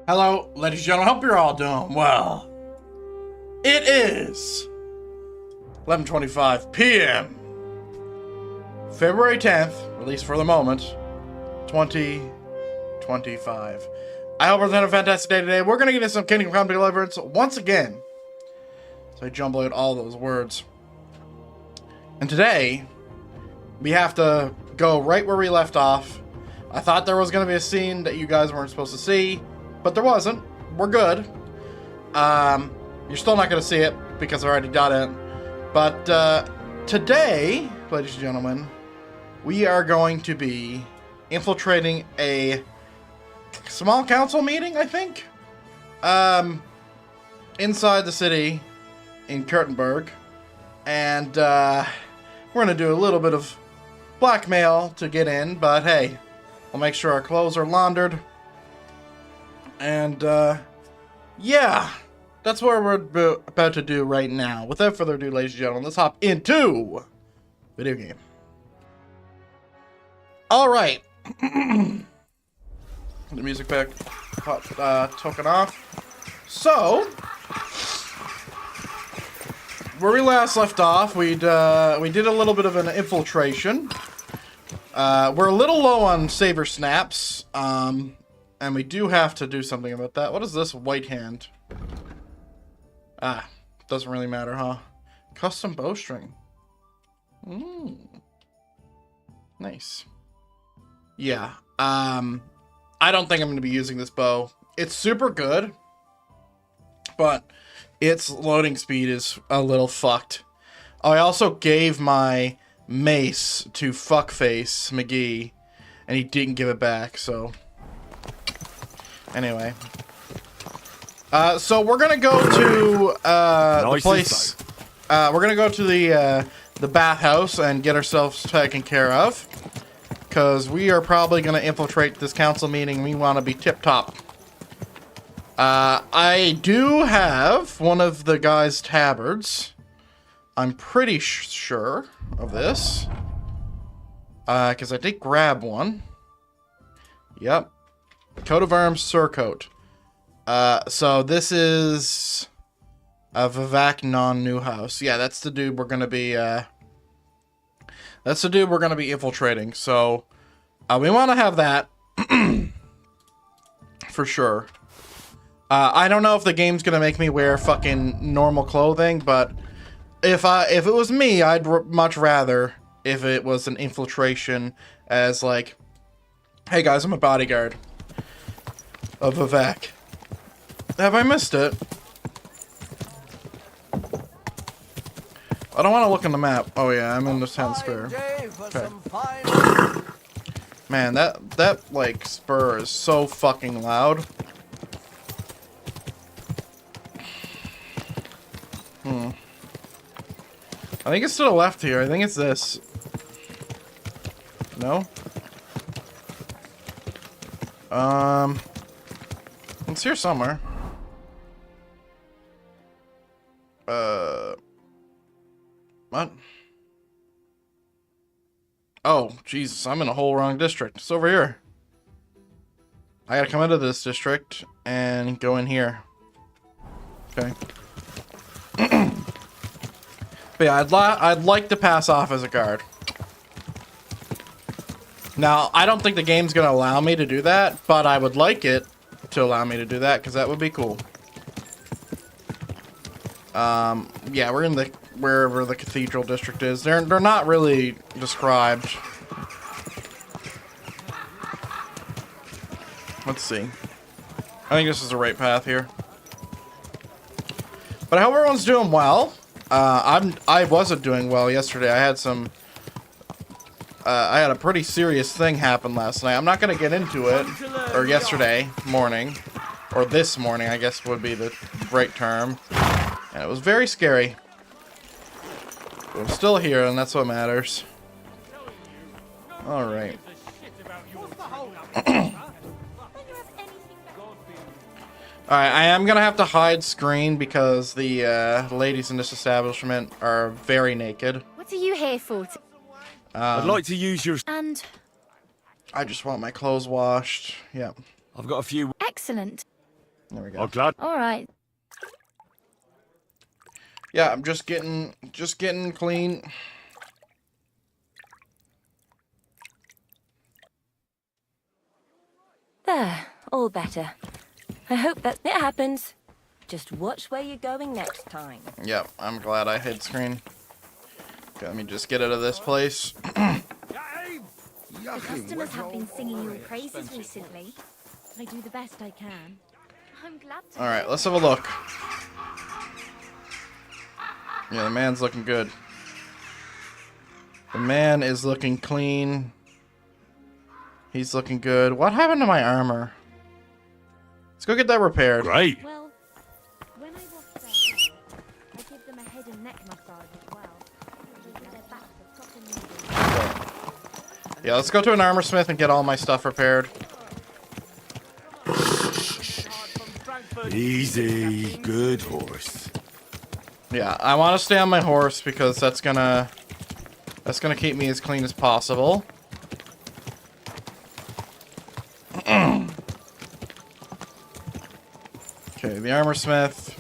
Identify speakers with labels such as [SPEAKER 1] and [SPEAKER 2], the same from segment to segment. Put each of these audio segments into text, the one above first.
[SPEAKER 1] Hello, ladies and gentlemen. Hope you're all doing well. It is 11:25 p.m. February 10th, at least for the moment, 2025. I hope we're having a fantastic day today. We're going to get into some Kingdom Come Deliverance once again. So I jumbled out all those words. And today, we have to go right where we left off. I thought there was going to be a scene that you guys weren't supposed to see, but there wasn't. We're good. You're still not going to see it because I already done it. But today, ladies and gentlemen, we are going to be infiltrating a small council meeting, I think, inside the city in Kurtenberg. And we're going to do a little bit of blackmail to get in, but hey, we'll make sure our clothes are laundered. And, yeah, that's what we're about to do right now. Without further ado, ladies and gentlemen, let's hop into video game. Alright. The music pack token off. So, where we last left off, we did a little bit of an infiltration. We're a little low on saber snaps, and we do have to do something about that. What is this white hand? Doesn't really matter, huh? Custom bowstring. Nice. Yeah, I don't think I'm going to be using this bow. It's super good, but its loading speed is a little fucked. Oh, I also gave my mace to Fuckface McGee, and he didn't give it back, so... Anyway. So we're gonna go to, the place... we're gonna go to the bathhouse and get ourselves taken care of. Because we are probably gonna infiltrate this council meeting. We want to be tip-top. I do have one of the guy's tabards. I'm pretty sure of this. Because I did grab one. Yep. Coat of arms, surcoat. So this is a Vivek non-Newhouse. Yeah, that's the dude we're gonna be, infiltrating. So, we want to have that. For sure. I don't know if the game's gonna make me wear fucking normal clothing, but if it was me, I'd much rather if it was an infiltration as like, hey guys, I'm a bodyguard of Vivek. Have I missed it? I don't want to look on the map. Oh yeah, I'm in the town square. Okay. Man, that like spur is so fucking loud. I think it's to the left here. I think it's this. No? It's here somewhere. What? Oh, Jesus, I'm in a whole wrong district. It's over here. I gotta come into this district and go in here. Okay. But yeah, I'd like to pass off as a guard. Now, I don't think the game's gonna allow me to do that, but I would like it to allow me to do that, because that would be cool. Yeah, we're in wherever the cathedral district is. They're not really described. Let's see. I think this is the right path here. But I hope everyone's doing well. I wasn't doing well yesterday. I had some... I had a pretty serious thing happen last night. I'm not going to get into it. Or yesterday morning. Or this morning, I guess would be the right term. And it was very scary. But I'm still here, and that's what matters. Alright. Alright, I am going to have to hide screen because the ladies in this establishment are very naked.
[SPEAKER 2] What are you here for?
[SPEAKER 3] I'd like to use your...
[SPEAKER 2] And...
[SPEAKER 1] I just want my clothes washed. Yeah.
[SPEAKER 3] I've got a few...
[SPEAKER 2] Excellent.
[SPEAKER 1] There we go.
[SPEAKER 3] I'm glad.
[SPEAKER 2] All right.
[SPEAKER 1] Yeah, I'm just getting clean.
[SPEAKER 2] There, all better. I hope that it happens. Just watch where you're going next time.
[SPEAKER 1] Yep, I'm glad I hid screen. Okay, let me just get out of this place.
[SPEAKER 4] The customers have been singing your praises recently. I do the best I can. I'm glad to.
[SPEAKER 1] All right, let's have a look. Yeah, the man's looking good. The man is looking clean. He's looking good. What happened to my armor? Let's go get that repaired.
[SPEAKER 3] Great.
[SPEAKER 4] Well, when I wash their hair, I give them a head and neck massage as well. They get their backs a proper needle.
[SPEAKER 1] Yeah, let's go to an armor smith and get all my stuff repaired.
[SPEAKER 3] Easy. Good horse.
[SPEAKER 1] Yeah, I want to stay on my horse because that's gonna keep me as clean as possible. Okay, the armor smith.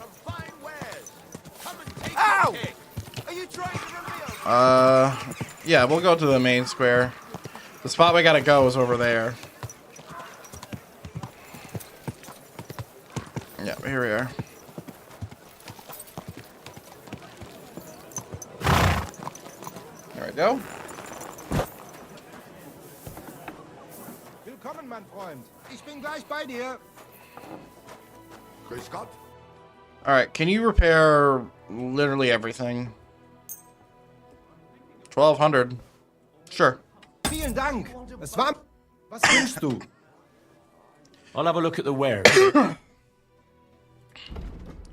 [SPEAKER 5] Ow! Are you trying to reveal?
[SPEAKER 1] Yeah, we'll go to the main square. The spot we gotta go is over there. Yeah, here we are. There we go.
[SPEAKER 5] Willkommen, mein Freund. Ich bin gleich bei dir. Grüß Gott.
[SPEAKER 1] Alright, can you repair literally everything? 1200. Sure.
[SPEAKER 5] Vielen Dank. Es war... Was wünschst du?
[SPEAKER 3] I'll have a look at the wares.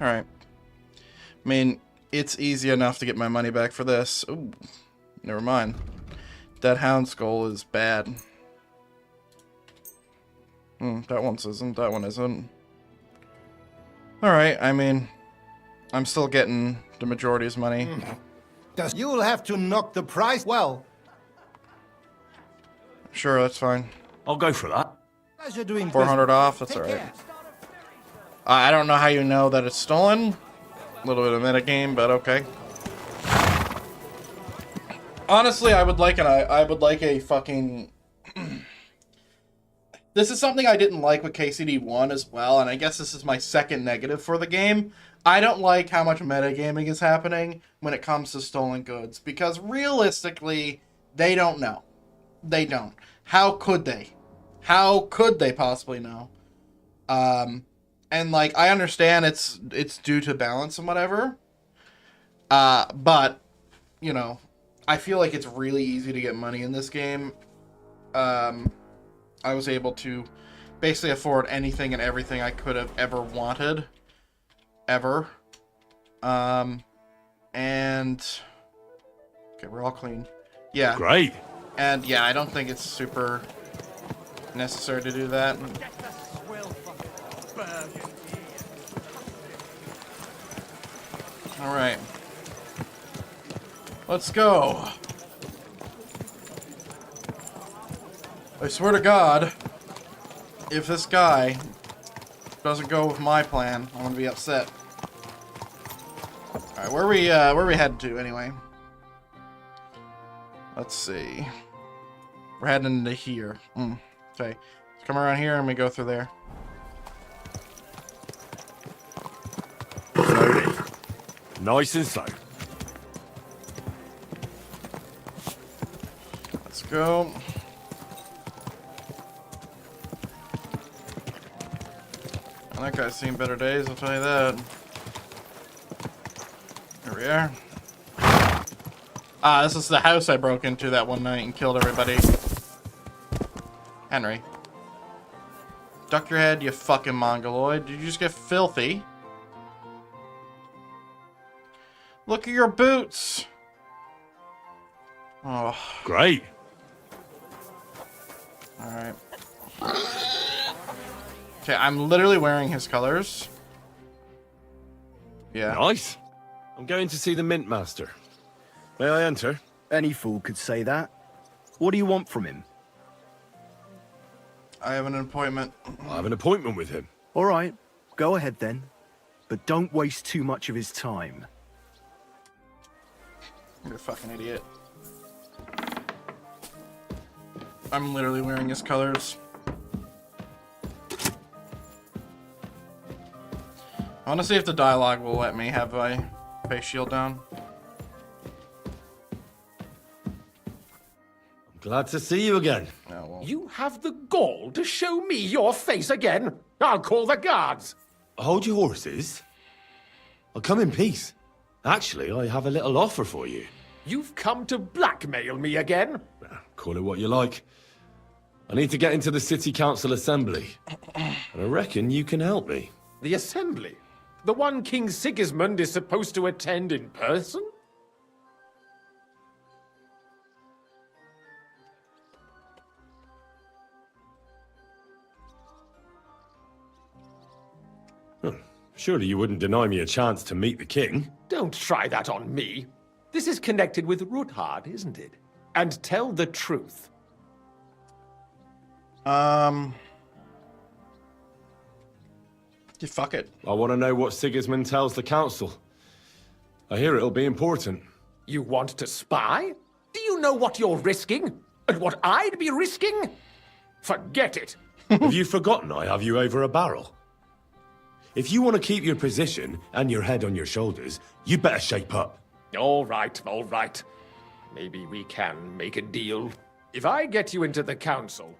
[SPEAKER 1] Alright. I mean, it's easy enough to get my money back for this. Ooh, never mind. That hound skull is bad. That one isn't. That one isn't. Alright, I mean, I'm still getting the majority of money.
[SPEAKER 5] You'll have to knock the price well.
[SPEAKER 1] Sure, that's fine.
[SPEAKER 3] I'll go for that.
[SPEAKER 5] Pleasure doing
[SPEAKER 1] 400 off, that's
[SPEAKER 5] Take
[SPEAKER 1] alright.
[SPEAKER 5] care.
[SPEAKER 1] I don't know how you know that it's stolen. A little bit of metagame, but okay. Honestly, I would like a fucking... This is something I didn't like with KCD1 as well, and I guess this is my second negative for the game. I don't like how much metagaming is happening when it comes to stolen goods, because realistically, they don't know. They don't. How could they? How could they possibly know? And like, I understand it's due to balance and whatever, but, you know, I feel like it's really easy to get money in this game. I was able to basically afford anything and everything I could have ever wanted. Ever. And... Okay, we're all clean. Yeah.
[SPEAKER 3] Great.
[SPEAKER 1] And yeah, I don't think it's super necessary to do that. Alright. Let's go. I swear to God, if this guy doesn't go with my plan, I'm gonna be upset. Alright, where we headed to anyway? Let's see. We're heading into here. Okay. Let's come around here and we go through there.
[SPEAKER 3] Slowly. Nice and slow.
[SPEAKER 1] Let's go. That guy's seen better days, I'll tell you that. Here we are. This is the house I broke into that one night and killed everybody. Henry. Duck your head, you fucking mongoloid. Did you just get filthy? Look at your boots! Oh.
[SPEAKER 3] Great.
[SPEAKER 1] Alright. Okay, I'm literally wearing his colors. Yeah.
[SPEAKER 3] Nice. I'm going to see the Mint Master. May I enter?
[SPEAKER 6] Any fool could say that. What do you want from him?
[SPEAKER 1] I have an appointment.
[SPEAKER 3] I have an appointment with him.
[SPEAKER 6] All right, Go ahead then, but don't waste too much of his time.
[SPEAKER 1] You're a fucking idiot. I'm literally wearing his colors. I want to see if the dialogue will let me have my face shield down.
[SPEAKER 3] Glad to see you again.
[SPEAKER 1] No, well.
[SPEAKER 7] You have the gall to show me your face again? I'll call the guards.
[SPEAKER 3] Hold your horses. I'll come in peace. Actually, I have a little offer for you.
[SPEAKER 7] You've come to blackmail me again?
[SPEAKER 3] Call it what you like. I need to get into the city council assembly. And I reckon you can help me.
[SPEAKER 7] The assembly? The one King Sigismund is supposed to attend in person?
[SPEAKER 3] Surely you wouldn't deny me a chance to meet the king?
[SPEAKER 7] Don't try that on me. This is connected with Ruthard, isn't it? And tell the truth.
[SPEAKER 1] Yeah, fuck it.
[SPEAKER 3] I want to know what Sigismund tells the council. I hear it'll be important.
[SPEAKER 7] You want to spy? Do you know what you're risking? And what I'd be risking? Forget it.
[SPEAKER 3] Have you forgotten I have you over a barrel? If you want to keep your position and your head on your shoulders, you better shape up.
[SPEAKER 7] All right, all right. Maybe we can make a deal. If I get you into the council,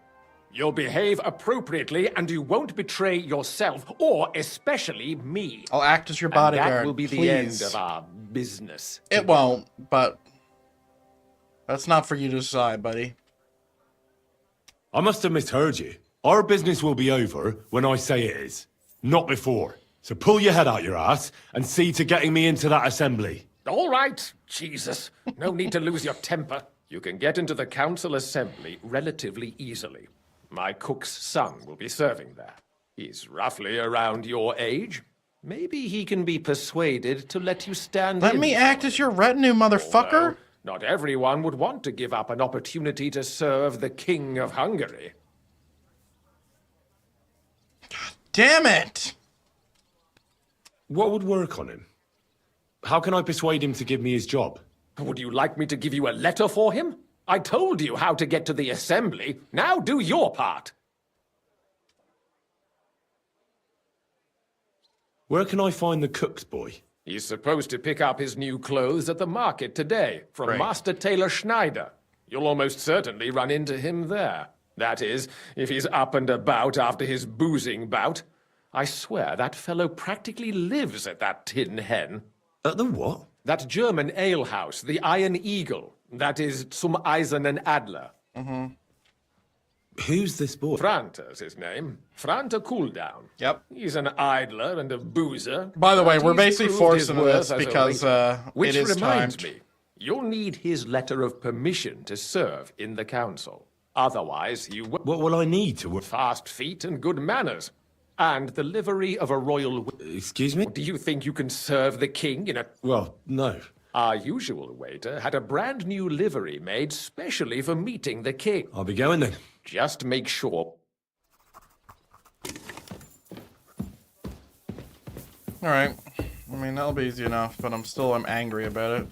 [SPEAKER 7] you'll behave appropriately and you won't betray yourself, or especially me.
[SPEAKER 1] I'll act as your
[SPEAKER 7] And
[SPEAKER 1] bodyguard.
[SPEAKER 7] that will be
[SPEAKER 1] please.
[SPEAKER 7] the end of our business.
[SPEAKER 1] It won't, but that's not for you to decide, buddy.
[SPEAKER 3] I must have misheard you. Our business will be over when I say it is, not before. So pull your head out your ass and see to getting me into that assembly.
[SPEAKER 7] All right, Jesus. No need to lose your temper. You can get into the council assembly relatively easily. My cook's son will be serving there. He's roughly around your age. Maybe he can be persuaded to let you stand
[SPEAKER 1] Let
[SPEAKER 7] in
[SPEAKER 1] me
[SPEAKER 7] for
[SPEAKER 1] act as your retinue, motherfucker.
[SPEAKER 7] Although not everyone would want to give up an opportunity to serve the King of Hungary.
[SPEAKER 1] Damn it!
[SPEAKER 3] What would work on him? How can I persuade him to give me his job?
[SPEAKER 7] Would you like me to give you a letter for him? I told you how to get to the assembly. Now do your part.
[SPEAKER 3] Where can I find the cook's boy?
[SPEAKER 7] He's supposed to pick up his new clothes at the market today from
[SPEAKER 1] Great.
[SPEAKER 7] Master Tailor Schneider. You'll almost certainly run into him there. That is, if he's up and about after his boozing bout. I swear that fellow practically lives at that Tin Hen.
[SPEAKER 3] At the what?
[SPEAKER 7] That German alehouse, the Iron Eagle. That is Zum Eisernen Adler.
[SPEAKER 3] Who's this boy?
[SPEAKER 7] Frante's his name. Frante Cooldown.
[SPEAKER 1] Yep.
[SPEAKER 7] He's an idler and a boozer.
[SPEAKER 1] By the way,
[SPEAKER 7] but
[SPEAKER 1] we're
[SPEAKER 7] he's
[SPEAKER 1] basically
[SPEAKER 7] proved
[SPEAKER 1] forced
[SPEAKER 7] his
[SPEAKER 1] into
[SPEAKER 7] worth
[SPEAKER 1] this
[SPEAKER 7] as a
[SPEAKER 1] because
[SPEAKER 7] waiter.
[SPEAKER 1] it
[SPEAKER 7] Which
[SPEAKER 1] is
[SPEAKER 7] reminds
[SPEAKER 1] timed.
[SPEAKER 7] me, you'll need his letter of permission to serve in the council. Otherwise, you will
[SPEAKER 3] What will I need to work?
[SPEAKER 7] fast feet and good manners. And the livery of a royal...
[SPEAKER 3] Excuse me?
[SPEAKER 7] Do you think you can serve the king in a...
[SPEAKER 3] Well, no.
[SPEAKER 7] Our usual waiter had a brand new livery made specially for meeting the king.
[SPEAKER 3] I'll be going then.
[SPEAKER 7] Just make sure...
[SPEAKER 1] Alright. I mean, that'll be easy enough, but I'm angry about it.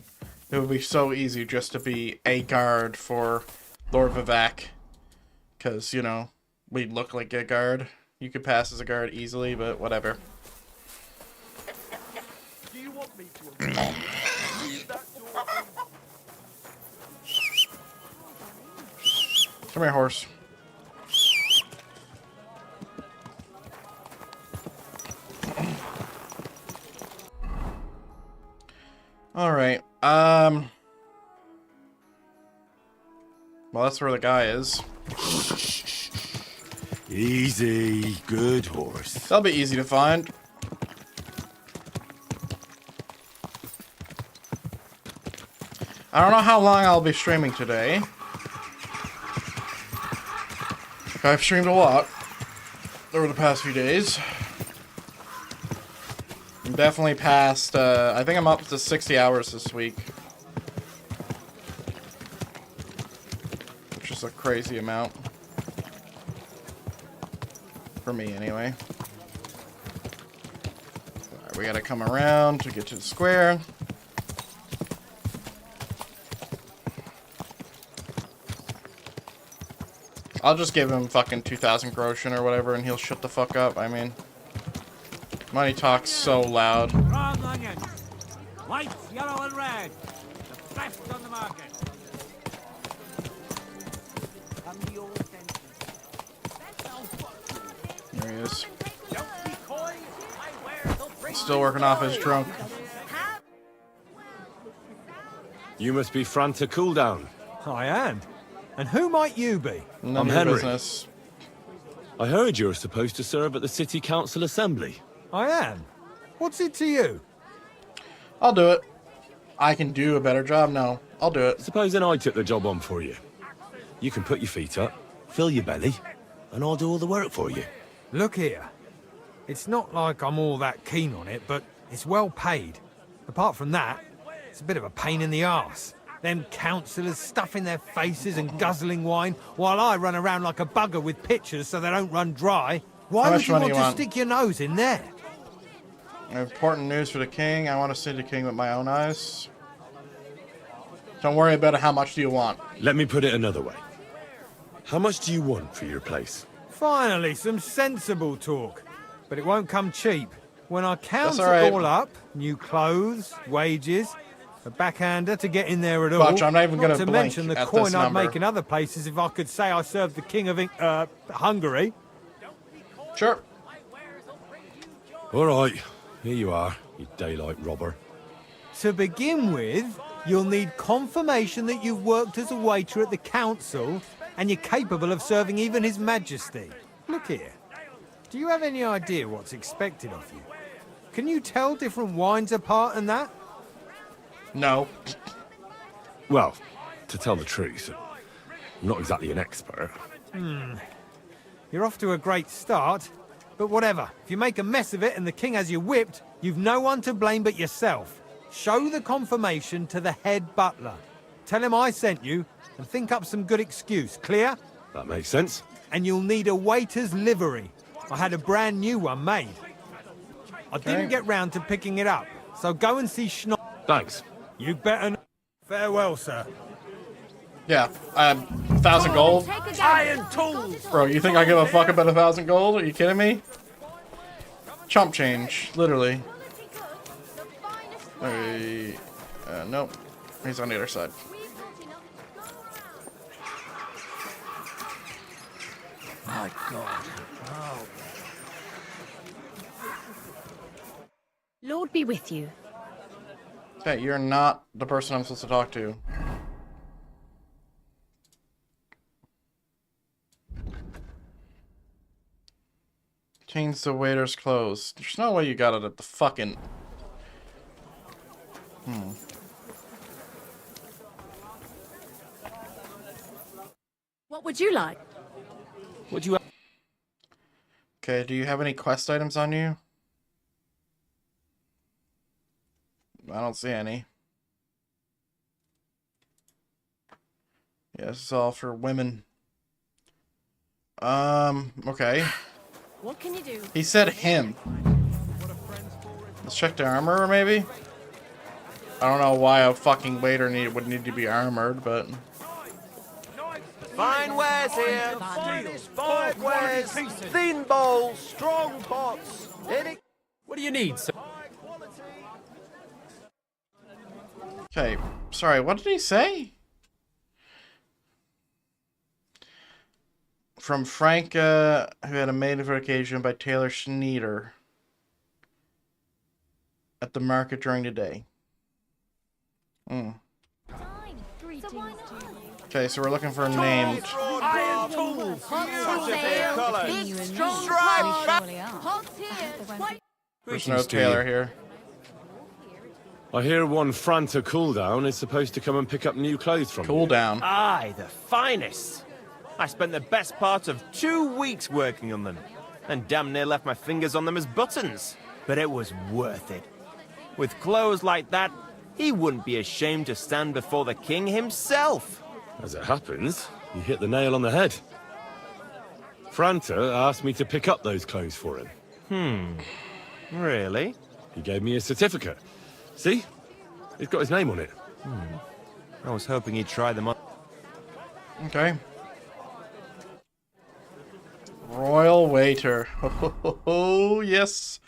[SPEAKER 1] It would be so easy just to be a guard for Lord Vivek. Because, you know, we'd look like a guard. You could pass as a guard easily, but whatever.
[SPEAKER 5] Do you want me to leave that door?
[SPEAKER 1] Come here, horse. Alright, well, that's where the guy is.
[SPEAKER 3] Easy. Good horse.
[SPEAKER 1] That'll be easy to find. I don't know how long I'll be streaming today. I've streamed a lot over the past few days. I'm definitely past, I think I'm up to 60 hours this week. Which is a crazy amount. For me, anyway. we gotta come around to get to the square. I'll just give him fucking 2,000 groschen or whatever, and he'll shut the fuck up. I mean, money talks so loud.
[SPEAKER 8] Raw onion. White, yellow, and red. The best on the market.
[SPEAKER 1] There he is. Still working off his trunk.
[SPEAKER 3] You must be Franta Cooldown.
[SPEAKER 8] I am. And who might you be?
[SPEAKER 1] None
[SPEAKER 3] I'm
[SPEAKER 1] of your
[SPEAKER 3] Henry.
[SPEAKER 1] business.
[SPEAKER 3] I heard you're supposed to serve at the City Council Assembly.
[SPEAKER 8] I am. What's it to you?
[SPEAKER 1] I'll do it. I can do a better job now. I'll do it.
[SPEAKER 3] Supposing I took the job on for you. You can put your feet up, fill your belly, and I'll do all the work for you.
[SPEAKER 8] Look here. It's not like I'm all that keen on it, but it's well paid. Apart from that, it's a bit of a pain in the arse. Them councillors stuffing their faces and guzzling wine, while I run around like a bugger with pitchers so they don't run dry. Why
[SPEAKER 1] How
[SPEAKER 8] would
[SPEAKER 1] much
[SPEAKER 8] you
[SPEAKER 1] money
[SPEAKER 8] want
[SPEAKER 1] you
[SPEAKER 8] to
[SPEAKER 1] want?
[SPEAKER 8] stick your nose in there?
[SPEAKER 1] Important news for the king. I want to see the king with my own eyes. Don't worry about it. How much do you want?
[SPEAKER 3] Let me put it another way. How much do you want for your place?
[SPEAKER 8] Finally, some sensible talk. But it won't come cheap. When I count
[SPEAKER 1] That's all right.
[SPEAKER 8] it all up, new clothes, wages, a backhander to get in there at all.
[SPEAKER 1] Watch, I'm not even gonna
[SPEAKER 8] to
[SPEAKER 1] blink
[SPEAKER 8] mention the
[SPEAKER 1] at
[SPEAKER 8] coin
[SPEAKER 1] this
[SPEAKER 8] I'd
[SPEAKER 1] number.
[SPEAKER 8] make in other places if I could say I served the king of Hungary.
[SPEAKER 1] Sure.
[SPEAKER 3] All right, here you are, you daylight robber.
[SPEAKER 8] To begin with, you'll need confirmation that you've worked as a waiter at the council and you're capable of serving even His Majesty. Look here. Do you have any idea what's expected of you? Can you tell different wines apart and that?
[SPEAKER 1] No.
[SPEAKER 3] Well, to tell the truth, I'm not exactly an expert.
[SPEAKER 8] You're off to a great start, but whatever. If you make a mess of it and the king has you whipped, you've no one to blame but yourself. Show the confirmation to the head butler. Tell him I sent you and think up some good excuse. Clear?
[SPEAKER 3] That makes sense.
[SPEAKER 8] And you'll need a waiter's livery. I had a brand new one made. I didn't get round to picking it up, so go and see
[SPEAKER 3] Thanks.
[SPEAKER 8] You better. Farewell, sir.
[SPEAKER 1] Yeah. 1,000 gold.
[SPEAKER 8] Iron tools.
[SPEAKER 1] Bro, you think I give a fuck about 1,000 gold? Are you kidding me? Chump change, literally. Nope. He's on the other side.
[SPEAKER 6] My God.
[SPEAKER 9] Lord be with you.
[SPEAKER 1] Okay, you're not the person I'm supposed to talk to. Change the waiter's clothes. There's no way you got it at the fucking...
[SPEAKER 9] What would you like?
[SPEAKER 3] Would you...
[SPEAKER 1] Okay, do you have any quest items on you? I don't see any. Yeah, this is all for women. Okay.
[SPEAKER 9] What can you do?
[SPEAKER 1] He said him. Let's check the armor, maybe? I don't know why a fucking waiter would need to be armored, but...
[SPEAKER 5] Fine wares here. Fine wares. Thin bowls. Strong pots.
[SPEAKER 7] What do you need, sir?
[SPEAKER 1] Okay, sorry, what did he say? From Franca, who had a maiden for occasion by Taylor Schneeder at the market during the day. Okay, so we're looking for a named.
[SPEAKER 5] Iron tools. Big, strong
[SPEAKER 1] There's no Taylor here.
[SPEAKER 3] I hear one Franta Cooldown is supposed to come and pick up new clothes from
[SPEAKER 1] Cool
[SPEAKER 3] you.
[SPEAKER 1] down.
[SPEAKER 10] Aye, the finest. I spent the best part of 2 weeks working on them, and damn near left my fingers on them as buttons. But it was worth it. With clothes like that, he wouldn't be ashamed to stand before the king himself.
[SPEAKER 3] As it happens, you hit the nail on the head. Franta asked me to pick up those clothes for him.
[SPEAKER 10] Really?
[SPEAKER 3] He gave me a certificate. See? It's got his name on it.
[SPEAKER 10] I was hoping he'd try them on.
[SPEAKER 1] Okay. Royal waiter. Oh, yes.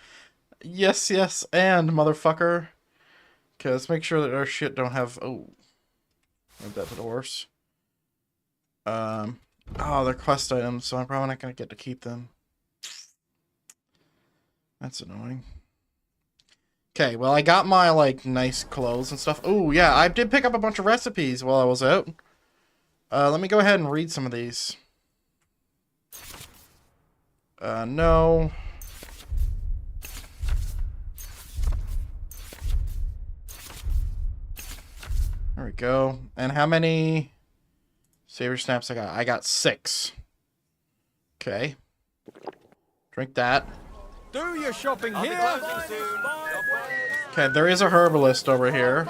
[SPEAKER 1] Yes, yes, and motherfucker. Okay, let's make sure that our shit don't have... Oh. Move that to the horse. Oh, they're quest items, so I'm probably not going to get to keep them. That's annoying. Okay, well, I got my, like, nice clothes and stuff. Oh, yeah, I did pick up a bunch of recipes while I was out. Let me go ahead and read some of these. No. There we go. And how many saver snaps I got? I got 6. Okay. Drink that.
[SPEAKER 8] Do your shopping here.
[SPEAKER 1] Okay, there is a herbalist over here.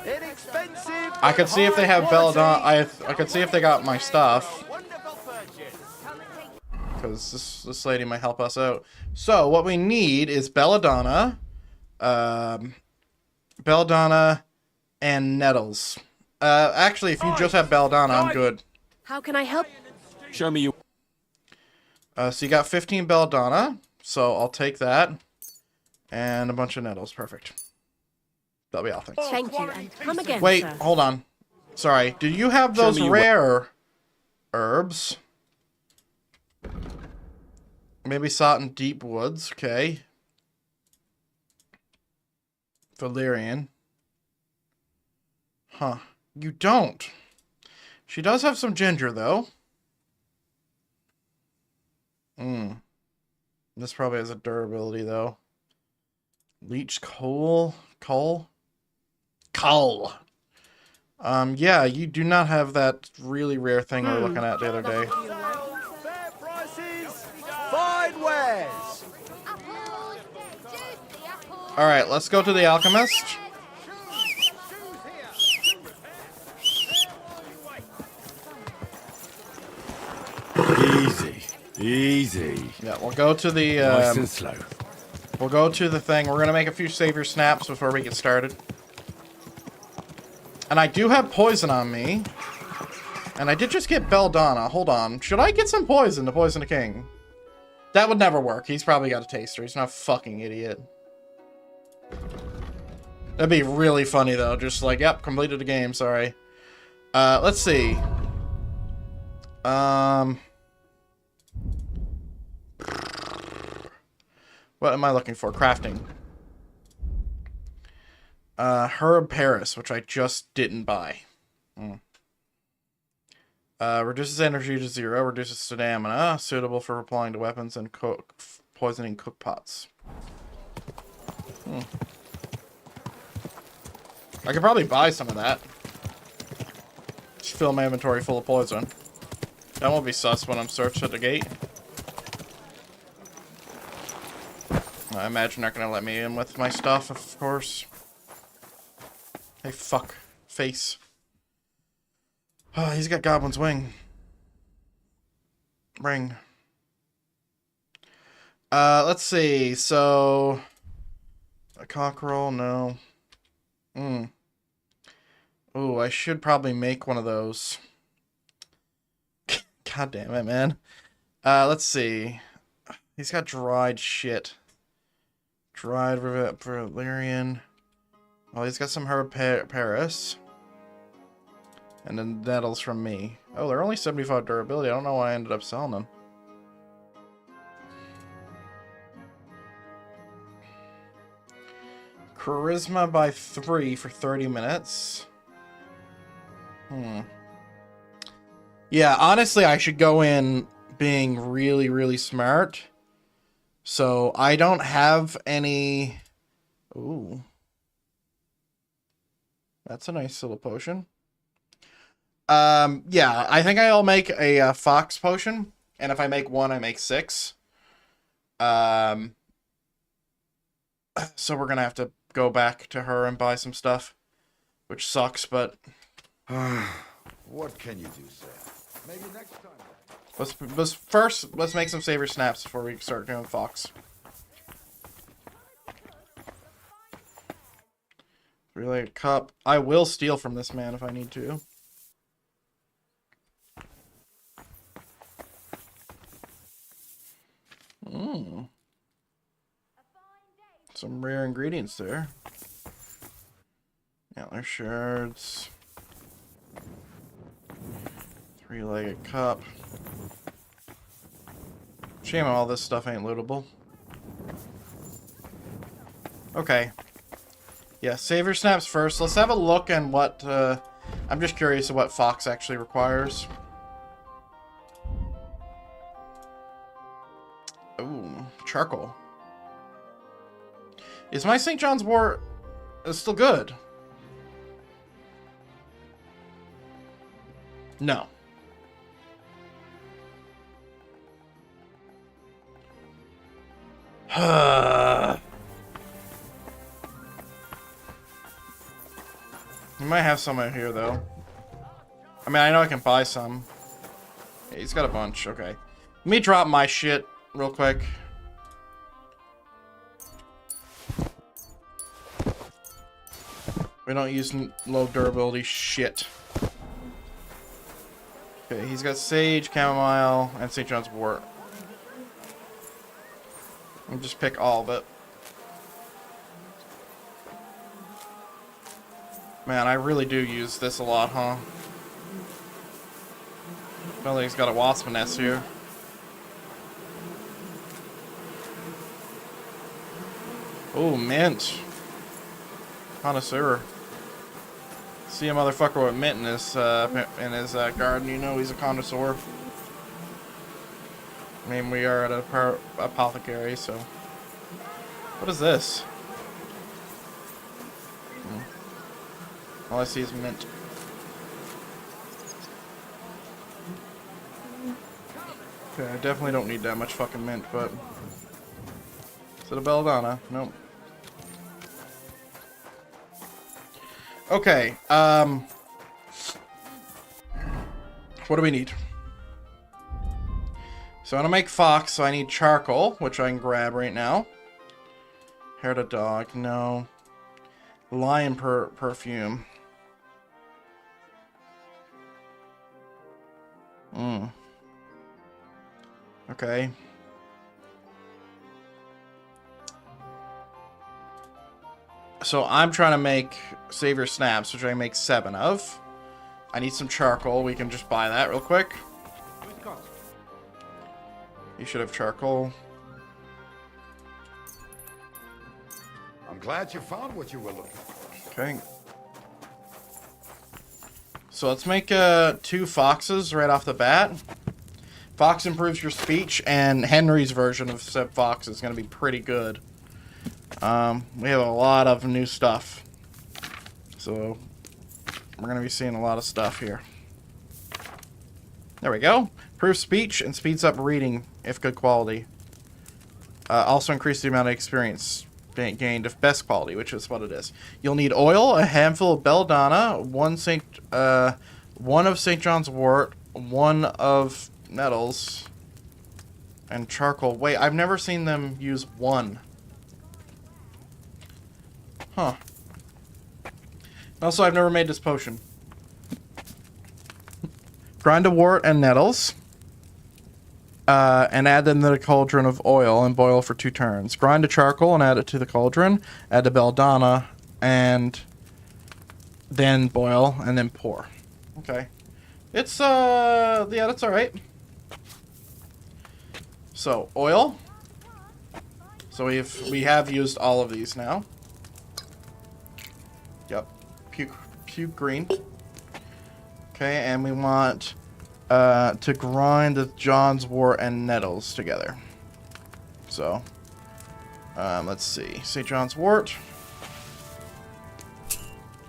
[SPEAKER 5] Inexpensive.
[SPEAKER 1] I could see if they have belladonna. I could see if they got my stuff. Because this lady might help us out. So, what we need is belladonna. Belladonna and nettles. Actually, if you just have belladonna, I'm good.
[SPEAKER 9] How can I help?
[SPEAKER 3] Show me you.
[SPEAKER 1] So you got 15 belladonna. So I'll take that. And a bunch of nettles. Perfect. That'll be all, thanks.
[SPEAKER 9] Thank you, and come again,
[SPEAKER 1] Wait,
[SPEAKER 9] sir.
[SPEAKER 1] hold on. Sorry. Do you have those rare herbs? Maybe sought in deep woods. Okay. Valerian. Huh. You don't. She does have some ginger, though. This probably has a durability, though. Leech coal. Coal? Yeah, you do not have that really rare thing we were looking at the other day.
[SPEAKER 5] Fair prices. Fine wares.
[SPEAKER 1] Alright, let's go to the alchemist.
[SPEAKER 3] Easy. Easy.
[SPEAKER 1] Yeah, we'll go to the...
[SPEAKER 3] Nice and slow.
[SPEAKER 1] We'll go to the thing. We're going to make a few savior snaps before we get started. And I do have poison on me. And I did just get belladonna. Hold on. Should I get some poison to poison the king? That would never work. He's probably got a taster. He's not a fucking idiot. That'd be really funny, though. Just like, yep, completed the game. Sorry. Let's see. What am I looking for? Crafting. Herb Paris, which I just didn't buy. Reduces energy to 0, reduces stamina, suitable for applying to weapons and poisoning cook pots. I could probably buy some of that. Just fill my inventory full of poison. That won't be sus when I'm searched at the gate. I imagine they're gonna let me in with my stuff, of course. Hey, fuck. Face. Oh, he's got Goblin's Wing. Ring. Let's see. So... a cockerel? No. Ooh, I should probably make one of those. God damn it, man. Let's see. He's got dried shit. Dried Valerian. Well, he's got some herb Paris. And then nettles from me. Oh, they're only 75 durability. I don't know why I ended up selling them. Charisma by 3 for 30 minutes. Yeah, honestly, I should go in being really, really smart. So, I don't have any... Ooh. That's a nice little potion. Yeah, I think I'll make a fox potion. And if I make 1, I make 6. So we're gonna have to go back to her and buy some stuff. Which sucks, but...
[SPEAKER 11] What can you do, sir? Maybe next time.
[SPEAKER 1] First, let's make some saver snaps before we start doing fox. Three-legged cup. I will steal from this man if I need to. Mmm. Some rare ingredients there. Antler shards. Three-legged cup. Shame all this stuff ain't lootable. Okay. Yeah, save your snaps first. Let's have a look at what... I'm just curious of what Fox actually requires. Ooh, charcoal. Is my St. John's wort still good? No. You might have some out here, though. I mean, I know I can buy some. Yeah, he's got a bunch. Okay. Let me drop my shit real quick. We don't use low durability shit. Okay, he's got sage, chamomile, and St. John's wort. I'll just pick all of it. Man, I really do use this a lot, huh? Well, he's got a wasp nest here. Oh, mint. Connoisseur. See a motherfucker with mint in his garden, you know he's a connoisseur. I mean, we are at a apothecary, so... What is this? All I see is mint. Okay, I definitely don't need that much fucking mint, but... Is it a belladonna? Nope. Okay, what do we need? So I'm gonna make fox, so I need charcoal, which I can grab right now. Hair to dog, no. Lion perfume. Okay. So I'm trying to make Savior Snaps, which I make 7 of. I need some charcoal. We can just buy that real quick. You should have charcoal.
[SPEAKER 11] I'm glad you found what you were looking for.
[SPEAKER 1] Okay. So let's make 2 foxes right off the bat. Fox improves your speech, and Henry's version of said fox is going to be pretty good. We have a lot of new stuff. So we're going to be seeing a lot of stuff here. There we go. Improves speech and speeds up reading if good quality. Also increase the amount of experience gained if best quality, which is what it is. You'll need oil, a handful of belladonna, one of St. John's wort, 1 of nettles, and charcoal. Wait, I've never seen them use 1. Huh. Also, I've never made this potion. Grind a wort and nettles. And add them to the cauldron of oil and boil for 2 turns. Grind a charcoal and add it to the cauldron. Add the belladonna and then boil and then pour. Okay. It's, yeah, that's alright. So, oil. So we have used all of these now. Yep. Puke green. Okay, and we want to grind the John's wort and nettles together. So, let's see. St. John's wort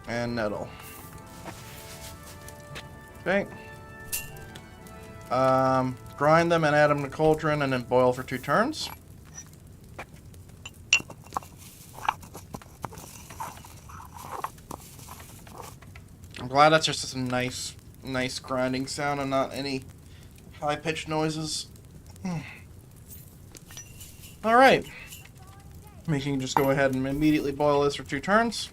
[SPEAKER 1] and nettle. Okay. Grind them and add them to cauldron and then boil for 2 turns. I'm glad that's just a nice grinding sound and not any high-pitched noises. Alright. We can just go ahead and immediately boil this for 2 turns.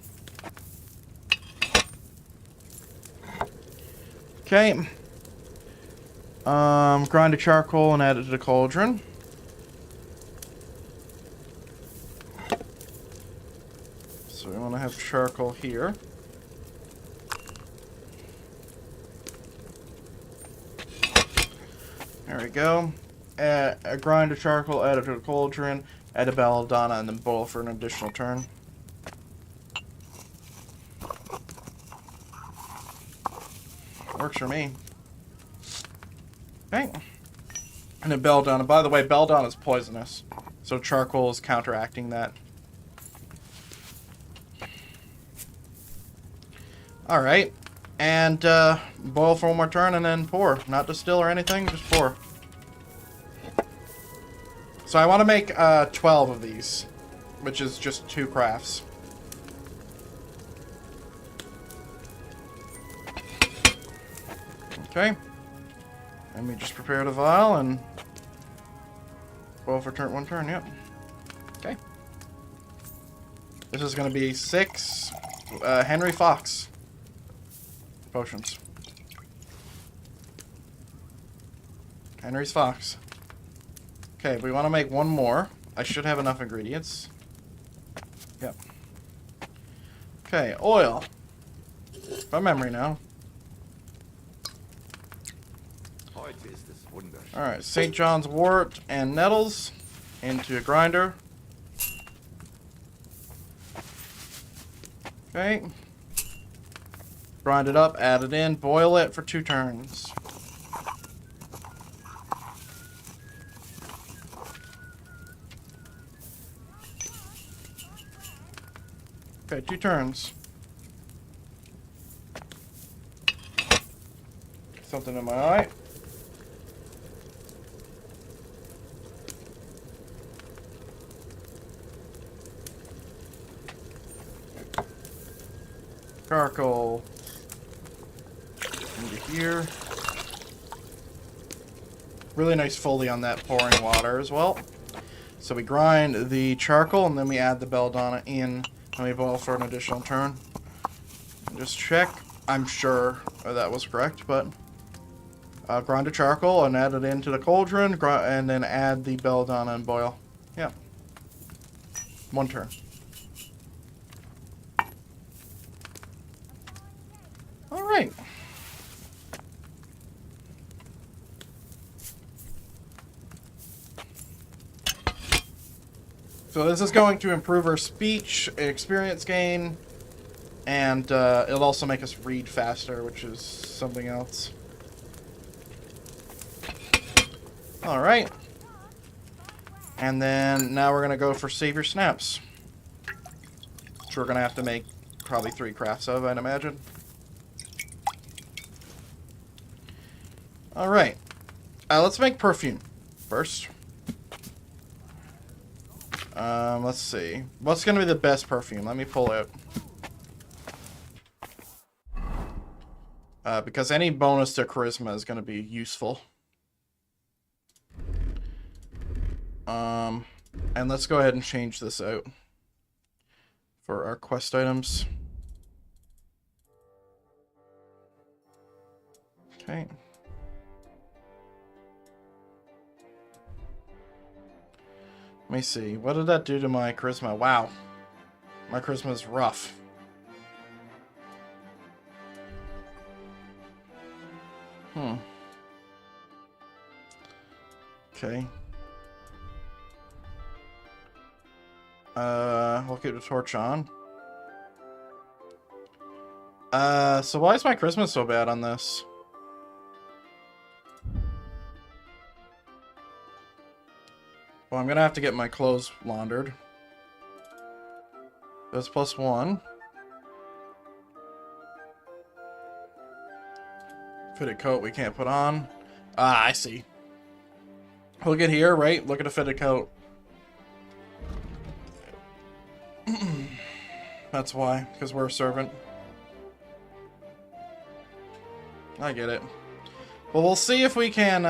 [SPEAKER 1] Okay. Grind the charcoal and add it to the cauldron. So we want to have charcoal here. There we go. Grind the charcoal, add it to the cauldron, add a belladonna, and then boil for an additional turn. Works for me. Okay. And then belladonna. By the way, belladonna is poisonous, so charcoal is counteracting that. Alright. And boil for one more turn and then pour. Not distill or anything, just pour. So I want to make 12 of these, which is just 2 crafts. Okay. Let me just prepare the vial and boil for one turn, yep. Okay. This is going to be 6 Henry Fox potions. Henry's Fox. Okay, we want to make one more. I should have enough ingredients. Yep. Okay, oil. From memory now. Alright, St. John's wort and nettles into a grinder. Okay. Grind it up, add it in, boil it for 2 turns. Okay, 2 turns. Something in my eye. Charcoal into here. Really nice Foley on that pouring water as well. So we grind the charcoal and then we add the belladonna in and we boil for an additional turn. Just check. I'm sure that was correct, but grind the charcoal and add it into the cauldron and then add the belladonna and boil. Yeah. 1 turn. Alright. So this is going to improve our speech, experience gain, and it'll also make us read faster, which is something else. Alright. And then now we're going to go for Save Your Snaps. Which we're going to have to make probably 3 crafts of, I'd imagine. Alright. Let's make perfume first. Let's see. What's going to be the best perfume? Let me pull out. Because any bonus to charisma is going to be useful. And let's go ahead and change this out for our quest items. Okay. Let me see. What did that do to my charisma? Wow. My charisma is rough. Okay. We'll keep the torch on. So why is my charisma so bad on this? Well, I'm gonna have to get my clothes laundered. That's +1. Fitted coat we can't put on. Ah, I see. Look at here, right? Look at a fitted coat. That's why, because we're a servant. I get it. Well, we'll see if we can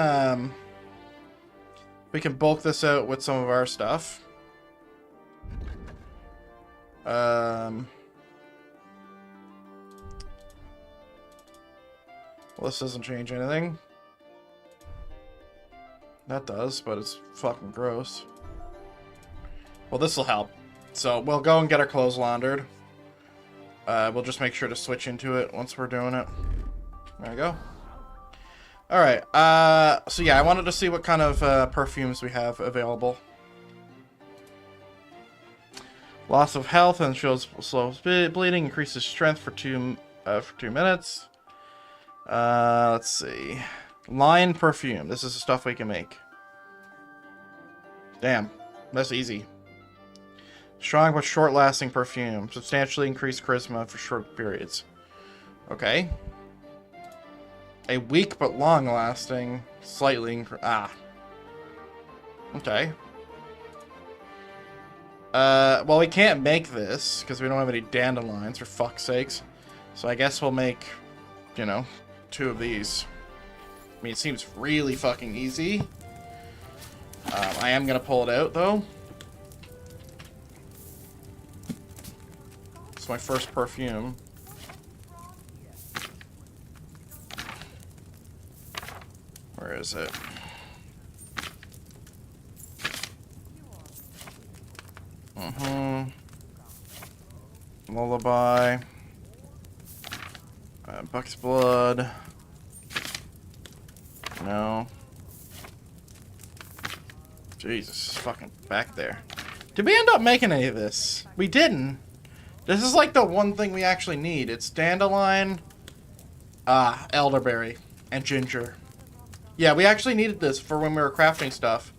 [SPEAKER 1] bulk this out with some of our stuff. We'll Well, this doesn't change anything. That does, but it's fucking gross. Well, this will help. So we'll go and get our clothes laundered. We'll just make sure to switch into it once we're doing it. There we go. Alright, so yeah, I wanted to see what kind of perfumes we have available. Loss of health and shows slow bleeding, increases strength for 2 minutes. Let's see. Lion perfume. This is the stuff we can make. Damn, that's easy. Strong but short-lasting perfume. Substantially increased charisma for short periods. Okay. A weak but long-lasting, slightly okay. Well, we can't make this because we don't have any dandelions, for fuck's sakes. So I guess we'll make, you know, 2 of these. I mean, it seems really fucking easy. I am gonna pull it out though. It's my first perfume. Where is it? Lullaby. Buck's Blood. No. Jesus, it's fucking back there. Did we end up making any of this? We didn't. This is like the one thing we actually need. It's dandelion, elderberry, and ginger. Yeah, we actually needed this for when we were crafting stuff.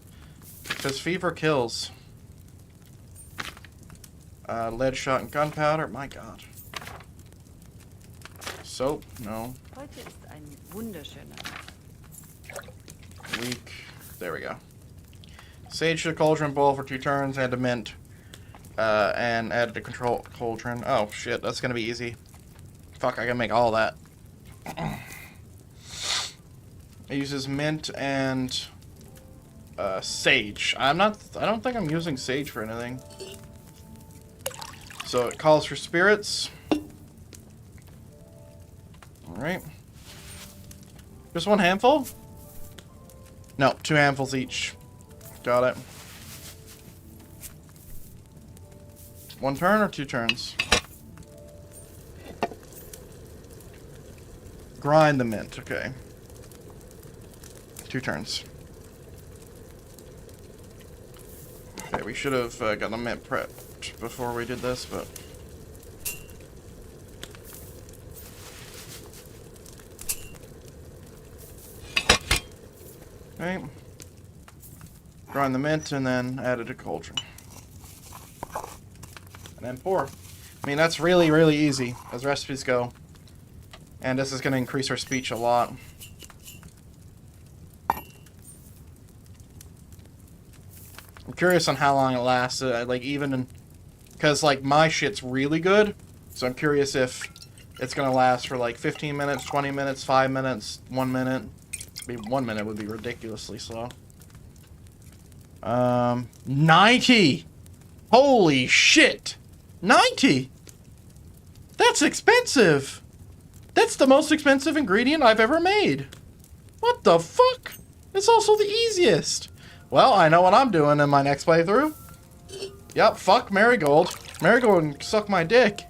[SPEAKER 1] Because fever kills. Lead shot and gunpowder. My god. Soap? No. Weak. There we go. Sage to the cauldron bowl for 2 turns and a mint. And added to control cauldron. Oh shit, that's gonna be easy. Fuck, I gotta make all that. It uses mint and sage. I don't think I'm using sage for anything. So it calls for spirits. Alright. Just 1 handful? No, 2 handfuls each. Got it. 1 turn or 2 turns? Grind the mint, okay. 2 turns. Okay, we should have got the mint prepped before we did this, but... Okay. Grind the mint and then add it to cauldron. And then pour. I mean, that's really, really easy as recipes go. And this is going to increase our speech a lot. I'm curious on how long it lasts. Like, even in... Because, like, my shit's really good. So I'm curious if it's going to last for, like, 15 minutes, 20 minutes, 5 minutes, 1 minute. Maybe 1 minute would be ridiculously slow. 90! Holy shit! 90! That's expensive! That's the most expensive ingredient I've ever made. What the fuck? It's also the easiest. Well, I know what I'm doing in my next playthrough. Yep, fuck Marigold. Marigold can suck my dick.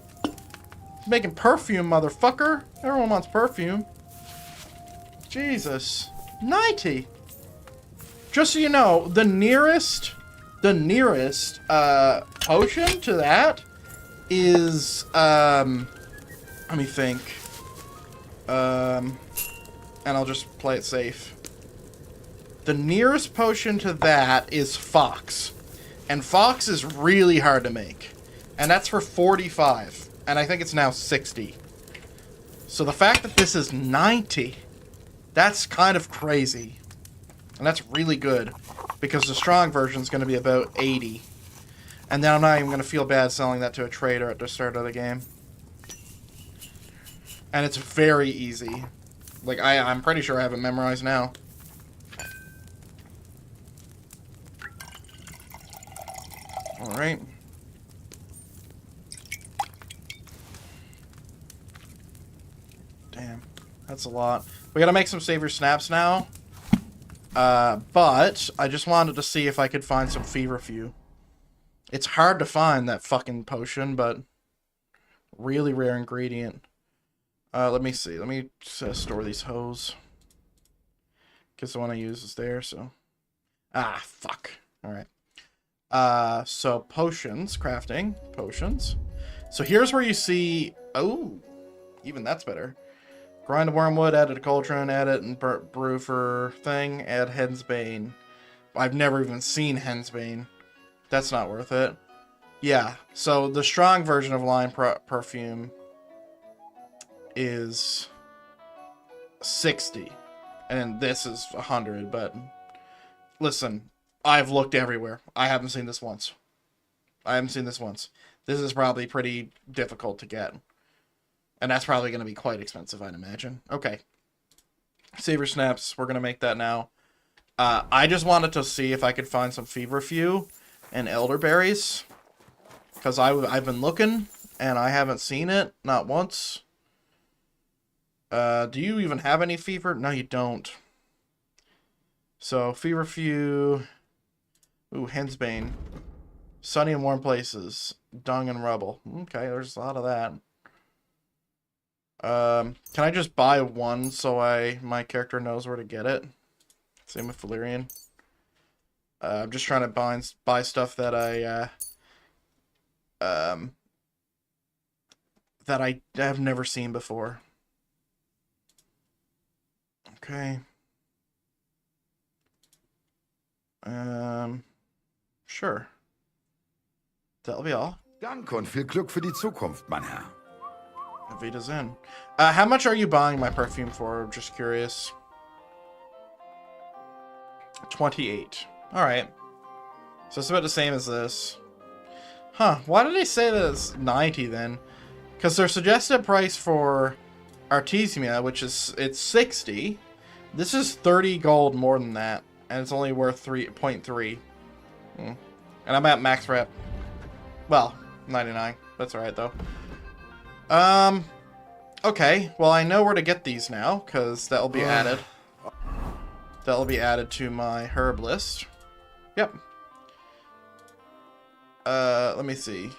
[SPEAKER 1] Making perfume, motherfucker. Everyone wants perfume. Jesus. 90! Just so you know, the nearest potion to that is, let me think. And I'll just play it safe. The nearest potion to that is Fox. And Fox is really hard to make. And that's for 45. And I think it's now 60. So the fact that this is 90, that's kind of crazy. And that's really good. Because the strong version is going to be about 80. And then I'm not even going to feel bad selling that to a trader at the start of the game. And it's very easy. Like, I'm pretty sure I have it memorized now. Alright. Damn. That's a lot. We gotta make some savior snaps now. But I just wanted to see if I could find some feverfew. It's hard to find that fucking potion, but really rare ingredient. Let me see. Let me store these hoes. Because the one I use is there, so... Ah, fuck. Alright. So potions, crafting, potions. So here's where you see... Oh, even that's better. Grind a wormwood, add it to cauldron, add it and brew for thing, add Hensbane. I've never even seen Hensbane. That's not worth it. Yeah, so the strong version of line perfume is 60. And this is 100, but... Listen, I've looked everywhere. I haven't seen this once. This is probably pretty difficult to get. And that's probably going to be quite expensive, I'd imagine. Okay. Saber Snaps. We're going to make that now. I just wanted to see if I could find some feverfew and elderberries. Because I've been looking, and I haven't seen it. Not once. Do you even have any fever? No, you don't. So, feverfew. Ooh, Hensbane. Sunny and warm places. Dung and rubble. Okay, there's a lot of that. Can I just buy one so my character knows where to get it? Same with Valyrian. I'm just trying to buy stuff that I have never seen before. Okay. Sure. That'll be all.
[SPEAKER 11] Danke und viel Glück für die Zukunft, mein Herr.
[SPEAKER 1] Vita's in. How much are you buying my perfume for? I'm just curious. 28. Alright. So it's about the same as this. Huh. Why did they say that it's 90 then? Because their suggested price for Artemisia, which is... It's 60. This is 30 gold more than that. And it's only worth 3.3. And I'm at max rep. Well, 99. That's alright though. Okay. Well, I know where to get these now, because that'll be added. That'll be added to my herb list. Yep. Let me see.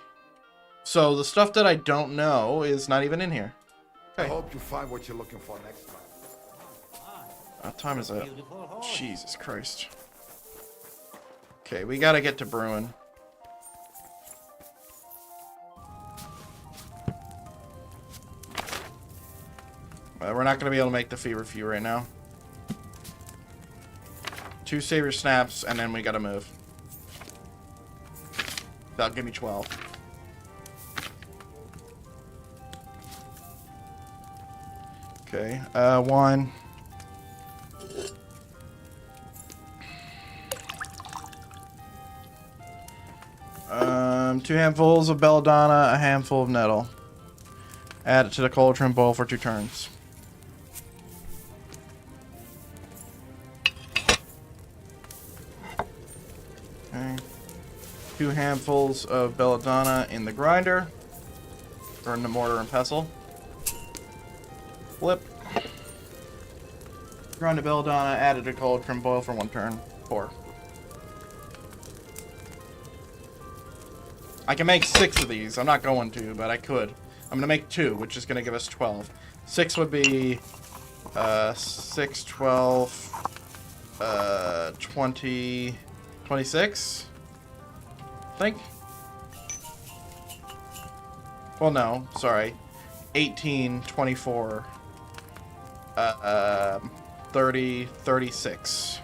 [SPEAKER 1] So, the stuff that I don't know is not even in here. Okay.
[SPEAKER 11] I hope you find what you're looking for next time.
[SPEAKER 1] What time is it? Jesus Christ. Okay, we gotta get to brewing. We're not going to be able to make the feverfew right now. 2 saber snaps, and then we got to move. That'll give me 12. Okay, wine. Two handfuls of belladonna, a handful of nettle. Add it to the cauldron, boil for 2 turns. Okay. 2 handfuls of belladonna in the grinder. Or in the mortar and pestle. Flip. Grind the belladonna, add it to cauldron, boil for 1 turn. 4. I can make 6 of these. I'm not going to, but I could. I'm going to make 2, which is going to give us 12. 6 would be 6, 12, 20, 26, I think. Well, no, sorry. 18, 24, 30, 36.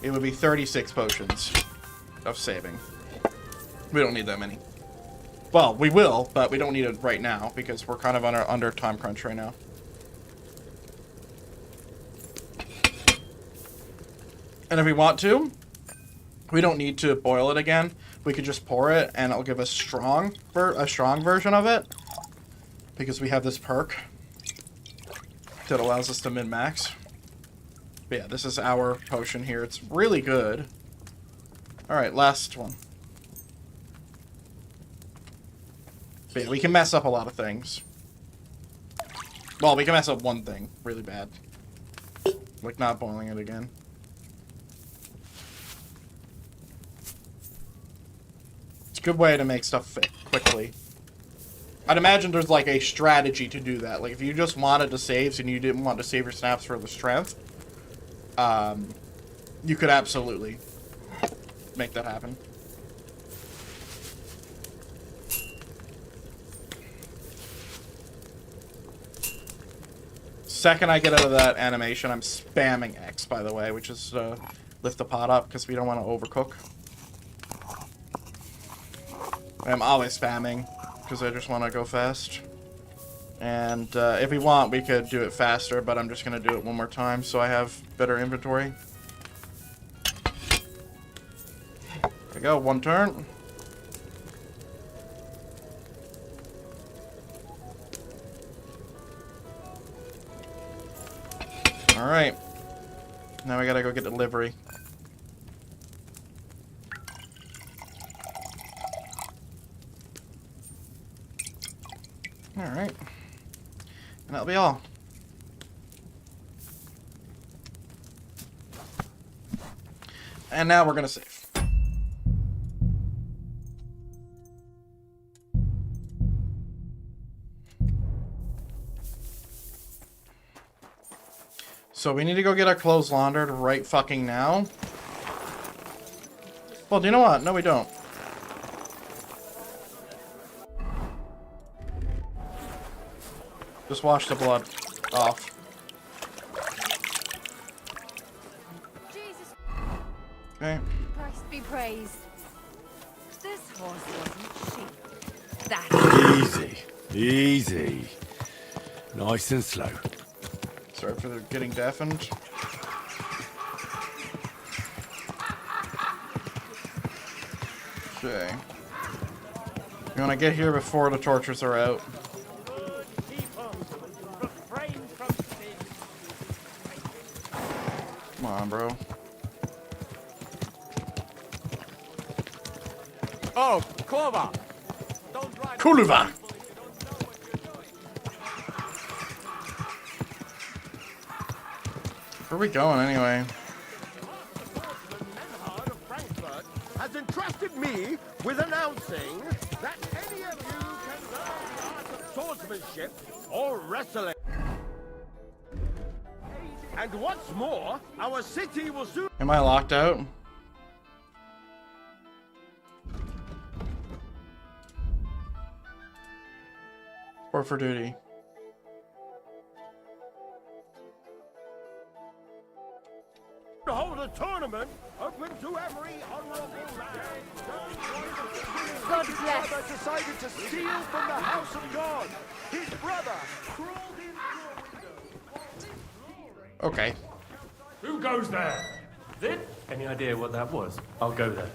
[SPEAKER 1] It would be 36 potions of saving. We don't need that many. Well, we will, but we don't need it right now because we're kind of under time crunch right now. And if we want to, we don't need to boil it again. We could just pour it, and it'll give us a strong version of it because we have this perk that allows us to min-max. But yeah, this is our potion here. It's really good. All right, last one. But yeah, we can mess up a lot of things. Well, we can mess up one thing really bad. Like not boiling it again. It's a good way to make stuff fit quickly. I'd imagine there's like a strategy to do that. Like if you just wanted to save and you didn't want to save your snaps for the strength, you could absolutely make that happen. Second I get out of that animation, I'm spamming X, by the way, which is lift the pot up because we don't want to overcook. I'm always spamming because I just want to go fast. And if we want, we could do it faster, but I'm just going to do it one more time so I have better inventory. There we go, one turn. Alright. Now we gotta go get delivery. Alright. And that'll be all. And now we're gonna save. So we need to go get our clothes laundered right fucking now. Well, do you know what? No, we don't. Just wash the blood off.
[SPEAKER 4] Jesus
[SPEAKER 1] Okay.
[SPEAKER 4] Christ be praised. This horse wasn't cheap. That's
[SPEAKER 3] Easy. Easy. Nice and slow.
[SPEAKER 1] Sorry for the getting deafened. Okay. You want to get here before the tortures are out. Come on, bro.
[SPEAKER 5] Oh, Clover!
[SPEAKER 1] Kuluva! Where are we going anyway?
[SPEAKER 5] Has entrusted me with announcing that any of you can learn the art of swordsmanship or wrestling. And what's more, our city will soon...
[SPEAKER 1] Am I locked out? Or for duty?
[SPEAKER 5] hold a tournament open to every honorable man.
[SPEAKER 4] God bless.
[SPEAKER 5] Brother decided to steal from the house of God. His brother crawled in through a window.
[SPEAKER 1] Okay.
[SPEAKER 12] Who goes there? Then? Any idea what that was? I'll go there.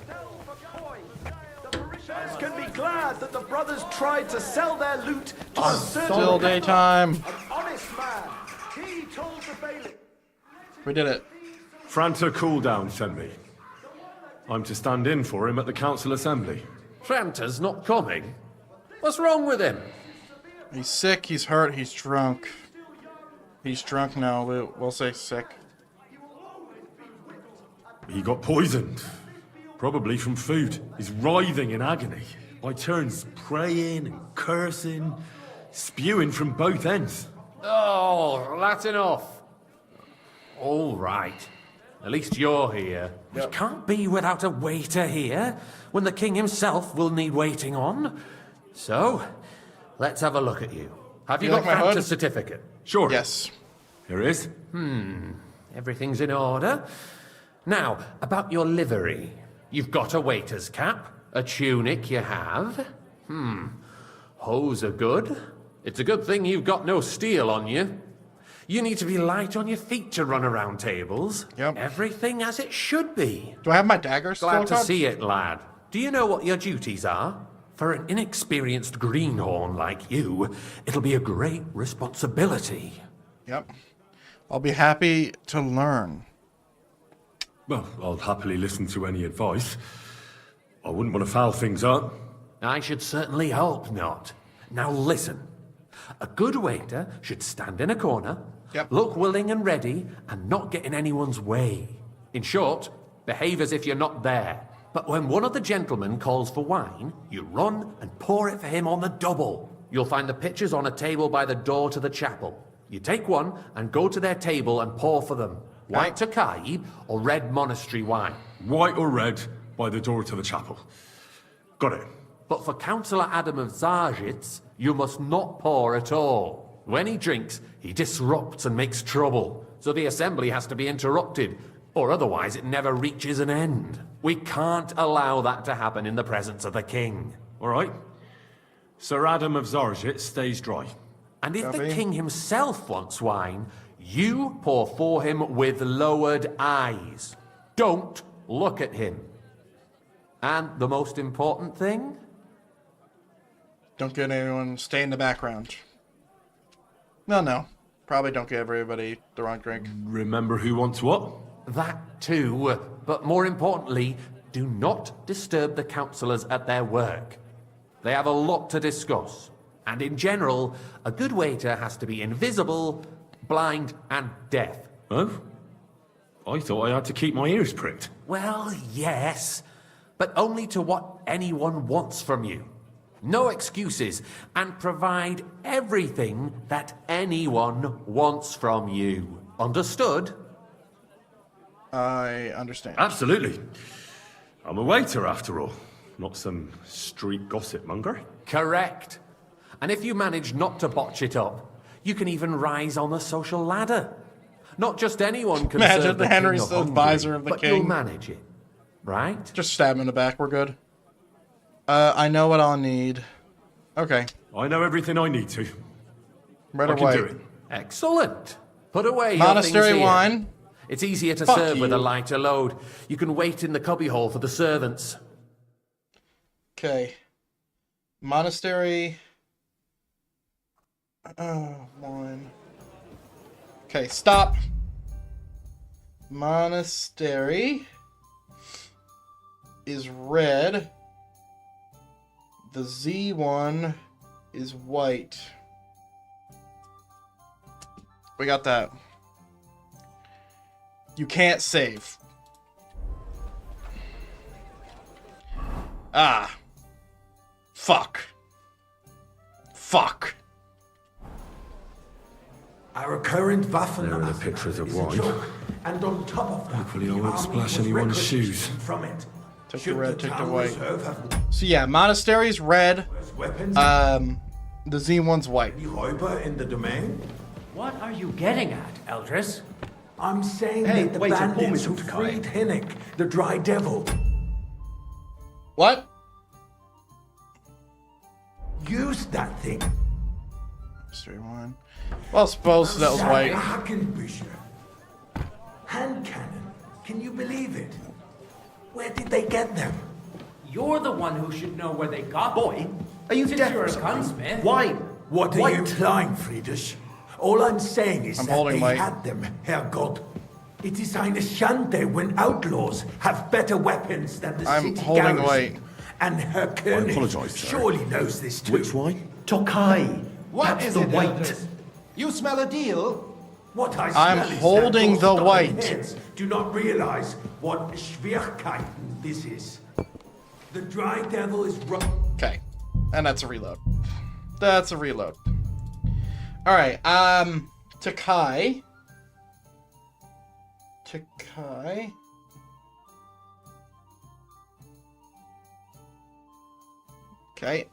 [SPEAKER 5] The parishioners can be glad that the brothers tried to sell their loot to a certain
[SPEAKER 1] Still daytime.
[SPEAKER 5] An honest man. He told the bailiff.
[SPEAKER 1] We did it.
[SPEAKER 3] Franta Cooldown sent me. I'm to stand in for him at the council assembly.
[SPEAKER 7] Franta's not coming? What's wrong with him?
[SPEAKER 1] He's sick, he's hurt, he's drunk. He's drunk now, we'll say sick.
[SPEAKER 3] He got poisoned. Probably from food. He's writhing in agony. By turns praying and cursing, spewing from both ends.
[SPEAKER 7] Oh, that's enough. All right. At least you're here.
[SPEAKER 12] We can't be without a waiter here, when the king himself will need waiting on.
[SPEAKER 7] So, let's have a look at you. Have you
[SPEAKER 1] You
[SPEAKER 7] got
[SPEAKER 1] like my
[SPEAKER 7] Franta's
[SPEAKER 1] hood?
[SPEAKER 7] certificate?
[SPEAKER 3] Sure.
[SPEAKER 1] Yes.
[SPEAKER 3] Here it is.
[SPEAKER 7] Everything's in order. Now, about your livery. You've got a waiter's cap. A tunic you have. Hose are good. It's a good thing you've got no steel on you. You need to be light on your feet to run around tables.
[SPEAKER 1] Yep.
[SPEAKER 7] Everything as it should be.
[SPEAKER 1] Do I have my dagger still?
[SPEAKER 7] Glad to
[SPEAKER 1] Todd?
[SPEAKER 7] see it, lad. Do you know what your duties are? For an inexperienced greenhorn like you, it'll be a great responsibility.
[SPEAKER 1] Yep. I'll be happy to learn.
[SPEAKER 3] Well, I'll happily listen to any advice. I wouldn't want to foul things up.
[SPEAKER 12] I should certainly hope not. Now listen. A good waiter should stand in a corner,
[SPEAKER 1] Yep.
[SPEAKER 12] look willing and ready, and not get in anyone's way. In short, behave as if you're not there. But when one of the gentlemen calls for wine, you run and pour it for him on the double. You'll find the pitchers on a table by the door to the chapel. You take one and go to their table and pour for them. White Tokai or red monastery wine.
[SPEAKER 3] White or red, by the door to the chapel. Got it.
[SPEAKER 12] But for Councillor Adam of Zarjitz, you must not pour at all. When he drinks, he disrupts and makes trouble. So the assembly has to be interrupted, or otherwise it never reaches an end. We can't allow that to happen in the presence of the king.
[SPEAKER 3] All right. Sir Adam of Zarjit stays dry.
[SPEAKER 12] And if the king himself wants wine, you pour for him with lowered eyes. Don't look at him. And the most important thing?
[SPEAKER 1] Don't get anyone stay in the background. No. Probably don't give everybody the wrong drink.
[SPEAKER 3] Remember who wants what?
[SPEAKER 12] That too. But more importantly, do not disturb the councillors at their work. They have a lot to discuss. And in general, a good waiter has to be invisible, blind, and deaf.
[SPEAKER 3] Oh? I thought I had to keep my ears pricked.
[SPEAKER 12] Well, yes, but only to what anyone wants from you. No excuses, and provide everything that anyone wants from you. Understood?
[SPEAKER 1] I understand.
[SPEAKER 3] Absolutely. I'm a waiter, after all. Not some street gossip monger.
[SPEAKER 12] Correct. And if you manage not to botch it up, you can even rise on the social ladder. Not just anyone can
[SPEAKER 1] Imagine
[SPEAKER 12] serve the
[SPEAKER 1] Henry's
[SPEAKER 12] king
[SPEAKER 1] the
[SPEAKER 12] of Hungary,
[SPEAKER 1] advisor of the
[SPEAKER 12] but
[SPEAKER 1] king.
[SPEAKER 12] you'll manage it, right?
[SPEAKER 1] Just stab him in the back. We're good. I know what I'll need. Okay.
[SPEAKER 3] I know everything I need to.
[SPEAKER 1] Red
[SPEAKER 3] I
[SPEAKER 1] or
[SPEAKER 3] can
[SPEAKER 1] white?
[SPEAKER 3] do it.
[SPEAKER 12] Excellent. Put away
[SPEAKER 1] Monastery
[SPEAKER 12] your things here.
[SPEAKER 1] wine.
[SPEAKER 12] It's easier to
[SPEAKER 1] Fuck
[SPEAKER 12] serve with a
[SPEAKER 1] you.
[SPEAKER 12] lighter load. You can wait in the cubbyhole for the servants.
[SPEAKER 1] Okay. Monastery. Wine. Okay, stop. Monastery is red. The Z one is white. We got that. You can't save. Ah. Fuck. Fuck.
[SPEAKER 13] Our current Waffen
[SPEAKER 3] There are the pictures of
[SPEAKER 13] is a
[SPEAKER 3] wine.
[SPEAKER 13] joke, and on top of that,
[SPEAKER 3] Hopefully I
[SPEAKER 13] the
[SPEAKER 3] won't
[SPEAKER 13] army
[SPEAKER 3] splash
[SPEAKER 13] was
[SPEAKER 3] anyone's
[SPEAKER 13] requisitioned
[SPEAKER 3] shoes.
[SPEAKER 13] From it.
[SPEAKER 1] Take the
[SPEAKER 13] Should
[SPEAKER 1] red, take the
[SPEAKER 13] town
[SPEAKER 1] white.
[SPEAKER 13] reserve have
[SPEAKER 1] So yeah, monastery's red.
[SPEAKER 13] weapons?
[SPEAKER 1] The Z one's white.
[SPEAKER 13] Any Räuber in the domain?
[SPEAKER 12] What are you getting at, Eldris?
[SPEAKER 13] I'm saying
[SPEAKER 14] Hey,
[SPEAKER 13] that the
[SPEAKER 14] wait, pour me
[SPEAKER 13] bandits
[SPEAKER 14] some
[SPEAKER 13] who
[SPEAKER 14] Takai.
[SPEAKER 13] freed Hinnik, the Dry Devil,
[SPEAKER 1] What?
[SPEAKER 13] used that thing.
[SPEAKER 1] Monastery one. Well, suppose that was white.
[SPEAKER 13] Hackenbücher. Hand cannon. Can you believe it? Where did they get them?
[SPEAKER 12] You're the one who should know where they got
[SPEAKER 14] Boy, are you
[SPEAKER 12] Since
[SPEAKER 14] deaf
[SPEAKER 12] you're
[SPEAKER 14] or
[SPEAKER 12] a
[SPEAKER 14] something?
[SPEAKER 12] gunsmith.
[SPEAKER 14] Why?
[SPEAKER 13] What are you implying, Friedrich? All I'm saying is
[SPEAKER 1] I'm
[SPEAKER 13] that
[SPEAKER 1] holding
[SPEAKER 13] they
[SPEAKER 1] my-
[SPEAKER 13] had them, Herrgott. It is eine Schande when outlaws have better weapons than the
[SPEAKER 1] I'm
[SPEAKER 13] city
[SPEAKER 1] holding
[SPEAKER 13] garrison.
[SPEAKER 1] white.
[SPEAKER 13] And Herr König
[SPEAKER 3] apologise, sir.
[SPEAKER 13] surely knows this too.
[SPEAKER 3] Which wine?
[SPEAKER 14] Tokai.
[SPEAKER 15] What
[SPEAKER 14] That's
[SPEAKER 15] is
[SPEAKER 14] the
[SPEAKER 15] it,
[SPEAKER 14] white.
[SPEAKER 15] Eldris? You smell a deal?
[SPEAKER 13] What I
[SPEAKER 1] I'm
[SPEAKER 13] smell is
[SPEAKER 1] holding
[SPEAKER 13] that
[SPEAKER 1] the
[SPEAKER 13] those
[SPEAKER 1] white.
[SPEAKER 13] heads do not realize what Schwierigkeiten this is. The Dry Devil is
[SPEAKER 1] Okay. And that's a reload. That's a reload. Alright, Takai. Takai. Okay.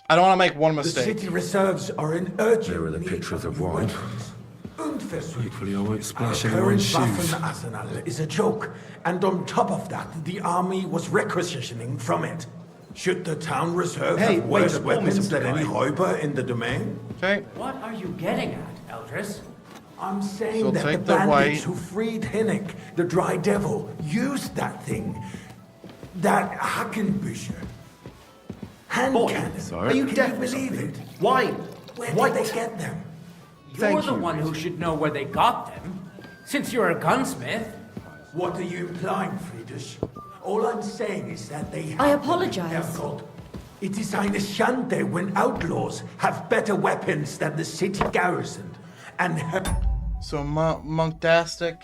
[SPEAKER 1] I don't want to make one
[SPEAKER 13] The
[SPEAKER 1] mistake.
[SPEAKER 13] city reserves are in urgent
[SPEAKER 3] There are the
[SPEAKER 13] need
[SPEAKER 3] pictures of
[SPEAKER 13] new
[SPEAKER 3] wine.
[SPEAKER 13] weapons. Unversucht.
[SPEAKER 3] Hopefully I won't splash
[SPEAKER 13] Our
[SPEAKER 3] anyone's
[SPEAKER 13] current
[SPEAKER 3] shoes.
[SPEAKER 13] Waffenarsenal is a joke, and on top of that, the army was requisitioning from it. Should the town reserve
[SPEAKER 14] Hey,
[SPEAKER 13] have
[SPEAKER 14] wait,
[SPEAKER 13] worse
[SPEAKER 14] pour me
[SPEAKER 13] weapons
[SPEAKER 14] some
[SPEAKER 13] than any
[SPEAKER 14] Takai.
[SPEAKER 13] Räuber in the domain?
[SPEAKER 1] Okay.
[SPEAKER 12] What are you getting at, Eldris?
[SPEAKER 13] I'm saying
[SPEAKER 1] So
[SPEAKER 13] that the
[SPEAKER 1] take the
[SPEAKER 13] bandits
[SPEAKER 1] white.
[SPEAKER 13] who freed Hinnik, the Dry Devil, used that thing. That Hackenbücher. Hand
[SPEAKER 14] Boy,
[SPEAKER 13] cannon.
[SPEAKER 3] sorry.
[SPEAKER 14] Are you
[SPEAKER 13] Can
[SPEAKER 14] deaf
[SPEAKER 13] you
[SPEAKER 14] or
[SPEAKER 13] believe
[SPEAKER 14] something?
[SPEAKER 13] it?
[SPEAKER 14] Why?
[SPEAKER 13] Where
[SPEAKER 14] White.
[SPEAKER 13] did they get them?
[SPEAKER 12] You're
[SPEAKER 14] Thank
[SPEAKER 12] the
[SPEAKER 14] you.
[SPEAKER 12] one who should know where they got them. Since you're a gunsmith.
[SPEAKER 13] What are you implying, Friedrich? All I'm saying is that they
[SPEAKER 9] I
[SPEAKER 13] have
[SPEAKER 9] apologize.
[SPEAKER 13] Herrgott. It is eine Schande when outlaws have better weapons than the city garrison. And
[SPEAKER 1] So Monktastic.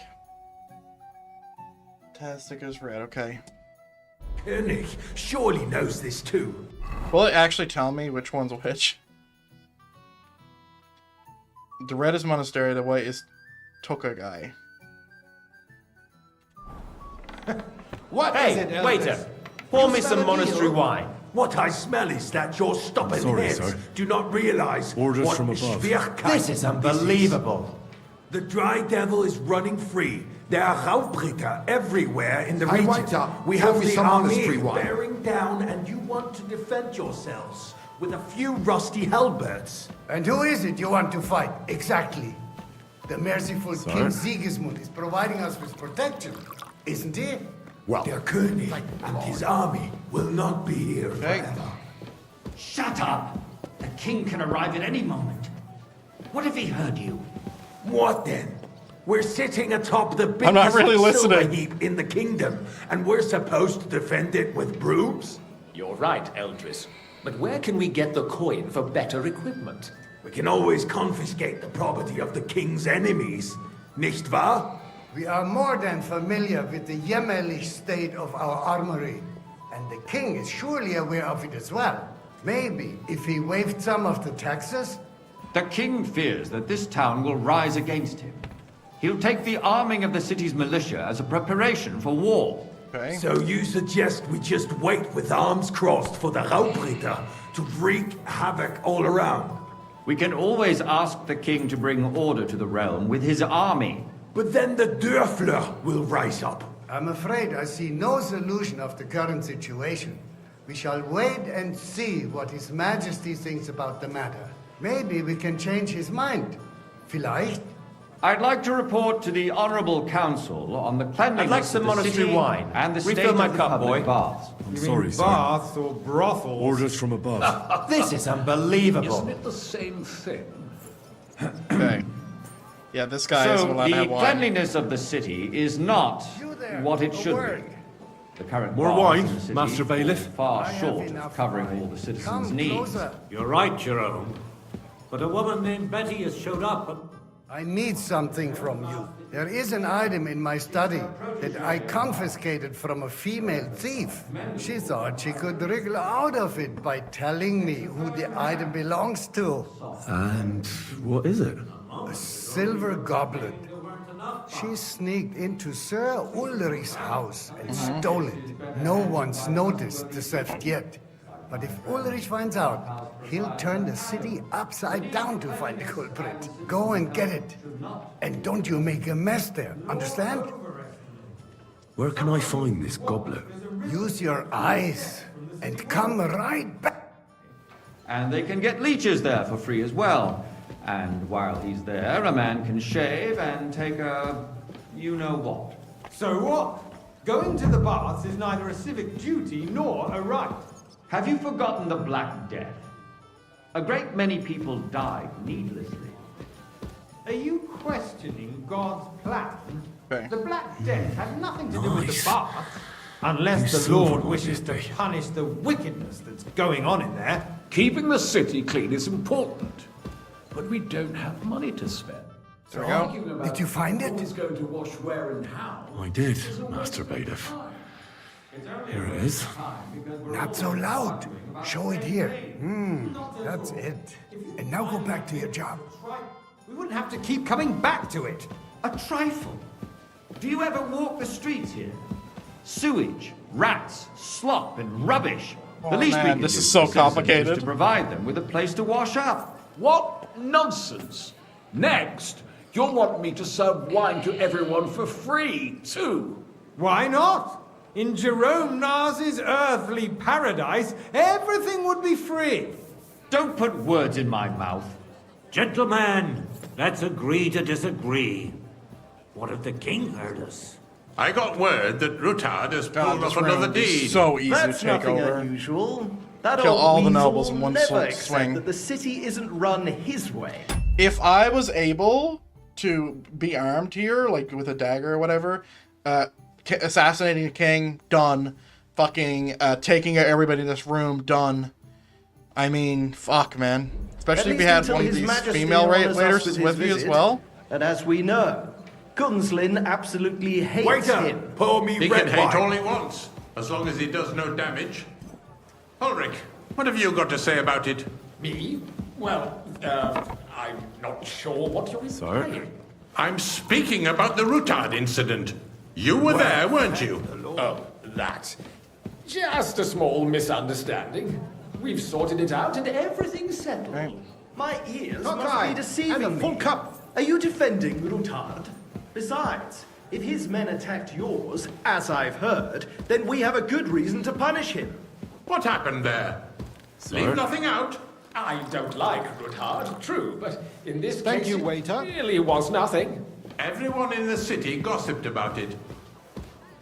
[SPEAKER 1] Tastic is red, okay.
[SPEAKER 13] König surely knows this too.
[SPEAKER 1] Will it actually tell me which one's which? The red is Monastery, the white is Toka guy.
[SPEAKER 10] What is it, Elvis? Waiter, pour me some monastery wine.
[SPEAKER 13] What I smell is that your stubborn
[SPEAKER 3] Sorry,
[SPEAKER 13] heads
[SPEAKER 3] sir.
[SPEAKER 13] do not realize
[SPEAKER 3] Orders
[SPEAKER 13] what
[SPEAKER 3] from above.
[SPEAKER 13] Schwierigkeit
[SPEAKER 10] This is unbelievable.
[SPEAKER 13] The Dry Devil is running free. There are Raubbritter everywhere in the
[SPEAKER 15] Hey,
[SPEAKER 13] region.
[SPEAKER 15] Waiter,
[SPEAKER 13] We
[SPEAKER 15] pour
[SPEAKER 13] have
[SPEAKER 15] me
[SPEAKER 13] the
[SPEAKER 15] some
[SPEAKER 13] army
[SPEAKER 15] monastery wine.
[SPEAKER 13] bearing down, and you want to defend yourselves with a few rusty halberds.
[SPEAKER 16] And who is it you want to fight, exactly? The merciful
[SPEAKER 3] Sir?
[SPEAKER 16] King Sigismund is providing us with protection, isn't he?
[SPEAKER 13] Well, der König and his army will not be here forever.
[SPEAKER 14] Shut up! The king can arrive at any moment. What if he heard you?
[SPEAKER 13] What then? We're sitting atop the
[SPEAKER 1] I'm not
[SPEAKER 13] biggest
[SPEAKER 1] really
[SPEAKER 13] silver
[SPEAKER 1] listening.
[SPEAKER 13] heap in the kingdom, and we're supposed to defend it with brooms?
[SPEAKER 7] You're right, Eldris. But where can we get the coin for better equipment?
[SPEAKER 13] We can always confiscate the property of the king's enemies, nicht wahr?
[SPEAKER 16] We are more than familiar with the jämmerlich state of our armory, and the king is surely aware of it as well. Maybe if he waived some of the taxes?
[SPEAKER 17] The king fears that this town will rise against him. He'll take the arming of the city's militia as a preparation for war.
[SPEAKER 1] Okay.
[SPEAKER 13] So you suggest we just wait with arms crossed for the Raubbritter to wreak havoc all around?
[SPEAKER 17] We can always ask the king to bring order to the realm with his army.
[SPEAKER 13] But then the Dörfler will rise up.
[SPEAKER 16] I'm afraid I see no solution of the current situation. We shall wait and see what His Majesty thinks about the matter. Maybe we can change his mind. Vielleicht?
[SPEAKER 17] I'd like to report to the Honourable Council on the cleanliness
[SPEAKER 10] I'd like some
[SPEAKER 17] of the
[SPEAKER 10] monastery
[SPEAKER 17] city
[SPEAKER 10] wine.
[SPEAKER 17] and the
[SPEAKER 10] Refill
[SPEAKER 17] state
[SPEAKER 10] my
[SPEAKER 17] of the
[SPEAKER 10] cup,
[SPEAKER 17] public
[SPEAKER 10] boy.
[SPEAKER 17] baths.
[SPEAKER 3] I'm
[SPEAKER 8] You
[SPEAKER 3] sorry,
[SPEAKER 8] mean
[SPEAKER 3] sir.
[SPEAKER 8] baths or brothels?
[SPEAKER 3] Orders from above.
[SPEAKER 10] This is unbelievable.
[SPEAKER 12] Isn't it the same thing?
[SPEAKER 1] Okay. Yeah, this guy is
[SPEAKER 17] So
[SPEAKER 1] allowed to
[SPEAKER 17] the
[SPEAKER 1] have wine.
[SPEAKER 17] cleanliness of the city is not
[SPEAKER 16] You there,
[SPEAKER 17] what it
[SPEAKER 16] a
[SPEAKER 17] should
[SPEAKER 16] word.
[SPEAKER 17] be. The current
[SPEAKER 3] More
[SPEAKER 17] baths
[SPEAKER 3] wine,
[SPEAKER 17] in the city
[SPEAKER 3] Master
[SPEAKER 17] fall
[SPEAKER 3] Bailiff?
[SPEAKER 17] far
[SPEAKER 16] I have
[SPEAKER 17] short of
[SPEAKER 16] enough
[SPEAKER 17] covering
[SPEAKER 16] wine.
[SPEAKER 17] all the citizens'
[SPEAKER 16] Come
[SPEAKER 17] needs.
[SPEAKER 16] closer.
[SPEAKER 18] You're right, Jerome. But a woman named Betty has showed up and...
[SPEAKER 16] I need something from you. There is an item in my study that I confiscated from a female thief. She thought she could wriggle out of it by telling me who the item belongs to.
[SPEAKER 3] And what is it?
[SPEAKER 16] A silver goblet. She sneaked into Sir Ulrich's house and stole it. No one's noticed the theft yet. But if Ulrich finds out, he'll turn the city upside down to find the culprit. Go and get it. And don't you make a mess there, understand?
[SPEAKER 3] Where can I find this goblet?
[SPEAKER 16] Use your eyes and come right back.
[SPEAKER 17] And they can get leeches there for free as well. And while he's there, a man can shave and take a you-know-what.
[SPEAKER 8] So what? Going to the baths is neither a civic duty nor a right.
[SPEAKER 17] Have you forgotten the Black Death? A great many people died needlessly.
[SPEAKER 8] Are you questioning God's plan?
[SPEAKER 1] Okay.
[SPEAKER 8] The Black Death had nothing to do with the
[SPEAKER 3] Nice.
[SPEAKER 8] baths. Unless the
[SPEAKER 3] silver
[SPEAKER 8] Lord
[SPEAKER 3] wine
[SPEAKER 8] wishes
[SPEAKER 3] is
[SPEAKER 8] to
[SPEAKER 3] big.
[SPEAKER 8] punish the wickedness that's going on in there.
[SPEAKER 12] Keeping the city clean is important. But we don't have money to spend.
[SPEAKER 1] There we go.
[SPEAKER 16] Did you find it?
[SPEAKER 12] Who's going to wash where and how?
[SPEAKER 3] I did, Master Bailiff. Here it is.
[SPEAKER 16] Not so loud. Show it here. That's it. And now go back to your job.
[SPEAKER 8] We wouldn't have to keep coming back to it.
[SPEAKER 17] A trifle. Do you ever walk the streets here? Sewage, rats, slop, and rubbish.
[SPEAKER 1] Oh,
[SPEAKER 17] the least we
[SPEAKER 1] man,
[SPEAKER 17] can
[SPEAKER 1] this
[SPEAKER 17] do
[SPEAKER 1] is
[SPEAKER 17] for
[SPEAKER 1] so
[SPEAKER 17] the citizens
[SPEAKER 1] complicated.
[SPEAKER 17] is to provide them with a place to wash up.
[SPEAKER 12] What nonsense! Next, you'll want me to serve wine to everyone for free, too.
[SPEAKER 8] Why not? In Jerome Nars's earthly paradise, everything would be free.
[SPEAKER 17] Don't put words in my mouth.
[SPEAKER 18] Gentlemen, let's agree to disagree. What if the king heard us?
[SPEAKER 19] I got word that Rutard has pulled
[SPEAKER 1] this
[SPEAKER 19] off another
[SPEAKER 1] round is
[SPEAKER 19] deed.
[SPEAKER 1] so easy
[SPEAKER 6] That's
[SPEAKER 1] to take
[SPEAKER 6] nothing
[SPEAKER 1] over.
[SPEAKER 6] unusual. That
[SPEAKER 1] Kill
[SPEAKER 6] old
[SPEAKER 1] all the
[SPEAKER 6] weasel
[SPEAKER 1] nobles in
[SPEAKER 6] will
[SPEAKER 1] one
[SPEAKER 6] never accept
[SPEAKER 1] swing.
[SPEAKER 6] that the city isn't run his way.
[SPEAKER 1] If I was able to be armed here, like with a dagger or whatever, assassinating a king, done. Fucking taking out everybody in this room, done. I mean, fuck, man. Especially
[SPEAKER 20] At
[SPEAKER 1] if you
[SPEAKER 20] least
[SPEAKER 1] had
[SPEAKER 20] until
[SPEAKER 1] one of
[SPEAKER 20] His
[SPEAKER 1] these
[SPEAKER 20] Majesty
[SPEAKER 1] female
[SPEAKER 20] honours us
[SPEAKER 1] raiders
[SPEAKER 20] his
[SPEAKER 1] with you as
[SPEAKER 20] visit.
[SPEAKER 1] well.
[SPEAKER 20] And as we know, Gunslin absolutely hates
[SPEAKER 19] Waiter,
[SPEAKER 20] him.
[SPEAKER 19] pour me he can hate all he wants, as long as he does no damage. Ulrich, what have you got to say about it?
[SPEAKER 7] Me? Well, I'm not sure what you're implying.
[SPEAKER 19] I'm speaking about the Rutard incident. You were there, weren't you?
[SPEAKER 7] Oh, that. Just a small misunderstanding. We've sorted it out and everything's settled.
[SPEAKER 1] Right.
[SPEAKER 20] My ears
[SPEAKER 15] Not
[SPEAKER 20] must
[SPEAKER 15] right.
[SPEAKER 20] be deceiving
[SPEAKER 15] And a full
[SPEAKER 20] me.
[SPEAKER 15] cup.
[SPEAKER 20] Are you defending Rutard? Besides, if his men attacked yours, as I've heard, then we have a good reason to punish him.
[SPEAKER 19] What happened there? Leave nothing out.
[SPEAKER 7] I don't like Rutard, true, but in this
[SPEAKER 15] Thank
[SPEAKER 7] case
[SPEAKER 15] you,
[SPEAKER 7] it
[SPEAKER 15] waiter.
[SPEAKER 7] really was nothing.
[SPEAKER 19] Everyone in the city gossiped about it.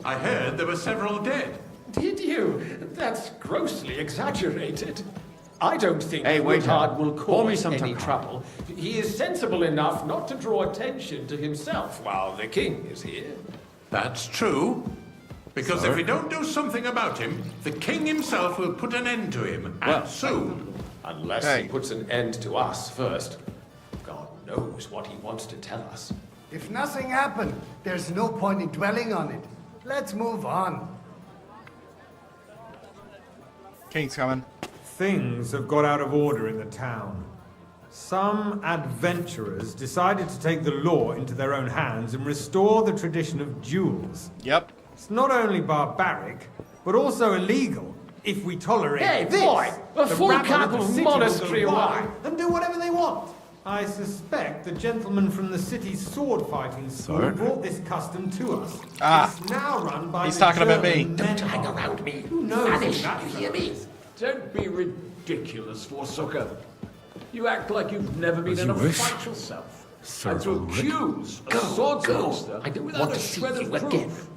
[SPEAKER 19] I heard there were several dead.
[SPEAKER 7] Did you? That's grossly exaggerated. I don't think
[SPEAKER 17] Hey, waiter.
[SPEAKER 7] Rutard will
[SPEAKER 17] Pour me
[SPEAKER 7] cause
[SPEAKER 17] some
[SPEAKER 7] any
[SPEAKER 17] Takar.
[SPEAKER 7] trouble. He is sensible enough not to draw attention to himself while the king is here.
[SPEAKER 19] That's true. Because if we don't do something about him, the king himself will put an end to him, and soon.
[SPEAKER 7] Unless he puts an end to us first. God knows what he wants to tell us.
[SPEAKER 16] If nothing happened, there's no point in dwelling on it. Let's move on.
[SPEAKER 1] King's coming.
[SPEAKER 8] Things have got out of order in the town. Some adventurers decided to take the law into their own hands and restore the tradition of duels.
[SPEAKER 1] Yep.
[SPEAKER 8] It's not only barbaric, but also illegal if we tolerate
[SPEAKER 7] Hey,
[SPEAKER 8] this.
[SPEAKER 7] boy! A
[SPEAKER 8] The
[SPEAKER 7] full
[SPEAKER 8] rabble
[SPEAKER 7] cup
[SPEAKER 8] the
[SPEAKER 7] of
[SPEAKER 8] city
[SPEAKER 7] monastery
[SPEAKER 8] will go
[SPEAKER 7] wine.
[SPEAKER 8] wild and do whatever they want. I suspect the gentleman from the city's sword fighting school brought this custom to us.
[SPEAKER 1] Ah.
[SPEAKER 8] It's now run by
[SPEAKER 1] He's
[SPEAKER 8] the
[SPEAKER 1] talking about me.
[SPEAKER 8] German
[SPEAKER 7] Don't
[SPEAKER 8] men.
[SPEAKER 7] hang around me.
[SPEAKER 8] Who knows
[SPEAKER 7] Vanish,
[SPEAKER 8] who that
[SPEAKER 7] you hear me?
[SPEAKER 14] Don't be ridiculous, Forsucker. You act like you've never been in a fight yourself. And to accuse a swordsmaster
[SPEAKER 7] I don't
[SPEAKER 14] without
[SPEAKER 7] want
[SPEAKER 14] a
[SPEAKER 7] to see
[SPEAKER 14] shred
[SPEAKER 7] you
[SPEAKER 14] of
[SPEAKER 7] again.
[SPEAKER 14] proof.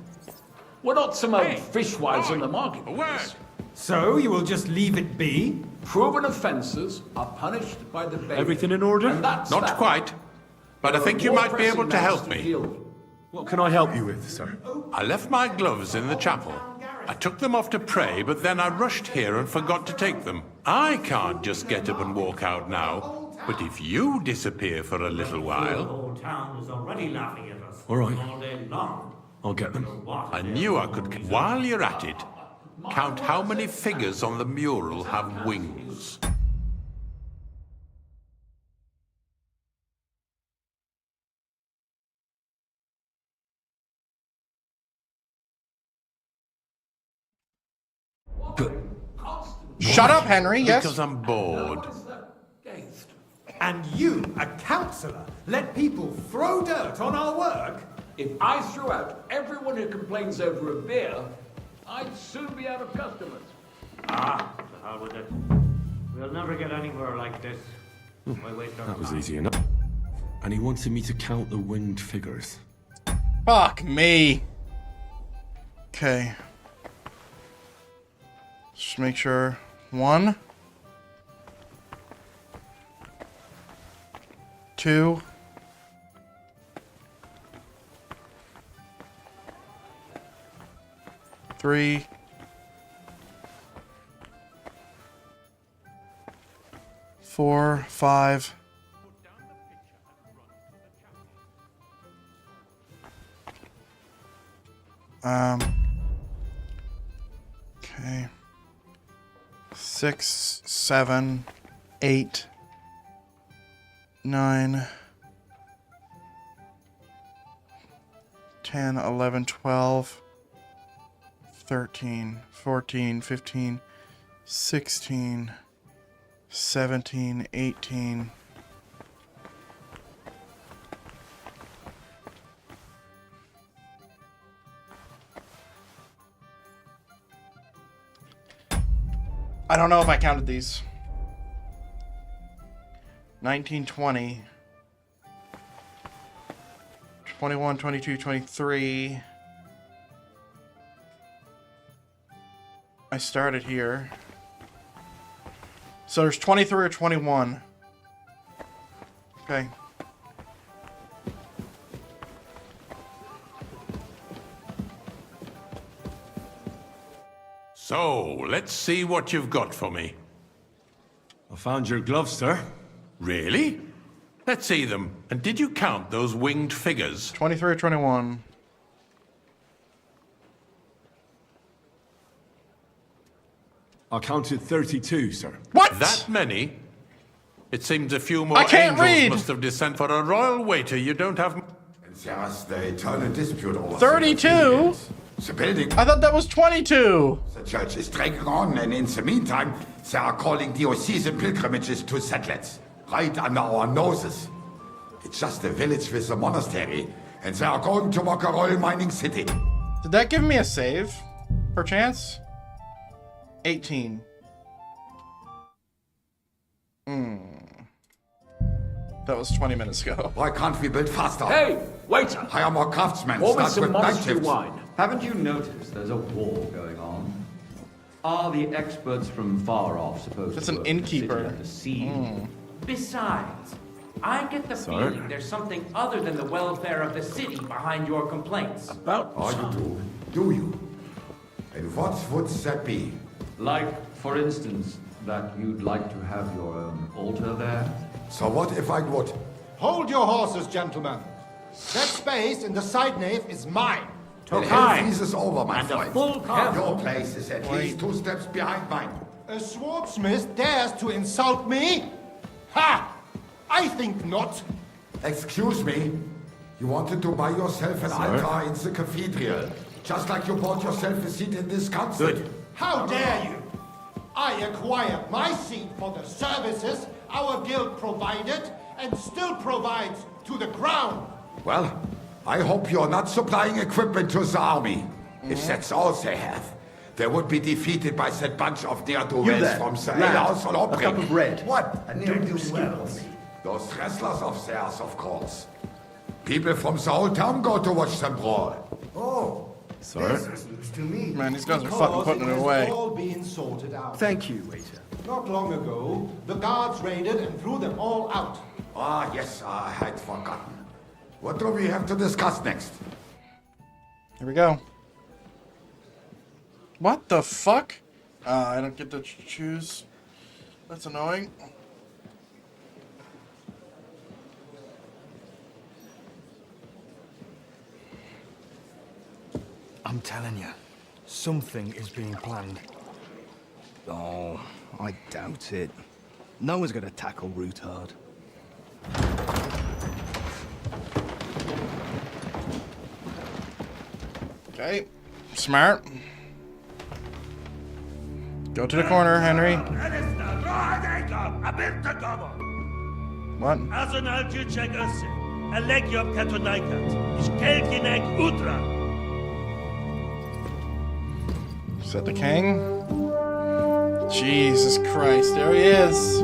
[SPEAKER 14] We're not some old fishwives on the marketplace.
[SPEAKER 8] So you will just leave it be?
[SPEAKER 14] Proven offences are punished by the bailiff.
[SPEAKER 3] Everything in order?
[SPEAKER 14] And that's
[SPEAKER 19] Not
[SPEAKER 14] that.
[SPEAKER 19] quite. But I think you
[SPEAKER 14] More
[SPEAKER 19] might be able
[SPEAKER 14] pressing
[SPEAKER 19] to help
[SPEAKER 14] matters
[SPEAKER 19] me.
[SPEAKER 14] deal with.
[SPEAKER 3] What can I help you with, sir?
[SPEAKER 19] I left my gloves in the chapel. I took them off to pray, but then I rushed here and forgot to take them. I can't just get up and walk out now. But if you disappear for a little
[SPEAKER 18] The
[SPEAKER 19] while,
[SPEAKER 18] whole town is already laughing at us
[SPEAKER 3] All right.
[SPEAKER 18] all day long.
[SPEAKER 3] I'll get them.
[SPEAKER 19] I knew I could. While you're at it, count how many figures on the mural have wings.
[SPEAKER 1] Shut up, Henry. Yes.
[SPEAKER 19] Because I'm bored.
[SPEAKER 8] And you, a councillor, let people throw dirt on our work?
[SPEAKER 14] If I threw out everyone who complains over a beer, I'd soon be out of customers.
[SPEAKER 18] Ah, the hell with it. We'll never get anywhere like this. Why waste our
[SPEAKER 3] That was
[SPEAKER 18] time?
[SPEAKER 3] easy enough. And he wanted me to count the winged figures.
[SPEAKER 1] Fuck me. Okay. Just make sure. 1, 2, 3, 4, 5. Okay. 6, 7, 8, 9, 10, 11, 12, 13, 14, 15, 16, 17, 18. I don't know if I counted these. 19, 20. 21, 22, 23. I started here. So there's 23 or 21. Okay.
[SPEAKER 19] So, let's see what you've got for me.
[SPEAKER 3] found your gloves, sir.
[SPEAKER 19] Really? Let's see them. And did you count those winged figures?
[SPEAKER 1] 23 or 21.
[SPEAKER 3] I counted 32, sir.
[SPEAKER 1] What?
[SPEAKER 19] That many? It seems a few more
[SPEAKER 1] I can't
[SPEAKER 19] angels
[SPEAKER 1] read.
[SPEAKER 19] must have descended for a royal waiter. You don't have...
[SPEAKER 11] There's the eternal dispute over
[SPEAKER 1] 32?
[SPEAKER 11] the building.
[SPEAKER 1] I thought that was 22.
[SPEAKER 11] The church is dragging on, and in the meantime, they are calling diocesan pilgrimages to settlers, right under our noses. It's just a village with a monastery, and they are going to mock a royal mining city.
[SPEAKER 1] Did that give me a save? Perchance? 18. That was 20 minutes ago.
[SPEAKER 11] Why can't we build faster?
[SPEAKER 14] Hey, waiter!
[SPEAKER 11] Hire more craftsmen.
[SPEAKER 14] Pour me
[SPEAKER 11] Start
[SPEAKER 14] some
[SPEAKER 11] with night
[SPEAKER 14] monastery
[SPEAKER 11] shifts.
[SPEAKER 14] wine.
[SPEAKER 17] Haven't you noticed there's a war going on? Are the experts from far off supposed
[SPEAKER 1] That's
[SPEAKER 17] to
[SPEAKER 1] an
[SPEAKER 17] work in the city
[SPEAKER 1] innkeeper.
[SPEAKER 17] under siege?
[SPEAKER 12] Besides, I get the feeling there's something other than the welfare of the city behind your complaints.
[SPEAKER 11] Oh, you do you? And what would that be?
[SPEAKER 17] Like, for instance, that you'd like to have your own altar there?
[SPEAKER 11] So what if I would?
[SPEAKER 15] Hold your horses, gentlemen. That space in the side nave is mine.
[SPEAKER 11] The hell freezes over, my
[SPEAKER 15] And a
[SPEAKER 11] friend.
[SPEAKER 15] full car.
[SPEAKER 11] Your place is at least 2 steps behind mine.
[SPEAKER 15] A swordsmith dares to insult me? Ha! I think not.
[SPEAKER 11] Excuse me? You wanted to buy yourself an altar in the cathedral, just like you bought yourself a seat in this council.
[SPEAKER 19] Good.
[SPEAKER 15] How dare you? I acquired my seat for the services our guild provided and still provides to the crown.
[SPEAKER 11] Well, I hope you're not supplying equipment to the army. If that's all they have, they would be defeated by that bunch of ne'er-do-wells from the Alehouse or
[SPEAKER 6] A cup of red.
[SPEAKER 11] What?
[SPEAKER 6] A ne'er-do-wells.
[SPEAKER 11] Those wrestlers of theirs, of course. People from the whole town go to watch them brawl.
[SPEAKER 16] Oh,
[SPEAKER 1] Sorry?
[SPEAKER 16] this is news to me.
[SPEAKER 1] Man, these guys are fucking putting it away.
[SPEAKER 15] All being sorted out.
[SPEAKER 6] Thank you, waiter.
[SPEAKER 15] Not long ago, the guards raided and threw them all out.
[SPEAKER 11] Ah, yes, I had forgotten. What do we have to discuss next?
[SPEAKER 1] Here we go. What the fuck? I don't get to choose. That's annoying.
[SPEAKER 8] I'm telling you, something is being planned.
[SPEAKER 6] Oh, I doubt it. No one's gonna tackle Rootard.
[SPEAKER 1] Okay. Smart. Go to the corner, Henry. What? Is that the king? Jesus Christ, there he is.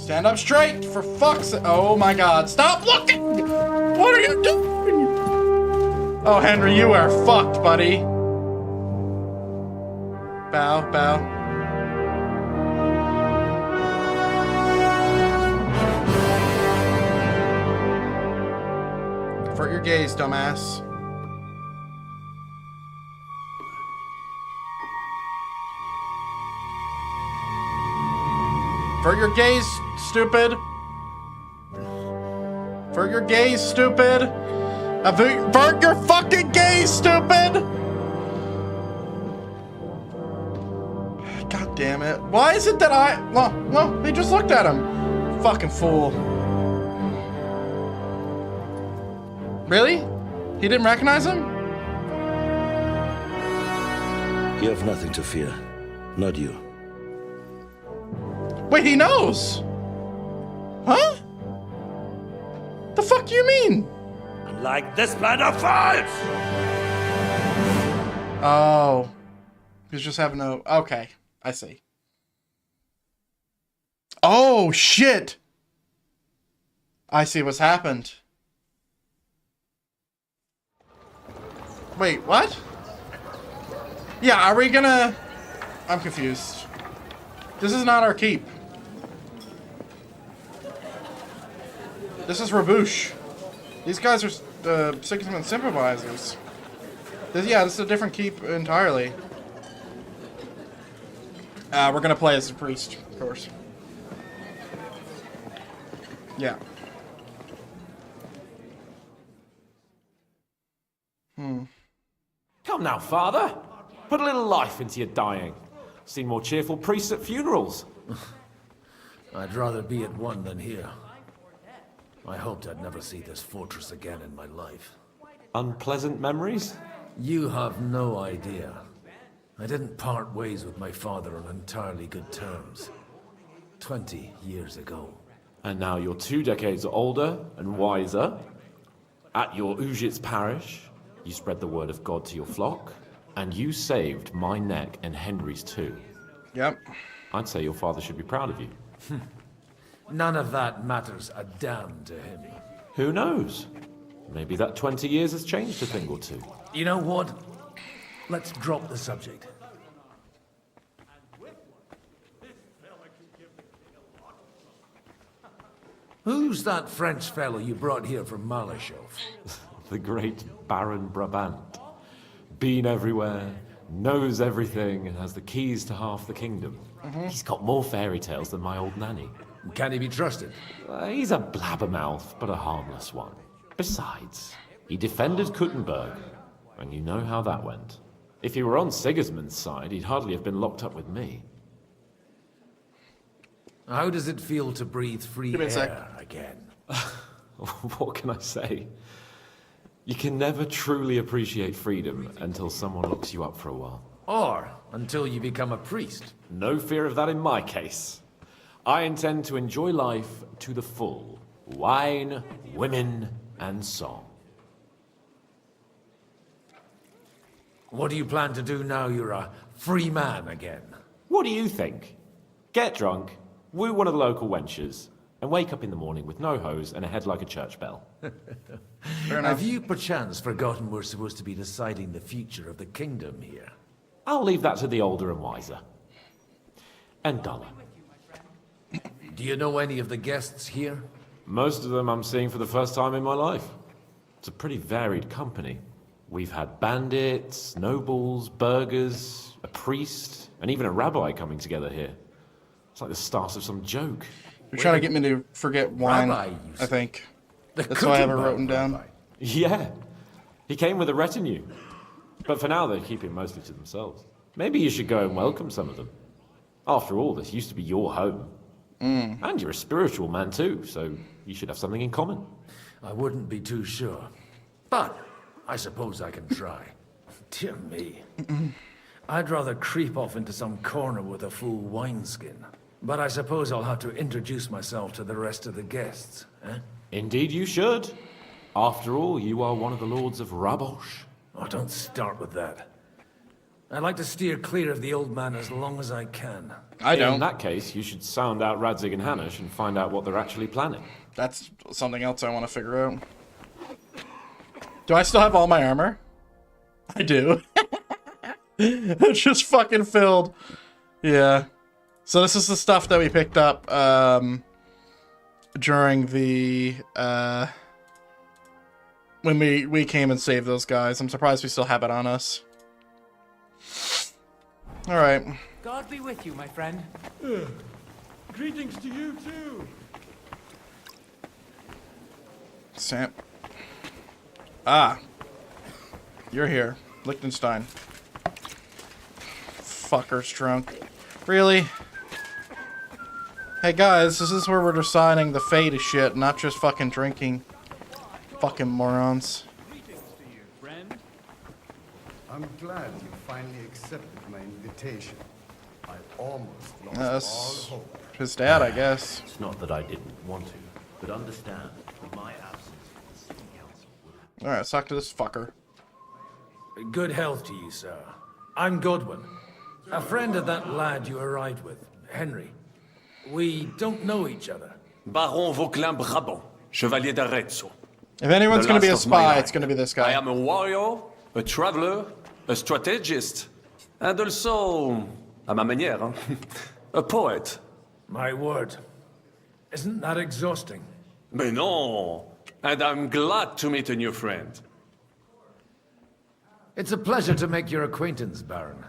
[SPEAKER 1] Stand up straight, for fuck's sake. Oh my god, stop looking! What are you doing? Oh, Henry, you are fucked, buddy. Bow, bow. Avert your gaze, dumbass. Avert your gaze, stupid. Avert your gaze, stupid. Avert your fucking gaze, stupid. God damn it. Why is it that well, they just looked at him. Fucking fool. Really? He didn't recognize him?
[SPEAKER 21] You have nothing to fear. Not you.
[SPEAKER 1] Wait, he knows! Huh? The fuck do you mean?
[SPEAKER 22] Like this plan of false!
[SPEAKER 1] Oh. He's just having no... Okay, I see. Oh, shit! I see what's happened. Wait, what? Yeah, are we gonna... I'm confused. This is not our keep. This is Rabouche. These guys are Sigismund sympathizers. This is a different keep entirely. We're gonna play as the priest, of course. Yeah.
[SPEAKER 12] Come now, father. Put a little life into your dying. Seen more cheerful priests at funerals.
[SPEAKER 14] I'd rather be at one than here. I hoped I'd never see this fortress again in my life.
[SPEAKER 12] Unpleasant memories?
[SPEAKER 14] You have no idea. I didn't part ways with my father on entirely good terms. 20 years ago.
[SPEAKER 12] And now you're 2 decades older and wiser. At your Ujit's parish, you spread the word of God to your flock, and you saved my neck and Henry's too.
[SPEAKER 1] Yep.
[SPEAKER 12] I'd say your father should be proud of you.
[SPEAKER 14] None of that matters a damn to him.
[SPEAKER 12] Who knows? Maybe that 20 years has changed a thing or two.
[SPEAKER 14] You know what? Let's drop the subject. Who's that French fellow you brought here from Malachov?
[SPEAKER 12] The great Baron Brabant. Been everywhere, knows everything, and has the keys to half the kingdom. He's got more fairy tales than my old nanny.
[SPEAKER 14] Can he be trusted?
[SPEAKER 12] He's a blabbermouth, but a harmless one. Besides, he defended Kuttenberg, and you know how that went. If he were on Sigismund's side, he'd hardly have been locked up with me.
[SPEAKER 14] How does it feel to breathe free air again?
[SPEAKER 12] What can I say? You can never truly appreciate freedom until someone locks you up for a while.
[SPEAKER 14] Or until you become a priest.
[SPEAKER 12] No fear of that in my case. I intend to enjoy life to the full. Wine, women, and song.
[SPEAKER 14] What do you plan to do now you're a free man again?
[SPEAKER 12] What do you think? Get drunk, woo one of the local wenches, and wake up in the morning with no hose and a head like a church bell.
[SPEAKER 14] Have you perchance forgotten we're supposed to be deciding the future of the kingdom here?
[SPEAKER 12] I'll leave that to the older and wiser. And duller.
[SPEAKER 14] Do you know any of the guests here?
[SPEAKER 12] Most of them I'm seeing for the first time in my life. It's a pretty varied company. We've had bandits, nobles, burghers, a priest, and even a rabbi coming together here. It's like the start of some joke.
[SPEAKER 1] You're trying to get me to forget wine, I think. That's why I have it written down.
[SPEAKER 12] Yeah. He came with a retinue. But for now, they keep it mostly to themselves. Maybe you should go and welcome some of them. After all, this used to be your home. And you're a spiritual man too, so you should have something in common.
[SPEAKER 14] I wouldn't be too sure. But I suppose I can try. Dear me. I'd rather creep off into some corner with a full wineskin. But I suppose I'll have to introduce myself to the rest of the guests, eh?
[SPEAKER 12] Indeed you should. After all, you are one of the lords of Rabosh.
[SPEAKER 14] Oh, don't start with that. I'd like to steer clear of the old man as long as I can.
[SPEAKER 1] I don't.
[SPEAKER 12] In that case, you should sound out Radzig and Hanush and find out what they're actually planning.
[SPEAKER 1] That's something else I want to figure out. Do I still have all my armor? I do. It's just fucking filled. Yeah. So this is the stuff that we picked up during the when we came and saved those guys. I'm surprised we still have it on us. All right.
[SPEAKER 2] God be with you, my friend.
[SPEAKER 5] Greetings to you too.
[SPEAKER 1] Sam. Ah. You're here. Liechtenstein. Fucker's drunk. Really? Hey guys, this is where we're deciding the fate of shit, not just fucking drinking. Fucking morons.
[SPEAKER 16] I'm glad you finally accepted my invitation. I almost lost all hope.
[SPEAKER 1] His dad, I guess.
[SPEAKER 22] It's not that I didn't want to, but understand that my absence in the city council would...
[SPEAKER 1] Alright, let's talk to this fucker.
[SPEAKER 14] Good health to you, sir. I'm Godwin. A friend of that lad you arrived with, Henry. We don't know each other.
[SPEAKER 4] Baron Vauquelin Brabant, Chevalier d'Arezzo.
[SPEAKER 1] If anyone's going to be a spy, it's going to be this guy.
[SPEAKER 4] I am a warrior, a traveler, a strategist, and also, à ma manière, a poet.
[SPEAKER 14] My word. Isn't that exhausting?
[SPEAKER 4] Mais non! And I'm glad to meet a new friend.
[SPEAKER 14] It's a pleasure to make your acquaintance, Baron.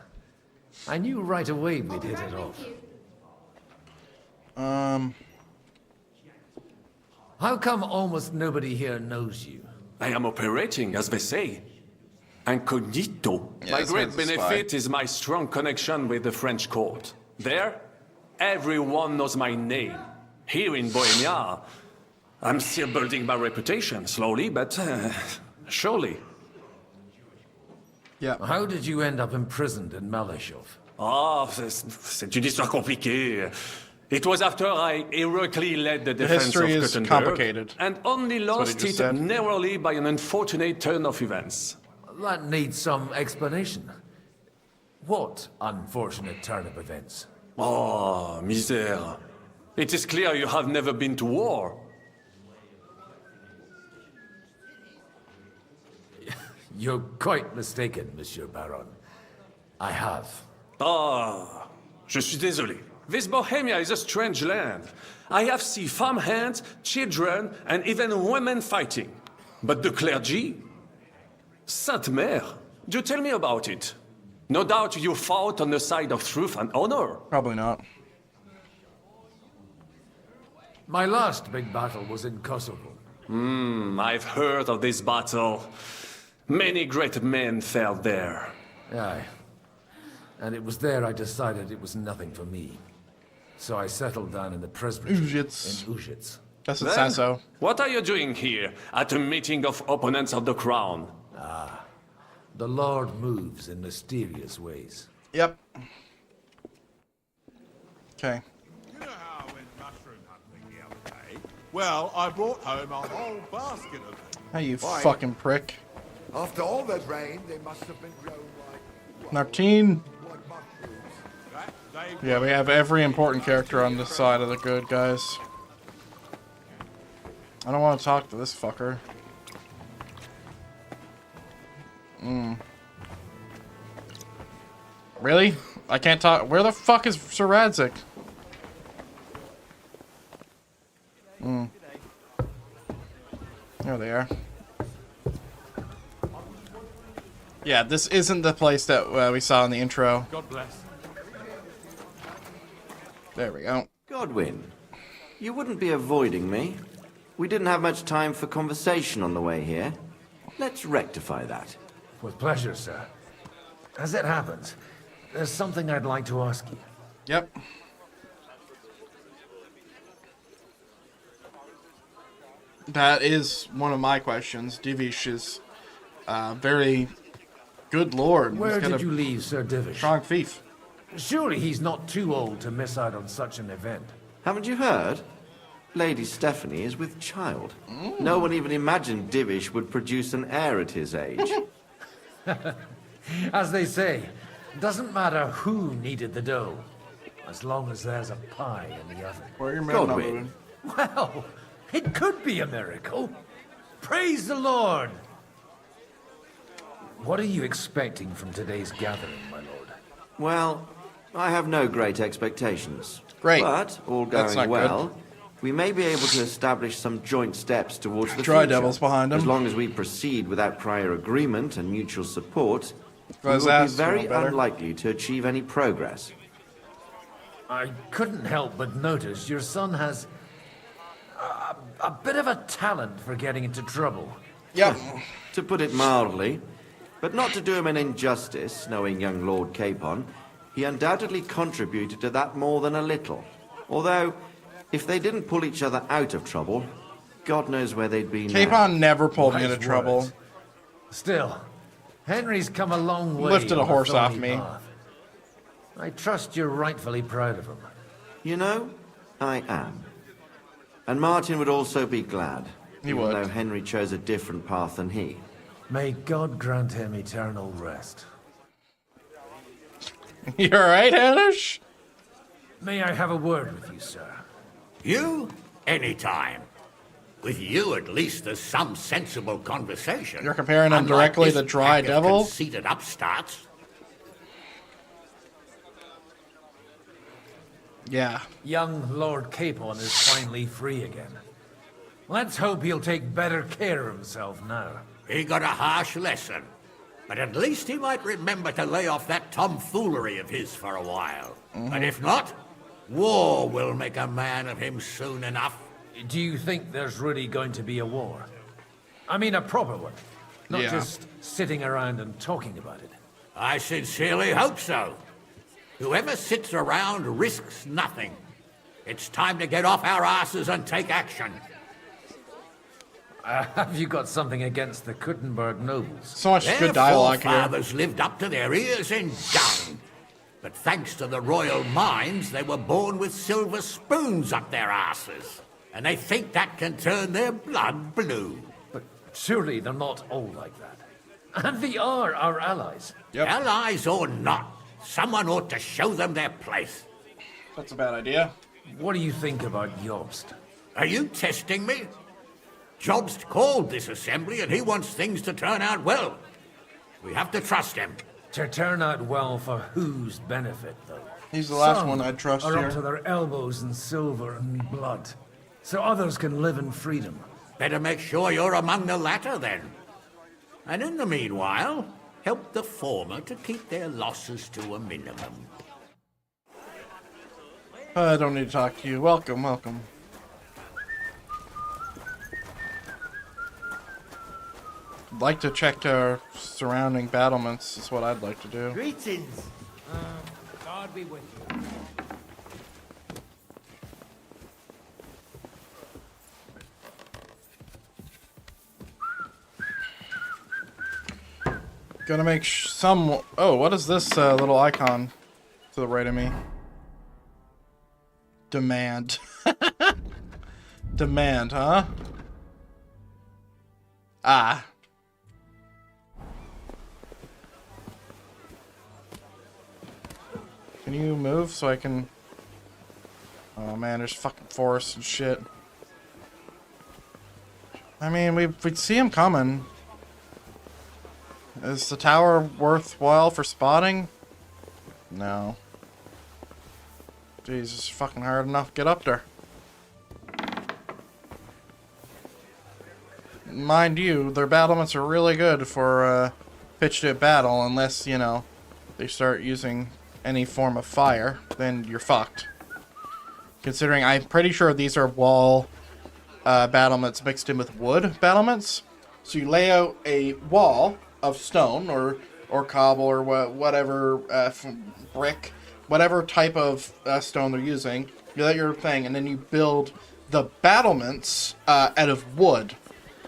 [SPEAKER 14] I knew right away we'd hit it off. How come almost nobody here knows you?
[SPEAKER 4] I am operating, as they say. Incognito.
[SPEAKER 1] Yeah,
[SPEAKER 4] My
[SPEAKER 1] this
[SPEAKER 4] great
[SPEAKER 1] man's a spy.
[SPEAKER 4] benefit is my strong connection with the French court. There, everyone knows my name. Here in Bohemia, I'm still building my reputation, slowly, but surely.
[SPEAKER 1] Yeah.
[SPEAKER 14] How did you end up imprisoned in Malashov?
[SPEAKER 4] Ah, c'est une histoire compliquée. It was after I heroically led the defense
[SPEAKER 1] history
[SPEAKER 4] of
[SPEAKER 1] is
[SPEAKER 4] Gothenburg,
[SPEAKER 1] complicated.
[SPEAKER 4] and only
[SPEAKER 1] That's what he
[SPEAKER 4] lost
[SPEAKER 1] just
[SPEAKER 4] it
[SPEAKER 1] said.
[SPEAKER 4] narrowly by an unfortunate turn of events.
[SPEAKER 14] That needs some explanation. What unfortunate turn of events?
[SPEAKER 4] Oh, misère. It is clear you have never been to war.
[SPEAKER 14] You're quite mistaken, Monsieur Baron. I have.
[SPEAKER 4] Ah, je suis désolé. This Bohemia is a strange land. I have seen farmhands, children, and even women fighting. But the clergy? Sainte Mère, do tell me about it. No doubt you fought on the side of truth and honor.
[SPEAKER 1] Probably not.
[SPEAKER 14] My last big battle was in Kosovo.
[SPEAKER 4] I've heard of this battle. Many great men fell there.
[SPEAKER 14] Aye. And it was there I decided it was nothing for me. So I settled down in the presbytery
[SPEAKER 1] Uzhitz.
[SPEAKER 14] in Uzhitz.
[SPEAKER 1] That's in
[SPEAKER 4] Then,
[SPEAKER 1] Sasso.
[SPEAKER 4] what are you doing here at a meeting of opponents of the crown?
[SPEAKER 14] Ah, the Lord moves in mysterious ways.
[SPEAKER 1] Yep. Okay.
[SPEAKER 9] You know how I went mushroom hunting the other day? Well, I brought home a whole basket of them.
[SPEAKER 1] Hey, you
[SPEAKER 9] Why?
[SPEAKER 1] fucking prick.
[SPEAKER 5] After all that rain, they must have been grown like
[SPEAKER 1] 19.
[SPEAKER 9] That they
[SPEAKER 1] Yeah, we have every important character on this side of the good, guys. I don't want to talk to this fucker. Really? I can't talk. Where the fuck is Sir Radzik? There they are. Yeah, this isn't the place that we saw in the intro.
[SPEAKER 14] God bless.
[SPEAKER 1] There we go.
[SPEAKER 13] Godwin, you wouldn't be avoiding me. We didn't have much time for conversation on the way here. Let's rectify that.
[SPEAKER 14] With pleasure, sir. As it happens, there's something I'd like to ask you.
[SPEAKER 1] Yep. That is one of my questions. Divish is very good lord.
[SPEAKER 14] Where
[SPEAKER 1] He's got
[SPEAKER 14] did
[SPEAKER 1] a
[SPEAKER 14] you leave Sir Divish?
[SPEAKER 1] strong thief.
[SPEAKER 14] Surely he's not too old to miss out on such an event.
[SPEAKER 13] Haven't you heard? Lady Stephanie is with child. No one even imagined Divish would produce an heir at his age.
[SPEAKER 14] As they say, doesn't matter who kneaded the dough, as long as there's a pie in the oven.
[SPEAKER 1] Where are your men
[SPEAKER 13] Godwin.
[SPEAKER 1] moving?
[SPEAKER 14] Well, it could be a miracle. Praise the Lord! What are you expecting from today's gathering, my lord?
[SPEAKER 13] Well, I have no great expectations.
[SPEAKER 1] Great.
[SPEAKER 13] But, all
[SPEAKER 1] That's
[SPEAKER 13] going
[SPEAKER 1] not
[SPEAKER 13] well,
[SPEAKER 1] good.
[SPEAKER 13] we may be able to establish some joint steps towards the
[SPEAKER 1] Dry
[SPEAKER 13] future.
[SPEAKER 1] devils behind him.
[SPEAKER 13] As long as we proceed without prior agreement and mutual support, we
[SPEAKER 1] Well, his
[SPEAKER 13] will be
[SPEAKER 1] ass is
[SPEAKER 13] very
[SPEAKER 1] doing better.
[SPEAKER 13] unlikely to achieve any progress.
[SPEAKER 14] I couldn't help but notice your son has a bit of a talent for getting into trouble.
[SPEAKER 1] Yep.
[SPEAKER 13] To put it mildly, but not to do him an injustice, knowing young Lord Capon, he undoubtedly contributed to that more than a little. Although, if they didn't pull each other out of trouble, God knows where they'd be now.
[SPEAKER 1] Capon never pulled me
[SPEAKER 14] Wise
[SPEAKER 1] into trouble.
[SPEAKER 14] words. Still, Henry's come a long way.
[SPEAKER 1] Lifted a
[SPEAKER 14] on the
[SPEAKER 1] horse off
[SPEAKER 14] thorny
[SPEAKER 1] me.
[SPEAKER 14] path. I trust you're rightfully proud of him.
[SPEAKER 13] You know, I am. And Martin would also be glad.
[SPEAKER 1] He
[SPEAKER 13] even
[SPEAKER 1] would.
[SPEAKER 13] though Henry chose a different path than he.
[SPEAKER 14] May God grant him eternal rest.
[SPEAKER 1] You alright, Hanish?
[SPEAKER 14] May I have a word with you, sir?
[SPEAKER 23] You? Anytime. With you, at least, there's some sensible conversation.
[SPEAKER 1] You're comparing him
[SPEAKER 23] Unlike
[SPEAKER 1] directly
[SPEAKER 23] this
[SPEAKER 1] to Dry
[SPEAKER 23] pack of
[SPEAKER 1] Devil?
[SPEAKER 23] conceited upstarts.
[SPEAKER 1] Yeah.
[SPEAKER 14] Young Lord Capon is finally free again. Let's hope he'll take better care of himself now.
[SPEAKER 23] He got a harsh lesson. But at least he might remember to lay off that tomfoolery of his for a while. And if not, war will make a man of him soon enough.
[SPEAKER 14] Do you think there's really going to be a war? I mean a proper one. Not just sitting around and talking about it.
[SPEAKER 23] I sincerely hope so. Whoever sits around risks nothing. It's time to get off our asses and take action.
[SPEAKER 14] Have you got something against the Kuttenberg nobles?
[SPEAKER 1] So much good dialogue here.
[SPEAKER 23] Their forefathers lived up to their ears in dung. But thanks to the royal mines, they were born with silver spoons up their asses. And they think that can turn their blood blue.
[SPEAKER 14] But surely they're not all like that. And they are our allies.
[SPEAKER 23] Allies or not, someone ought to show them their place.
[SPEAKER 1] That's a bad idea.
[SPEAKER 14] What do you think about Jobst?
[SPEAKER 23] Are you testing me? Jobst called this assembly and he wants things to turn out well. We have to trust him.
[SPEAKER 14] To turn out well for whose benefit, though?
[SPEAKER 1] He's the last
[SPEAKER 14] Some
[SPEAKER 1] one I'd trust
[SPEAKER 14] are
[SPEAKER 1] here.
[SPEAKER 14] up to their elbows in silver and blood, so others can live in freedom.
[SPEAKER 23] Better make sure you're among the latter, then. And in the meanwhile, help the former to keep their losses to a minimum.
[SPEAKER 1] I don't need to talk to you. Welcome, welcome. I'd like to check our surrounding battlements, is what I'd like to do.
[SPEAKER 15] Greetings.
[SPEAKER 2] God be with you.
[SPEAKER 1] Gonna make some... Oh, what is this little icon to the right of me? Demand. Demand, huh? Ah. Can you move so I can... Oh man, there's fucking forests and shit. I mean, we'd see him coming. Is the tower worthwhile for spotting? No. Jeez, it's fucking hard enough to get up there. Mind you, their battlements are really good for pitched at battle, unless, you know, they start using any form of fire, then you're fucked. Considering I'm pretty sure these are wall battlements mixed in with wood battlements. So you lay out a wall of stone or cobble or whatever brick, whatever type of stone they're using. You let your thing, and then you build the battlements out of wood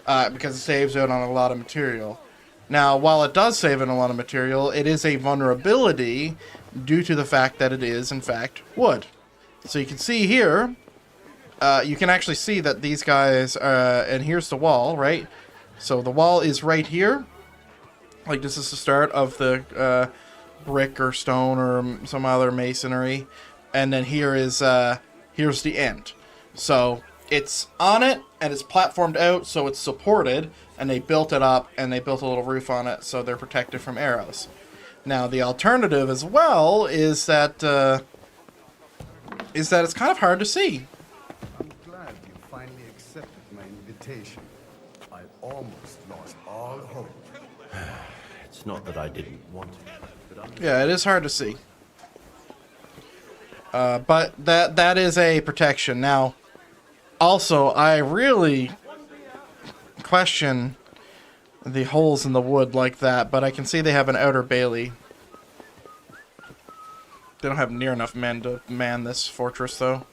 [SPEAKER 1] because it saves out on a lot of material. Now, while it does save in a lot of material, it is a vulnerability due to the fact that it is, in fact, wood. So you can see here, you can actually see that these guys, and here's the wall, right? So the wall is right here. Like, this is the start of the brick or stone or some other masonry. And then here is, here's the end. So it's on it, and it's platformed out, so it's supported, and they built it up, and they built a little roof on it, so they're protected from arrows. Now, the alternative as well is that it's kind of hard to see.
[SPEAKER 16] I'm glad you finally accepted my invitation. I almost lost all hope.
[SPEAKER 22] It's not that I didn't want to, but
[SPEAKER 1] Yeah, it is hard to see. But that is a protection. Now, also, I really question the holes in the wood like that, but I can see they have an outer bailey. They don't have near enough men to man this fortress, though.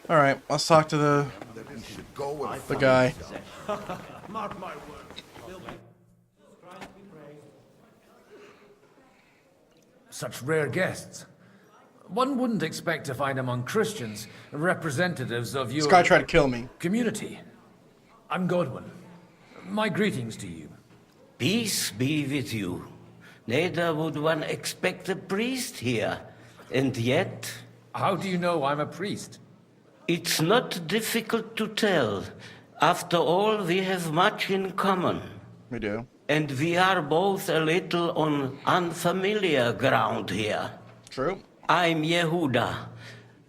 [SPEAKER 1] Alright, let's talk to the guy.
[SPEAKER 2] Mark my words.
[SPEAKER 14] Such rare guests. One wouldn't expect to find among Christians representatives of your...
[SPEAKER 1] This guy tried to kill me.
[SPEAKER 14] ...community. I'm Godwin. My greetings to you.
[SPEAKER 7] Peace be with you. Neither would one expect a priest here. And yet...
[SPEAKER 14] How do you know I'm a priest?
[SPEAKER 7] It's not difficult to tell. After all, we have much in common.
[SPEAKER 1] We do.
[SPEAKER 7] And we are both a little on unfamiliar ground here.
[SPEAKER 1] True.
[SPEAKER 7] I'm Yehuda,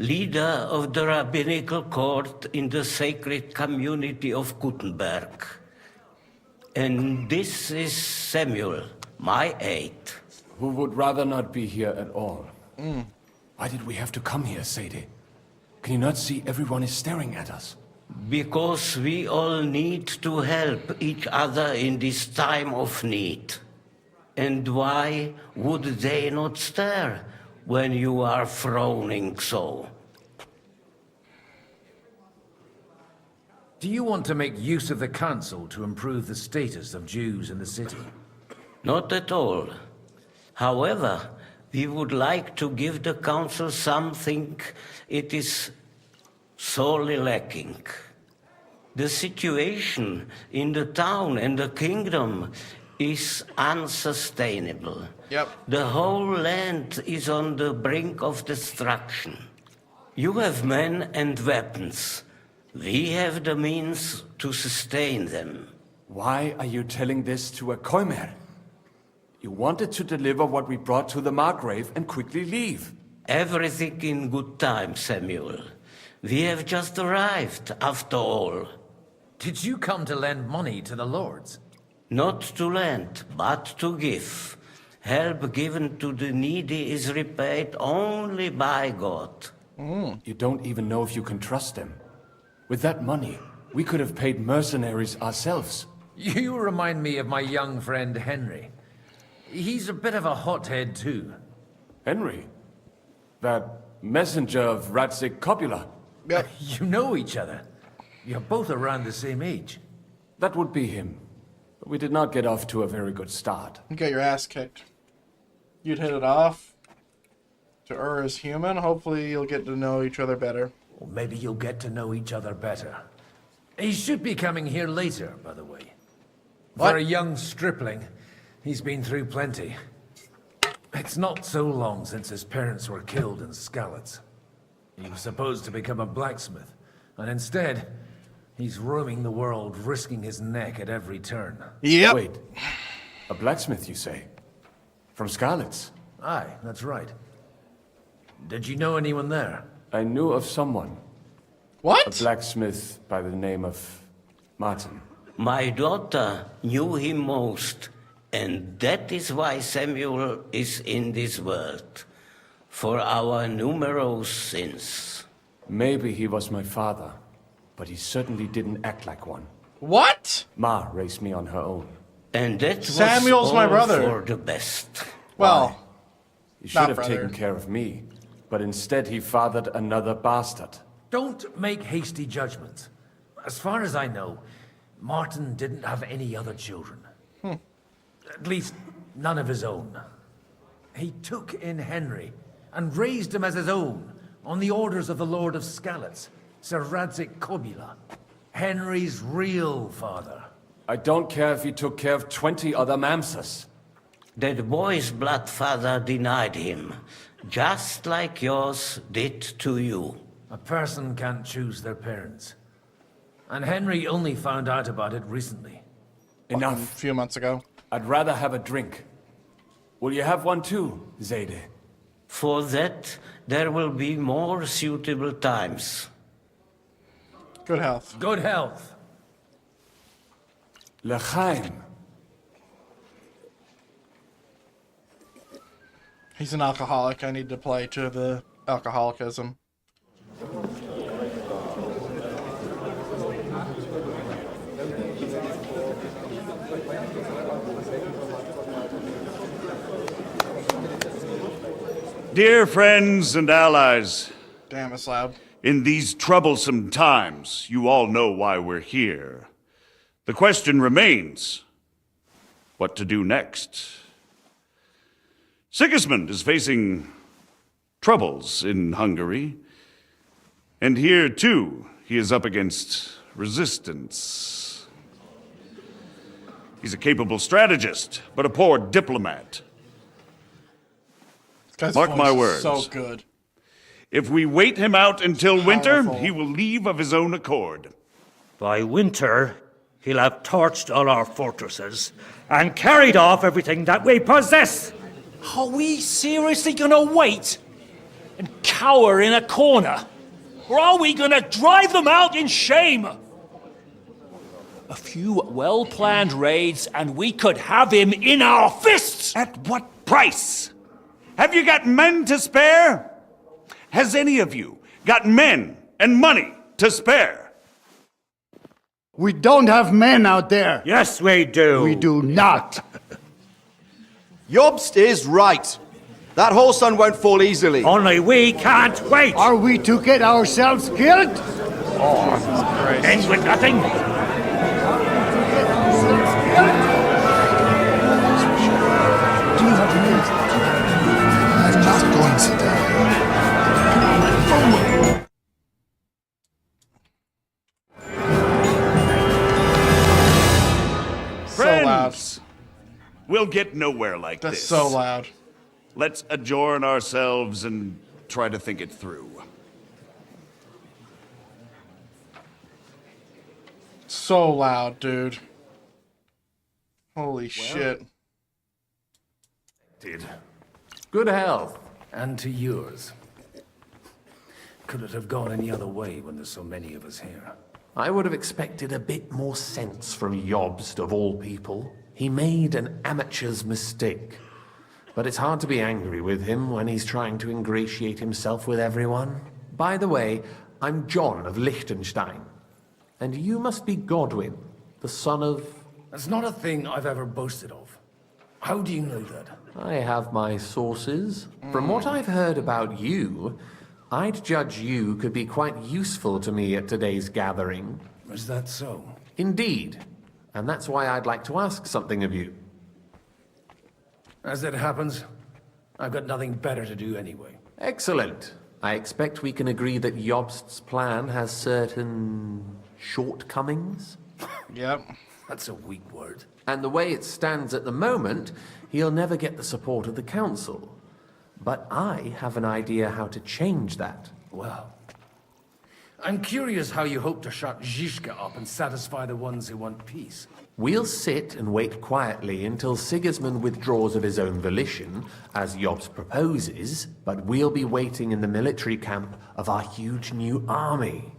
[SPEAKER 7] leader of the rabbinical court in the sacred community of Gutenberg. And this is Samuel, my aide.
[SPEAKER 10] Who would rather not be here at all. Why did we have to come here, Sadie? Can you not see everyone is staring at us?
[SPEAKER 7] Because we all need to help each other in this time of need. And why would they not stare when you are frowning so?
[SPEAKER 14] Do you want to make use of the council to improve the status of Jews in the city?
[SPEAKER 7] Not at all. However, we would like to give the council something it is sorely lacking. The situation in the town and the kingdom is unsustainable.
[SPEAKER 1] Yep.
[SPEAKER 7] The whole land is on the brink of destruction. You have men and weapons. We have the means to sustain them.
[SPEAKER 10] Why are you telling this to a Koimer? You wanted to deliver what we brought to the Margrave and quickly leave.
[SPEAKER 7] Everything in good time, Samuel. We have just arrived, after all.
[SPEAKER 14] Did you come to lend money to the lords?
[SPEAKER 7] Not to lend, but to give. Help given to the needy is repaid only by God.
[SPEAKER 10] You don't even know if you can trust them. With that money, we could have paid mercenaries ourselves.
[SPEAKER 14] You remind me of my young friend Henry. He's a bit of a hothead too.
[SPEAKER 10] Henry? That messenger of Radzik Copula?
[SPEAKER 14] You know each other. You're both around the same age.
[SPEAKER 10] That would be him. But we did not get off to a very good start.
[SPEAKER 1] You got your ass kicked. You'd hit it off. To is human. Hopefully you'll get to know each other better.
[SPEAKER 14] Or maybe you'll get to know each other better. He should be coming here later, by the way.
[SPEAKER 1] What?
[SPEAKER 14] For a young stripling, he's been through plenty. It's not so long since his parents were killed in Skalitz. He was supposed to become a blacksmith, and instead, he's roaming the world, risking his neck at every turn.
[SPEAKER 1] Yep.
[SPEAKER 10] Wait, a blacksmith, you say? From Skalitz?
[SPEAKER 14] Aye, that's right. Did you know anyone there?
[SPEAKER 10] I knew of someone.
[SPEAKER 1] What?
[SPEAKER 10] A blacksmith by the name of Martin.
[SPEAKER 7] My daughter knew him most, and that is why Samuel is in this world. For our numerous sins.
[SPEAKER 10] Maybe he was my father, but he certainly didn't act like one.
[SPEAKER 1] What?
[SPEAKER 10] Ma raised me on her own.
[SPEAKER 7] And that
[SPEAKER 1] Samuel's
[SPEAKER 7] was
[SPEAKER 1] my
[SPEAKER 7] all
[SPEAKER 1] brother.
[SPEAKER 7] for the best.
[SPEAKER 1] Well,
[SPEAKER 10] he should have taken care of me, but instead he fathered another bastard.
[SPEAKER 14] Don't make hasty judgments. As far as I know, Martin didn't have any other children. At least, none of his own. He took in Henry and raised him as his own on the orders of the Lord of Skalitz, Sir Radzik Kobila, Henry's real father.
[SPEAKER 10] I don't care if he took care of 20 other Mamsas.
[SPEAKER 7] That boy's blood father denied him, just like yours did to you.
[SPEAKER 14] A person can't choose their parents. And Henry only found out about it recently.
[SPEAKER 10] Enough.
[SPEAKER 1] A few months ago.
[SPEAKER 10] I'd rather have a drink. Will you have one too, Zayde?
[SPEAKER 7] For that, there will be more suitable times.
[SPEAKER 1] Good health.
[SPEAKER 14] Good health.
[SPEAKER 10] L'chaim.
[SPEAKER 1] He's an alcoholic. I need to play to the alcoholicism.
[SPEAKER 18] Dear friends and allies,
[SPEAKER 1] Damn, it's loud.
[SPEAKER 18] in these troublesome times, you all know why we're here. The question remains, what to do next? Sigismund is facing troubles in Hungary, and here, too, he is up against resistance. He's a capable strategist, but a poor diplomat. Mark my words.
[SPEAKER 1] So good.
[SPEAKER 18] If we wait him out until winter, he will leave of his own accord.
[SPEAKER 20] By winter, he'll have torched all our fortresses and carried off everything that we possess.
[SPEAKER 12] Are we seriously gonna wait?
[SPEAKER 20] and cower in a corner? Or are we gonna drive them out in shame? A few well-planned raids and we could have him in our fists!
[SPEAKER 18] At what price? Have you got men to spare? Has any of you got men and money to spare?
[SPEAKER 16] We don't have men out there.
[SPEAKER 20] Yes, we do.
[SPEAKER 16] We do not.
[SPEAKER 3] Jobst is right. That whole sun won't fall easily.
[SPEAKER 20] Only we can't wait.
[SPEAKER 16] Are we to get ourselves killed?
[SPEAKER 20] Or end with nothing?
[SPEAKER 6] Do you have news? I'm not going to die.
[SPEAKER 18] Friends, we'll get nowhere like
[SPEAKER 1] That's
[SPEAKER 18] this.
[SPEAKER 1] so loud.
[SPEAKER 18] Let's adjourn ourselves and try to think it through.
[SPEAKER 1] So loud, dude. Holy shit.
[SPEAKER 14] Good health. And to yours. Could it have gone any other way when there's so many of us here?
[SPEAKER 12] I would have expected a bit more sense from Jobst, of all people. He made an amateur's mistake. But it's hard to be angry with him when he's trying to ingratiate himself with everyone. By the way, I'm John of Liechtenstein. And you must be Godwin, the son of...
[SPEAKER 14] That's not a thing I've ever boasted of. How do you know that?
[SPEAKER 12] I have my sources. From what I've heard about you, I'd judge you could be quite useful to me at today's gathering.
[SPEAKER 14] Is that so?
[SPEAKER 12] Indeed. And that's why I'd like to ask something of you.
[SPEAKER 14] As it happens, I've got nothing better to do anyway.
[SPEAKER 12] Excellent. I expect we can agree that Jobst's plan has certain shortcomings?
[SPEAKER 1] Yep.
[SPEAKER 14] That's a weak word.
[SPEAKER 12] And the way it stands at the moment, he'll never get the support of the council. But I have an idea how to change that.
[SPEAKER 14] Well, I'm curious how you hope to shut Zizka up and satisfy the ones who want peace.
[SPEAKER 12] We'll sit and wait quietly until Sigismund withdraws of his own volition, as Jobst proposes, but we'll be waiting in the military camp of our huge new army.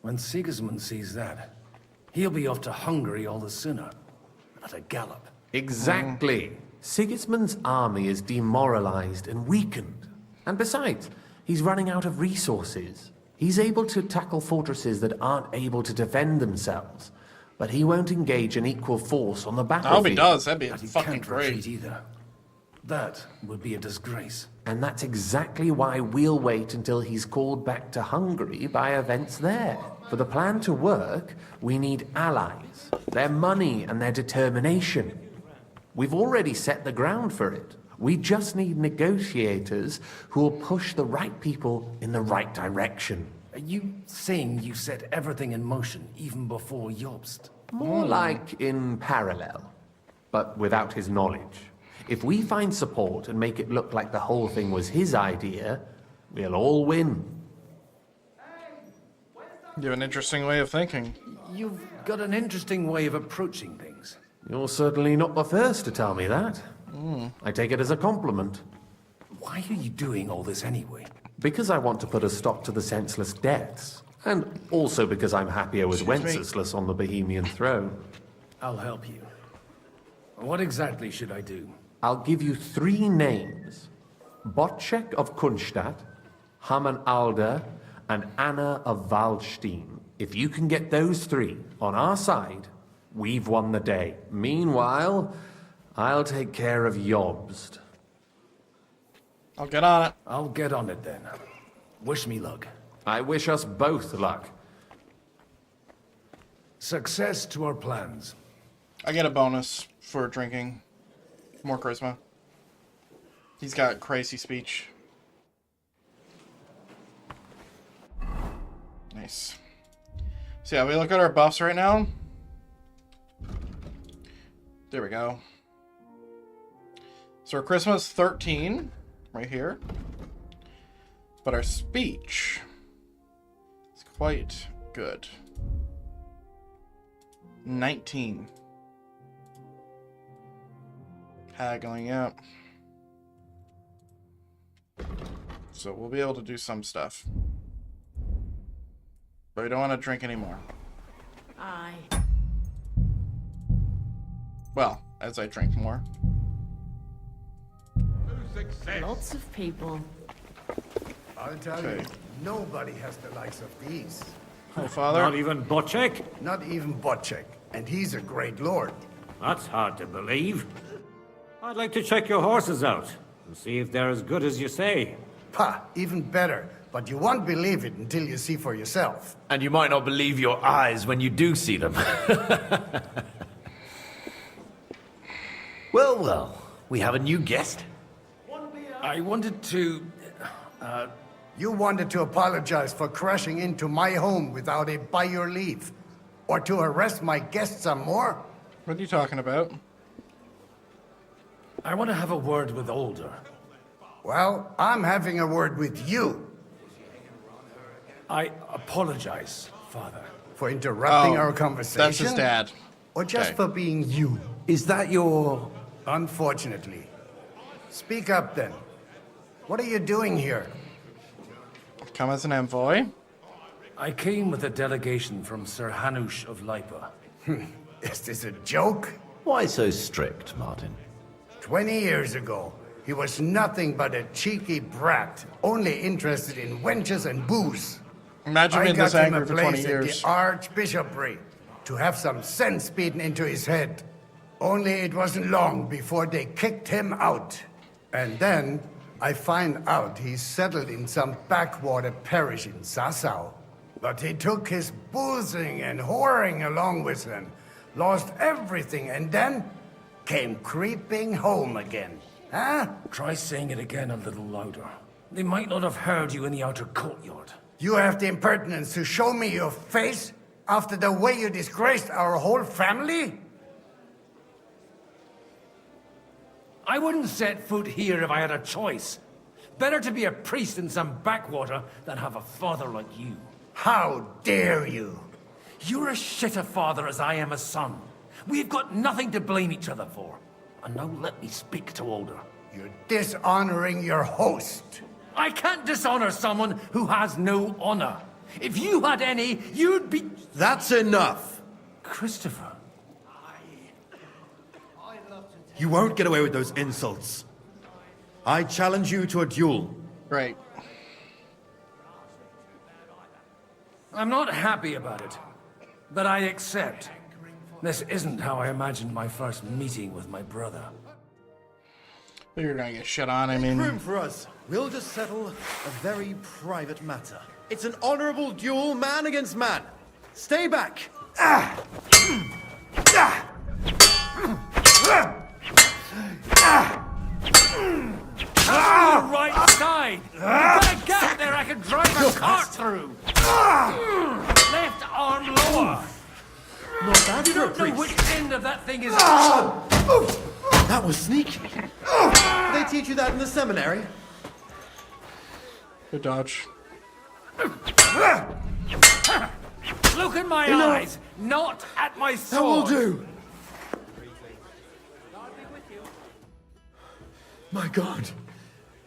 [SPEAKER 14] When Sigismund sees that, he'll be off to Hungary all the sooner. At a gallop.
[SPEAKER 12] Exactly. Sigismund's army is demoralized and weakened. And besides, he's running out of resources. He's able to tackle fortresses that aren't able to defend themselves, but he won't engage an equal force on the battlefield.
[SPEAKER 1] I hope he does. That'd be
[SPEAKER 14] But he
[SPEAKER 1] fucking
[SPEAKER 14] can't
[SPEAKER 1] great.
[SPEAKER 14] retreat either. That would be a disgrace.
[SPEAKER 12] And that's exactly why we'll wait until he's called back to Hungary by events there. For the plan to work, we need allies, their money and their determination. We've already set the ground for it. We just need negotiators who will push the right people in the right direction.
[SPEAKER 14] Are you saying you set everything in motion even before Jobst?
[SPEAKER 12] More like in parallel, but without his knowledge. If we find support and make it look like the whole thing was his idea, we'll all win.
[SPEAKER 1] You have an interesting way of thinking.
[SPEAKER 14] You've got an interesting way of approaching things.
[SPEAKER 12] You're certainly not the first to tell me that. I take it as a compliment.
[SPEAKER 14] Why are you doing all this anyway?
[SPEAKER 12] Because I want to put a stop to the senseless deaths. And also because I'm happier with Wenceslas on the Bohemian throne.
[SPEAKER 14] I'll help you. What exactly should I do?
[SPEAKER 12] I'll give you 3 names. Botchek of Kunstadt, Haman Alder, and Anna of Waldstein. If you can get those 3 on our side, we've won the day. Meanwhile, I'll take care of Jobst.
[SPEAKER 1] I'll get on it.
[SPEAKER 14] I'll get on it then. Wish me luck.
[SPEAKER 12] I wish us both luck.
[SPEAKER 14] Success to our plans.
[SPEAKER 1] I get a bonus for drinking. More charisma. He's got crazy speech. Nice. So yeah, we look at our buffs right now. There we go. So our charisma is 13, right here. But our speech is quite good. 19. Haggling up. So we'll be able to do some stuff. But we don't want to drink anymore.
[SPEAKER 11] Aye.
[SPEAKER 1] Well, as I drink more.
[SPEAKER 11] Lots of people.
[SPEAKER 16] I'll tell you, nobody has the likes of these.
[SPEAKER 1] Oh, Father.
[SPEAKER 14] Not even Bocek?
[SPEAKER 16] Not even Bocek, and he's a great lord.
[SPEAKER 14] That's hard to believe. I'd like to check your horses out and see if they're as good as you say.
[SPEAKER 16] Ha, even better. But you won't believe it until you see for yourself.
[SPEAKER 17] And you might not believe your eyes when you do see them. Well, well, we have a new guest.
[SPEAKER 14] I wanted to...
[SPEAKER 16] You wanted to apologize for crashing into my home without it by your leave. Or to arrest my guests some more?
[SPEAKER 1] What are you talking about?
[SPEAKER 14] I want to have a word with Older.
[SPEAKER 16] Well, I'm having a word with you.
[SPEAKER 14] I apologize, Father.
[SPEAKER 16] For interrupting our conversation?
[SPEAKER 1] That's his dad.
[SPEAKER 16] Or just
[SPEAKER 1] Okay.
[SPEAKER 16] for being you?
[SPEAKER 17] Is that your...
[SPEAKER 16] Unfortunately. Speak up then. What are you doing here?
[SPEAKER 1] Come as an envoy.
[SPEAKER 14] I came with a delegation from Sir Hanush of Lipa.
[SPEAKER 16] Is this a joke?
[SPEAKER 22] Why so strict, Martin?
[SPEAKER 16] 20 years ago, he was nothing but a cheeky brat, only interested in wenches and booze.
[SPEAKER 1] Imagine being this angry for 20 years.
[SPEAKER 16] At the Archbishopric to have some sense beaten into his head. Only it wasn't long before they kicked him out. And then I find out he's settled in some backwater parish in Sassau. But he took his boozing and whoring along with him, lost everything, and then came creeping home again. Huh?
[SPEAKER 14] Try saying it again a little louder. They might not have heard you in the outer courtyard.
[SPEAKER 16] You have the impertinence to show me your face after the way you disgraced our whole family?
[SPEAKER 14] I wouldn't set foot here if I had a choice. Better to be a priest in some backwater than have a father like you.
[SPEAKER 16] How dare you?
[SPEAKER 14] You're as shit a father as I am a son. We've got nothing to blame each other for. And now let me speak to Older.
[SPEAKER 16] You're dishonoring your host.
[SPEAKER 14] I can't dishonor someone who has no honor. If you had any, you'd be...
[SPEAKER 3] That's enough.
[SPEAKER 14] Christopher.
[SPEAKER 3] You won't get away with those insults. I challenge you to a duel.
[SPEAKER 1] Right.
[SPEAKER 14] I'm not happy about it, but I accept. This isn't how I imagined my first meeting with my brother.
[SPEAKER 1] You're gonna get shit on, I
[SPEAKER 3] Make
[SPEAKER 1] mean...
[SPEAKER 3] room for us. We'll just settle a very private matter. It's an honorable duel, man against man. Stay back.
[SPEAKER 14] On the right side! You've got a gap there I can drive a cart through! Left arm lower! You don't know which end of that thing is...
[SPEAKER 3] That was sneaky. Did they teach you that in the seminary?
[SPEAKER 1] Good dodge.
[SPEAKER 14] Look in my eyes, not at my sword!
[SPEAKER 3] That will do. My God.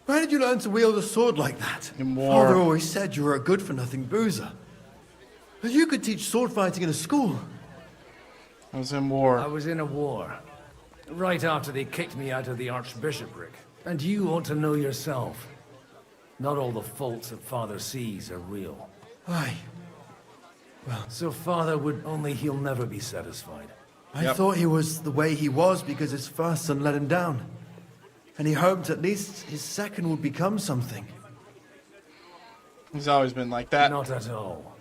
[SPEAKER 3] Where did you learn to wield a sword like that?
[SPEAKER 1] In war.
[SPEAKER 3] Father always said you were a good-for-nothing boozer. But you could teach sword fighting in a school.
[SPEAKER 1] I was in war.
[SPEAKER 14] I was in a war. Right after they kicked me out of the Archbishopric. And you ought to know yourself. Not all the faults that Father sees are real.
[SPEAKER 3] Aye.
[SPEAKER 14] Well, so Father would only he'll never be satisfied.
[SPEAKER 3] I thought he was the way he was because his first son let him down. And he hoped at least his second would become something.
[SPEAKER 1] He's always been like that.
[SPEAKER 14] Not at all.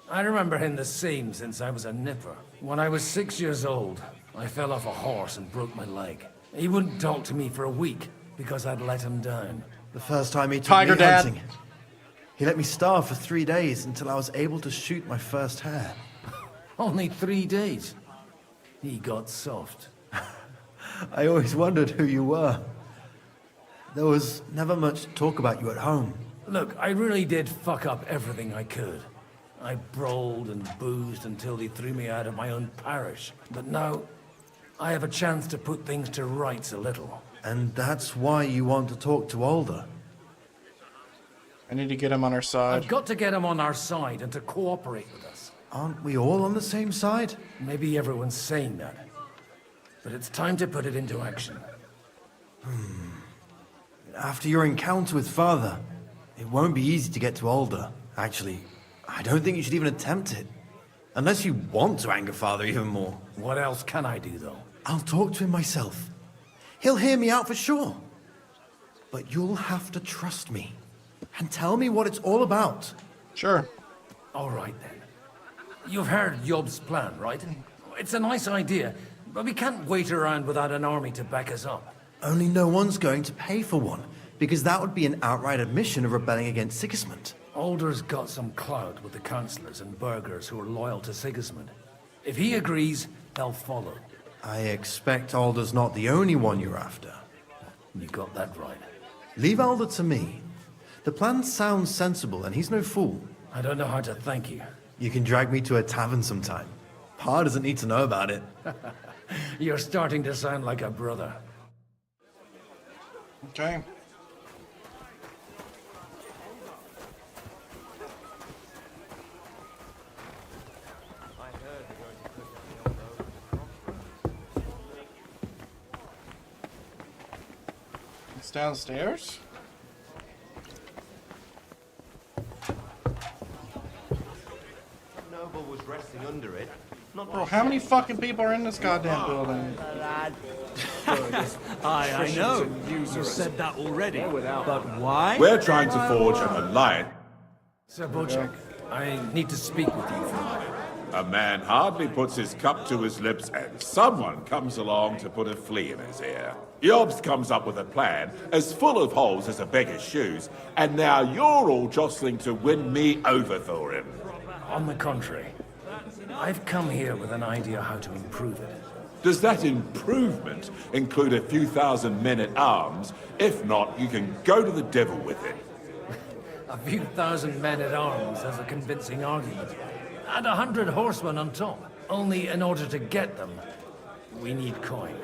[SPEAKER 14] I remember him the same since I was a nipper. When I was 6 years old, I fell off a horse and broke my leg. He wouldn't talk to me for a week because I'd let him down.
[SPEAKER 3] The first time he took
[SPEAKER 1] Tiger
[SPEAKER 3] me
[SPEAKER 1] Dad.
[SPEAKER 3] hunting, he let me starve for 3 days until I was able to shoot my first hare.
[SPEAKER 14] Only 3 days. He got soft.
[SPEAKER 3] I always wondered who you were. There was never much talk about you at home.
[SPEAKER 14] Look, I really did fuck up everything I could. I brawled and boozed until they threw me out of my own parish. But now, I have a chance to put things to rights a little.
[SPEAKER 3] And that's why you want to talk to Alder.
[SPEAKER 1] I need to get him on our side.
[SPEAKER 14] I've got to get him on our side and to cooperate with us.
[SPEAKER 3] Aren't we all on the same side?
[SPEAKER 14] Maybe everyone's saying that. But it's time to put it into action.
[SPEAKER 3] After your encounter with Father, it won't be easy to get to Alder. Actually, I don't think you should even attempt it. Unless you want to anger Father even more.
[SPEAKER 14] What else can I do, though?
[SPEAKER 3] I'll talk to him myself. He'll hear me out for sure. But you'll have to trust me. And tell me what it's all about.
[SPEAKER 1] Sure.
[SPEAKER 14] All right, then. You've heard Yob's plan, right? It's a nice idea, but we can't wait around without an army to back us up.
[SPEAKER 3] Only no one's going to pay for one, because that would be an outright admission of rebelling against Sigismund.
[SPEAKER 14] Alder's got some clout with the councillors and burghers who are loyal to Sigismund. If he agrees, they'll follow.
[SPEAKER 3] I expect Alder's not the only one you're after.
[SPEAKER 14] You got that right.
[SPEAKER 3] Leave Alder to me. The plan sounds sensible, and he's no fool.
[SPEAKER 14] I don't know how to thank you.
[SPEAKER 3] You can drag me to a tavern sometime. Pa doesn't need to know about it.
[SPEAKER 14] You're starting to sound like a brother.
[SPEAKER 1] Okay. It's downstairs?
[SPEAKER 22] Noble was resting under it.
[SPEAKER 1] Bro, how many fucking people are in this goddamn building?
[SPEAKER 8] I know. You said that already. But why?
[SPEAKER 9] We're trying to forge an alliance.
[SPEAKER 14] Sir Bochek, I need to speak with you for a moment.
[SPEAKER 9] A man hardly puts his cup to his lips and someone comes along to put a flea in his ear. Yobs comes up with a plan as full of holes as a beggar's shoes, and now you're all jostling to win me over for him.
[SPEAKER 14] On the contrary, I've come here with an idea how to improve it.
[SPEAKER 9] Does that improvement include a few thousand men-at-arms? If not, you can go to the devil with it.
[SPEAKER 14] A few thousand men-at-arms has a convincing argument. And 100 horsemen on top. Only in order to get them, we need coin.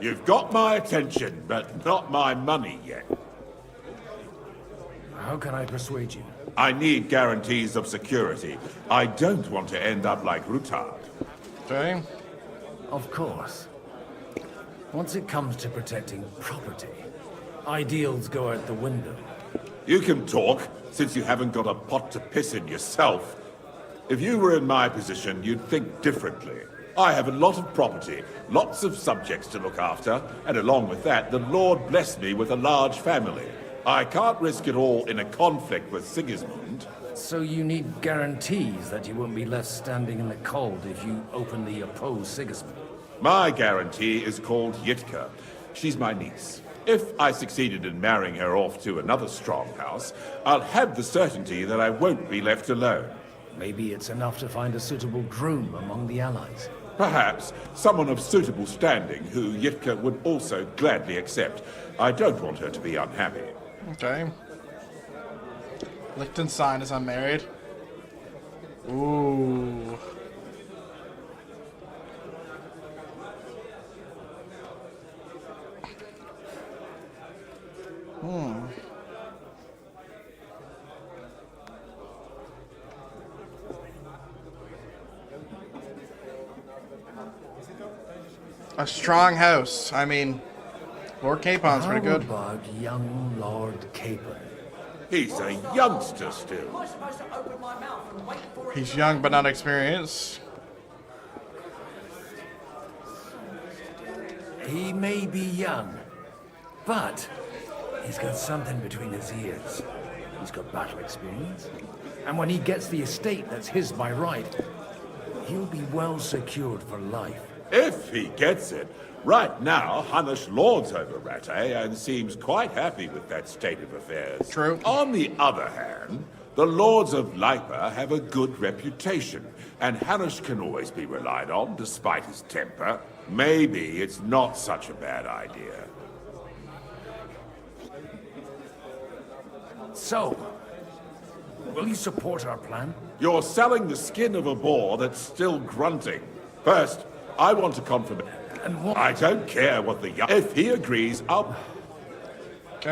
[SPEAKER 9] You've got my attention, but not my money yet.
[SPEAKER 14] How can I persuade you?
[SPEAKER 9] I need guarantees of security. I don't want to end up like Rutard.
[SPEAKER 1] Okay.
[SPEAKER 14] Of course. Once it comes to protecting property, ideals go out the window.
[SPEAKER 9] You can talk, since you haven't got a pot to piss in yourself. If you were in my position, you'd think differently. I have a lot of property, lots of subjects to look after, and along with that, the Lord blessed me with a large family. I can't risk it all in a conflict with Sigismund.
[SPEAKER 14] So you need guarantees that you won't be left standing in the cold if you openly oppose Sigismund?
[SPEAKER 9] My guarantee is called Yitka. She's my niece. If I succeeded in marrying her off to another strong house, I'll have the certainty that I won't be left alone.
[SPEAKER 14] Maybe it's enough to find a suitable groom among the allies.
[SPEAKER 9] Perhaps someone of suitable standing who Yitka would also gladly accept. I don't want her to be unhappy.
[SPEAKER 1] Okay. Liechtenstein is unmarried. Ooh. A strong house. I mean, Lord Capon's pretty good.
[SPEAKER 14] How about young Lord Capon?
[SPEAKER 9] He's a youngster still.
[SPEAKER 1] He's young but not experienced.
[SPEAKER 14] He may be young, but he's got something between his ears. He's got battle experience. And when he gets the estate that's his by right, he'll be well secured for life.
[SPEAKER 9] If he gets it. Right now, Hanush lords over Rattay and seems quite happy with that state of affairs.
[SPEAKER 1] True.
[SPEAKER 9] On the other hand, the lords of Lipa have a good reputation, and Hanush can always be relied on despite his temper. Maybe it's not such a bad idea.
[SPEAKER 14] So, will you support our plan?
[SPEAKER 9] You're selling the skin of a boar that's still grunting. First, I want a confirmation. I don't care what the... If he agrees, I'll...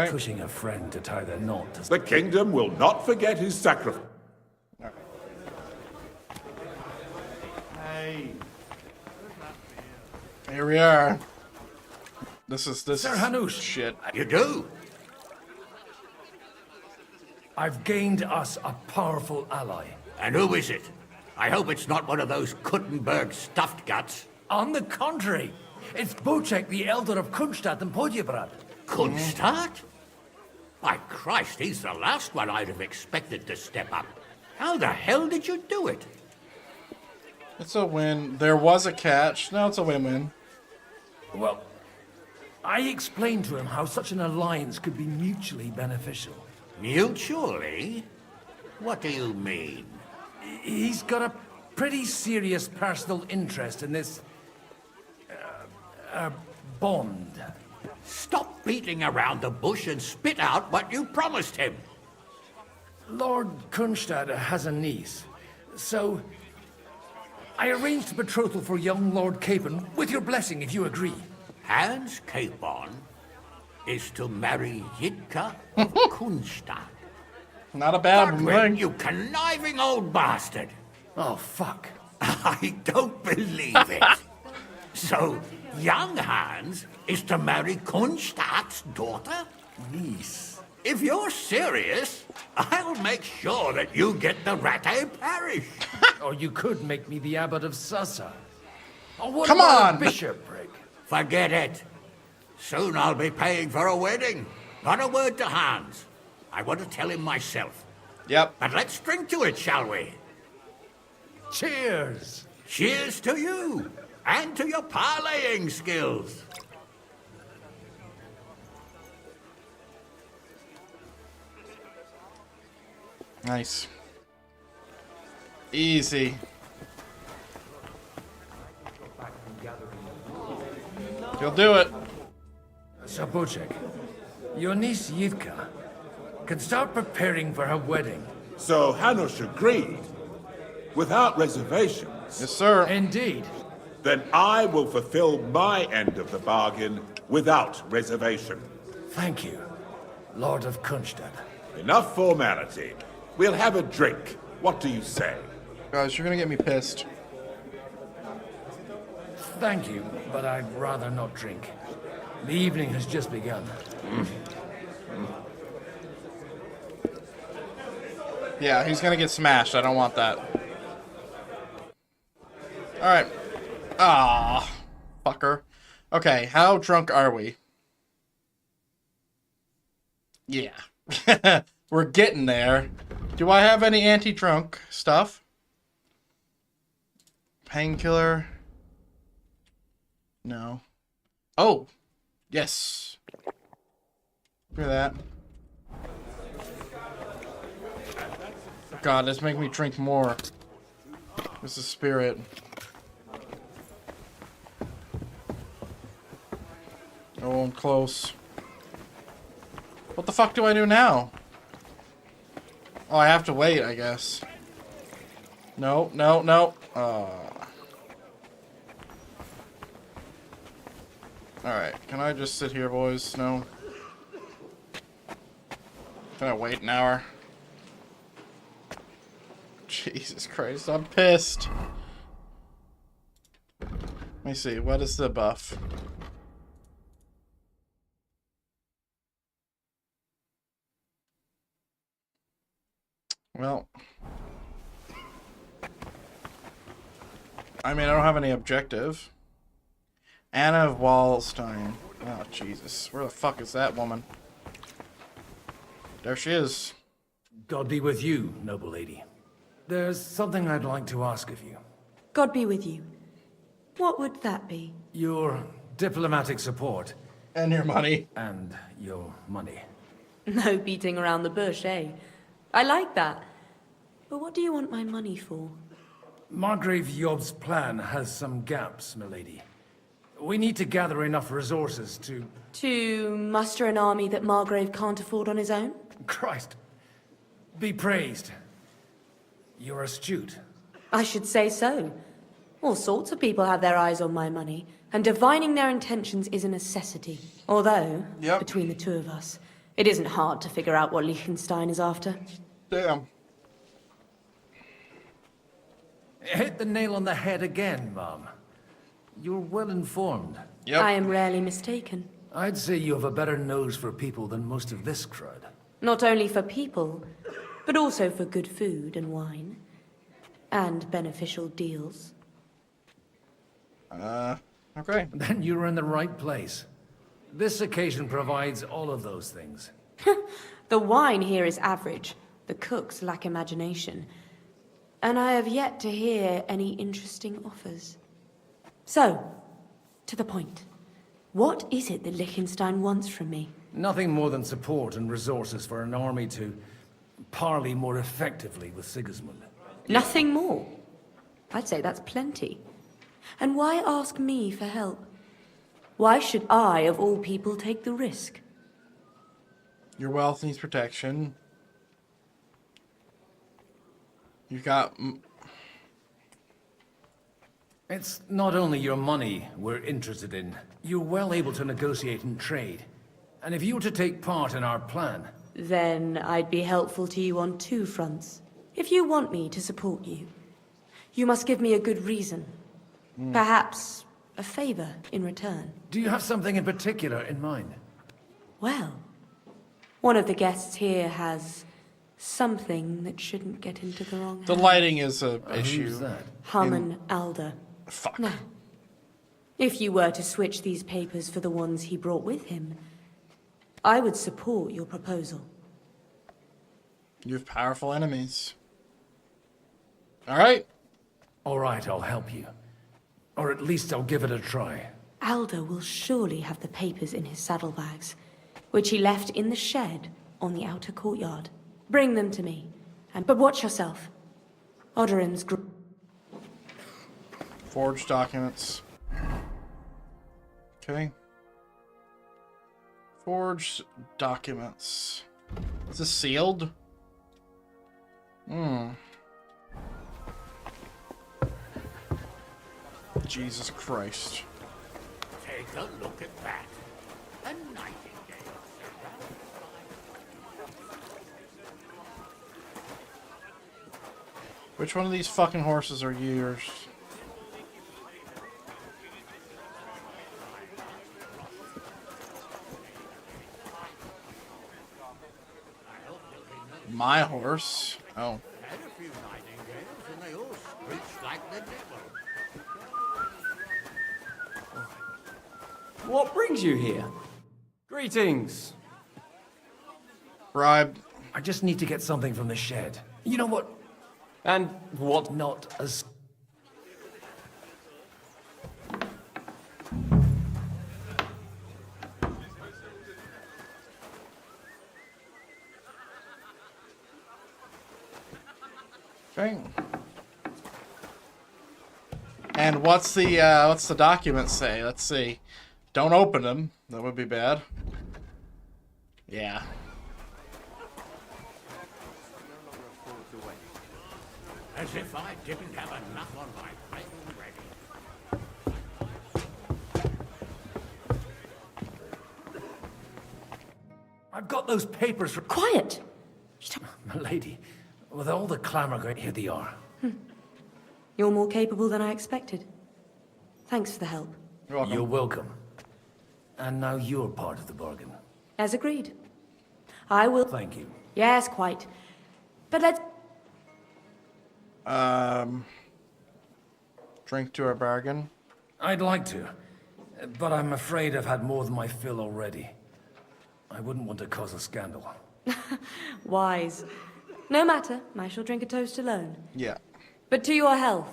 [SPEAKER 14] Pushing a friend to tie their knot.
[SPEAKER 9] The kingdom will not forget his sacrifice.
[SPEAKER 1] Hey. Here we are. This is
[SPEAKER 14] Sir Hanush.
[SPEAKER 1] Shit.
[SPEAKER 23] You do?
[SPEAKER 14] I've gained us a powerful ally.
[SPEAKER 23] And who is it? I hope it's not one of those Kuttenberg stuffed guts.
[SPEAKER 14] On the contrary, it's Bocek, the Elder of Kunstadt and Podjebrad.
[SPEAKER 23] Kunstadt? My Christ, he's the last one I'd have expected to step up. How the hell did you do it?
[SPEAKER 1] It's a win. There was a catch. Now it's a win-win.
[SPEAKER 14] Well, I explained to him how such an alliance could be mutually beneficial.
[SPEAKER 23] Mutually? What do you mean?
[SPEAKER 14] He's got a pretty serious personal interest in this... bond.
[SPEAKER 23] Stop beating around the bush and spit out what you promised him.
[SPEAKER 14] Lord Kunstad has a niece, so I arranged a betrothal for young Lord Capon, with your blessing if you agree.
[SPEAKER 23] Hans Capon is to marry Yitka of Kunstad.
[SPEAKER 1] Not a bad
[SPEAKER 23] thing. You conniving old bastard.
[SPEAKER 14] Oh, fuck.
[SPEAKER 23] I don't believe it. So, young Hans is to marry Kunstadt's daughter?
[SPEAKER 14] Niece.
[SPEAKER 23] If you're serious, I'll make sure that you get the Rattay parish.
[SPEAKER 14] Or you could make me the abbot of Sussa. Or what
[SPEAKER 1] Come
[SPEAKER 14] about
[SPEAKER 1] on!
[SPEAKER 14] a bishopric?
[SPEAKER 23] Forget it. Soon I'll be paying for a wedding. Not a word to Hans. I want to tell him myself.
[SPEAKER 1] Yep.
[SPEAKER 23] But let's drink to it, shall we?
[SPEAKER 14] Cheers!
[SPEAKER 23] Cheers to you! And to your parlaying skills.
[SPEAKER 1] Nice. Easy. You'll do it.
[SPEAKER 14] Sir Bocek, your niece Yitka can start preparing for her wedding.
[SPEAKER 9] So Hanush agreed, without reservations.
[SPEAKER 1] Yes, sir.
[SPEAKER 14] Indeed.
[SPEAKER 9] Then I will fulfill my end of the bargain without reservation.
[SPEAKER 14] Thank you, Lord of Kunstad.
[SPEAKER 9] Enough formality. We'll have a drink. What do you say?
[SPEAKER 1] Guys, you're gonna get me pissed.
[SPEAKER 14] Thank you, but I'd rather not drink. The evening has just begun.
[SPEAKER 1] Yeah, he's gonna get smashed. I don't want that. Alright. Ah, fucker. Okay, how drunk are we? Yeah. We're getting there. Do I have any anti-drunk stuff? Painkiller? No. Oh! Yes. Look at that. God, let's make me drink more. This is spirit. Oh, I'm close. What the fuck do I do now? Oh, I have to wait, I guess. No, no, no. Alright, can I just sit here, boys? No. Can I wait an hour? Jesus Christ, I'm pissed. Let me see, what is the buff? Well, I mean, I don't have any objective. Anna of Wallstein. Oh, Jesus. Where the fuck is that woman? There she is.
[SPEAKER 14] God be with you, noble lady. There's something I'd like to ask of you.
[SPEAKER 4] God be with you. What would that be?
[SPEAKER 14] Your diplomatic support.
[SPEAKER 1] And your money.
[SPEAKER 14] And your money.
[SPEAKER 4] No beating around the bush, eh? I like that. But what do you want my money for?
[SPEAKER 14] Margrave Yob's plan has some gaps, milady. We need to gather enough resources to...
[SPEAKER 4] To muster an army that Margrave can't afford on his own?
[SPEAKER 14] Christ. Be praised. You're astute.
[SPEAKER 4] I should say so. All sorts of people have their eyes on my money, and divining their intentions is a necessity. Although, between the two of us, It isn't hard to figure out what Liechtenstein is after.
[SPEAKER 1] Damn.
[SPEAKER 14] Hit the nail on the head again, Mom. You're well informed.
[SPEAKER 1] Yep.
[SPEAKER 4] I am rarely mistaken.
[SPEAKER 14] I'd say you have a better nose for people than most of this crowd.
[SPEAKER 4] Not only for people, but also for good food and wine. And beneficial deals.
[SPEAKER 1] Okay.
[SPEAKER 14] Then you're in the right place. This occasion provides all of those things.
[SPEAKER 4] The wine here is average. The cooks lack imagination. And I have yet to hear any interesting offers. So, to the point. What is it that Liechtenstein wants from me?
[SPEAKER 14] Nothing more than support and resources for an army to parley more effectively with Sigismund.
[SPEAKER 4] Nothing more? I'd say that's plenty. And why ask me for help? Why should I, of all people, take the risk?
[SPEAKER 1] Your wealth needs protection. You've got...
[SPEAKER 14] It's not only your money we're interested in. You're well able to negotiate and trade. And if you were to take part in our plan...
[SPEAKER 4] Then I'd be helpful to you on two fronts. If you want me to support you, you must give me a good reason. Perhaps a favor in return.
[SPEAKER 14] Do you have something in particular in mind?
[SPEAKER 4] Well, one of the guests here has something that shouldn't get into the wrong hands.
[SPEAKER 1] The lighting is an issue.
[SPEAKER 14] Who's that?
[SPEAKER 4] Harmon Alder.
[SPEAKER 1] Fuck.
[SPEAKER 4] Now, if you were to switch these papers for the ones he brought with him, I would support your proposal.
[SPEAKER 1] You have powerful enemies. Alright.
[SPEAKER 14] Alright, I'll help you. Or at least I'll give it a try.
[SPEAKER 4] Alder will surely have the papers in his saddlebags, which he left in the shed on the outer courtyard. Bring them to me, but watch yourself. Odorin's
[SPEAKER 1] Forged documents. Okay. Forged documents. Is this sealed? Jesus Christ.
[SPEAKER 23] Take a look at that. A nightingale.
[SPEAKER 1] Which one of these fucking horses are yours? My horse? Oh.
[SPEAKER 23] Had a few nightingales and they all screeched like the devil.
[SPEAKER 10] What brings you here? Greetings.
[SPEAKER 1] Bribe.
[SPEAKER 14] I just need to get something from the shed. You know what?
[SPEAKER 10] And what?
[SPEAKER 14] Not as...
[SPEAKER 1] Okay. And what's the document say? Let's see. Don't open them. That would be bad. Yeah.
[SPEAKER 23] As if I didn't have enough on my plate already.
[SPEAKER 14] I've got those papers for...
[SPEAKER 4] Quiet!
[SPEAKER 14] Milady, with all the clamor going, here they are.
[SPEAKER 4] You're more capable than I expected. Thanks for the help.
[SPEAKER 1] You're welcome.
[SPEAKER 14] You're welcome. And now you're part of the bargain.
[SPEAKER 4] As agreed. I will...
[SPEAKER 14] Thank you.
[SPEAKER 4] Yes, quite. But let's...
[SPEAKER 1] Drink to our bargain.
[SPEAKER 14] I'd like to, but I'm afraid I've had more than my fill already. I wouldn't want to cause a scandal.
[SPEAKER 4] Wise. No matter, I shall drink a toast alone.
[SPEAKER 1] Yeah.
[SPEAKER 4] But to your health.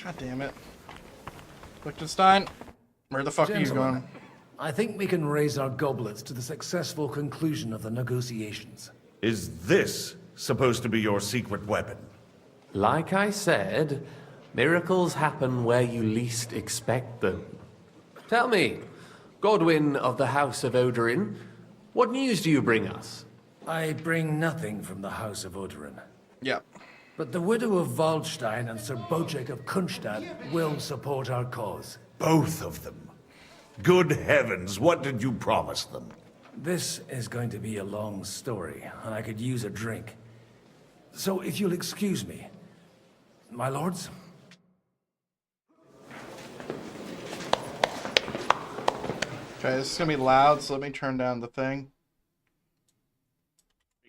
[SPEAKER 1] God damn it. Liechtenstein, where the fuck are you
[SPEAKER 14] Gentlemen,
[SPEAKER 1] going?
[SPEAKER 14] I think we can raise our goblets to the successful conclusion of the negotiations.
[SPEAKER 18] Is this supposed to be your secret weapon?
[SPEAKER 12] Like I said, miracles happen where you least expect them. Tell me, Godwin of the House of Odorin, what news do you bring us?
[SPEAKER 14] I bring nothing from the House of Odorin.
[SPEAKER 1] Yep.
[SPEAKER 14] But the widow of Waldstein and Sir Bojek of Kunstad will support our cause.
[SPEAKER 18] Both of them. Good heavens, what did you promise them?
[SPEAKER 14] This is going to be a long story, and I could use a drink. So if you'll excuse me, my lords?
[SPEAKER 1] Okay, this is gonna be loud, so let me turn down the thing.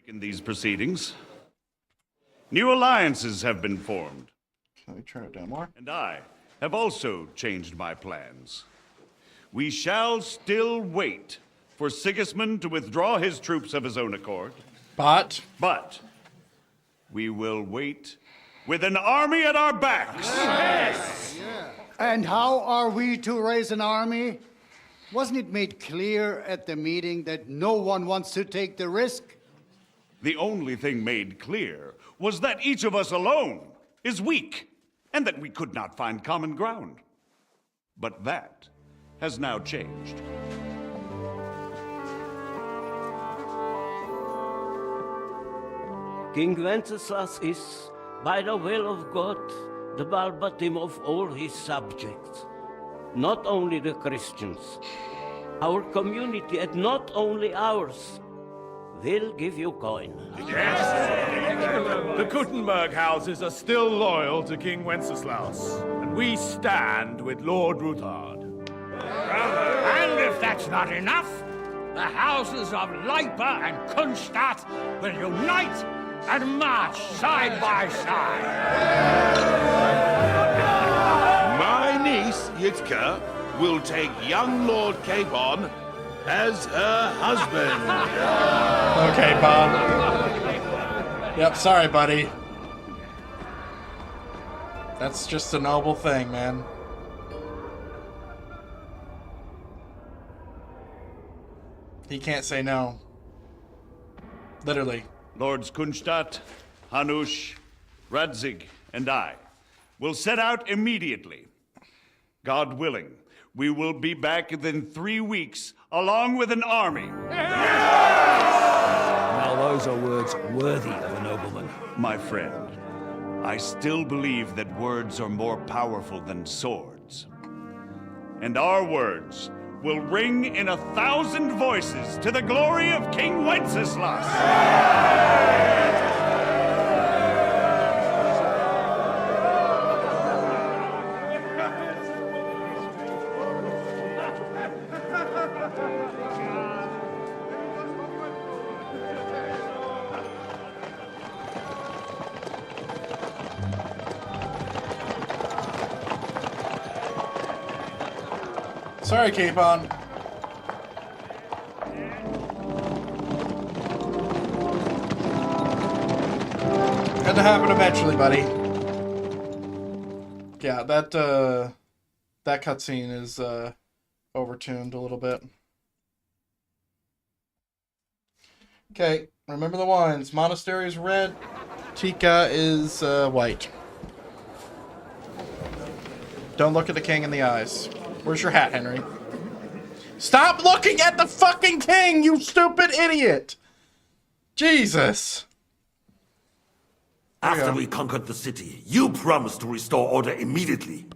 [SPEAKER 18] In these proceedings, new alliances have been formed.
[SPEAKER 1] Let me turn it down more.
[SPEAKER 18] And I have also changed my plans. We shall still wait for Sigismund to withdraw his troops of his own accord.
[SPEAKER 1] But
[SPEAKER 18] we will wait with an army at our backs.
[SPEAKER 16] Yes. And how are we to raise an army? Wasn't it made clear at the meeting that no one wants to take the risk?
[SPEAKER 18] The only thing made clear was that each of us alone is weak, and that we could not find common ground. But that has now changed.
[SPEAKER 7] King Wenceslas is, by the will of God, the Balbatim of all his subjects. Not only the Christians, our community, and not only ours, will give you coin.
[SPEAKER 8] The Kuttenberg houses are still loyal to King Wenceslas, and we stand with Lord Ruthard.
[SPEAKER 2] And if that's not enough, the houses of Leipa and Kunstadt will unite and march side by side.
[SPEAKER 9] My niece, Yitka, will take young Lord Capon as her husband.
[SPEAKER 1] Okay, Bob. Yep, sorry, buddy. That's just a noble thing, man. He can't say no. Literally.
[SPEAKER 18] Lords Kunstadt, Hanush, Radzig, and I will set out immediately. God willing, we will be back within 3 weeks, along with an army.
[SPEAKER 14] Now those are words worthy of a nobleman.
[SPEAKER 18] My friend, I still believe that words are more powerful than swords. And our words will ring in 1,000 voices to the glory of King Wenceslas.
[SPEAKER 1] Sorry, Capon. Had to happen eventually, buddy. Yeah, that cutscene is overtuned a little bit. Okay, remember the wines. Monastery is red. Tika is white. Don't look at the king in the eyes. Where's your hat, Henry? Stop looking at the fucking king, you stupid idiot! Jesus.
[SPEAKER 5] After we conquered the city, you promised to restore order immediately.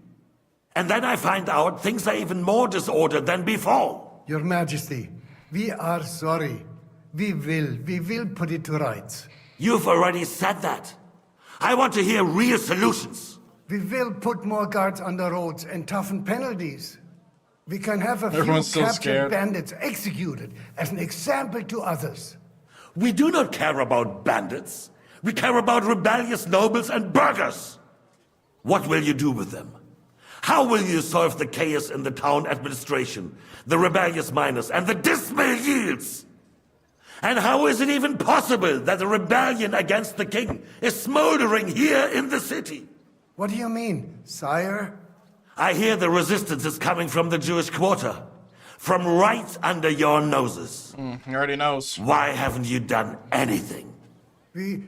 [SPEAKER 5] And then I find out things are even more disordered than before.
[SPEAKER 16] Your Majesty, we are sorry. We will put it to rights.
[SPEAKER 5] You've already said that. I want to hear real solutions.
[SPEAKER 16] We will put more guards on the roads and toughen penalties. We can have a few captured bandits executed as an example to others.
[SPEAKER 5] We do not care about bandits. We care about rebellious nobles and burghers. What will you do with them? How will you solve the chaos in the town administration, the rebellious miners, and the dismal yields? And how is it even possible that a rebellion against the king is smoldering here in the city?
[SPEAKER 16] What do you mean, sire?
[SPEAKER 5] I hear the resistance is coming from the Jewish quarter. From right under your noses.
[SPEAKER 1] He already knows.
[SPEAKER 5] Why haven't you done anything?
[SPEAKER 16] We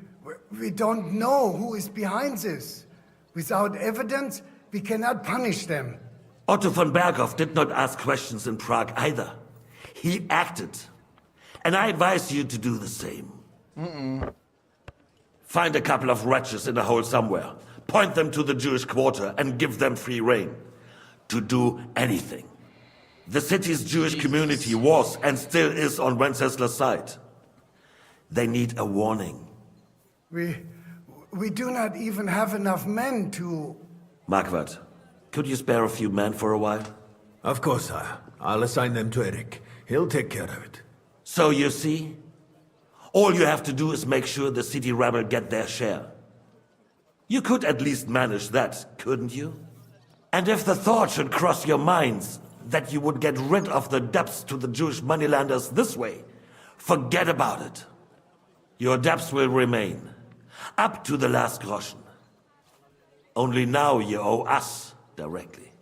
[SPEAKER 16] don't know who is behind this. Without evidence, we cannot punish them.
[SPEAKER 5] Otto von Berghoff did not ask questions in Prague either. He acted. And I advise you to do the same. Find a couple of wretches in a hole somewhere. Point them to the Jewish quarter and give them free rein to do anything. The city's Jewish community was and still is on Wencesla's side. They need a warning.
[SPEAKER 16] We do not even have enough men to...
[SPEAKER 5] Marquardt, could you spare a few men for a while?
[SPEAKER 17] Of course, sire. I'll assign them to Eric. He'll take care of it.
[SPEAKER 5] So you see, all you have to do is make sure the city rabble get their share. You could at least manage that, couldn't you? And if the thought should cross your minds that you would get rid of the debts to the Jewish moneylanders this way, forget about it. Your debts will remain, up to the last groschen. Only now you owe us directly.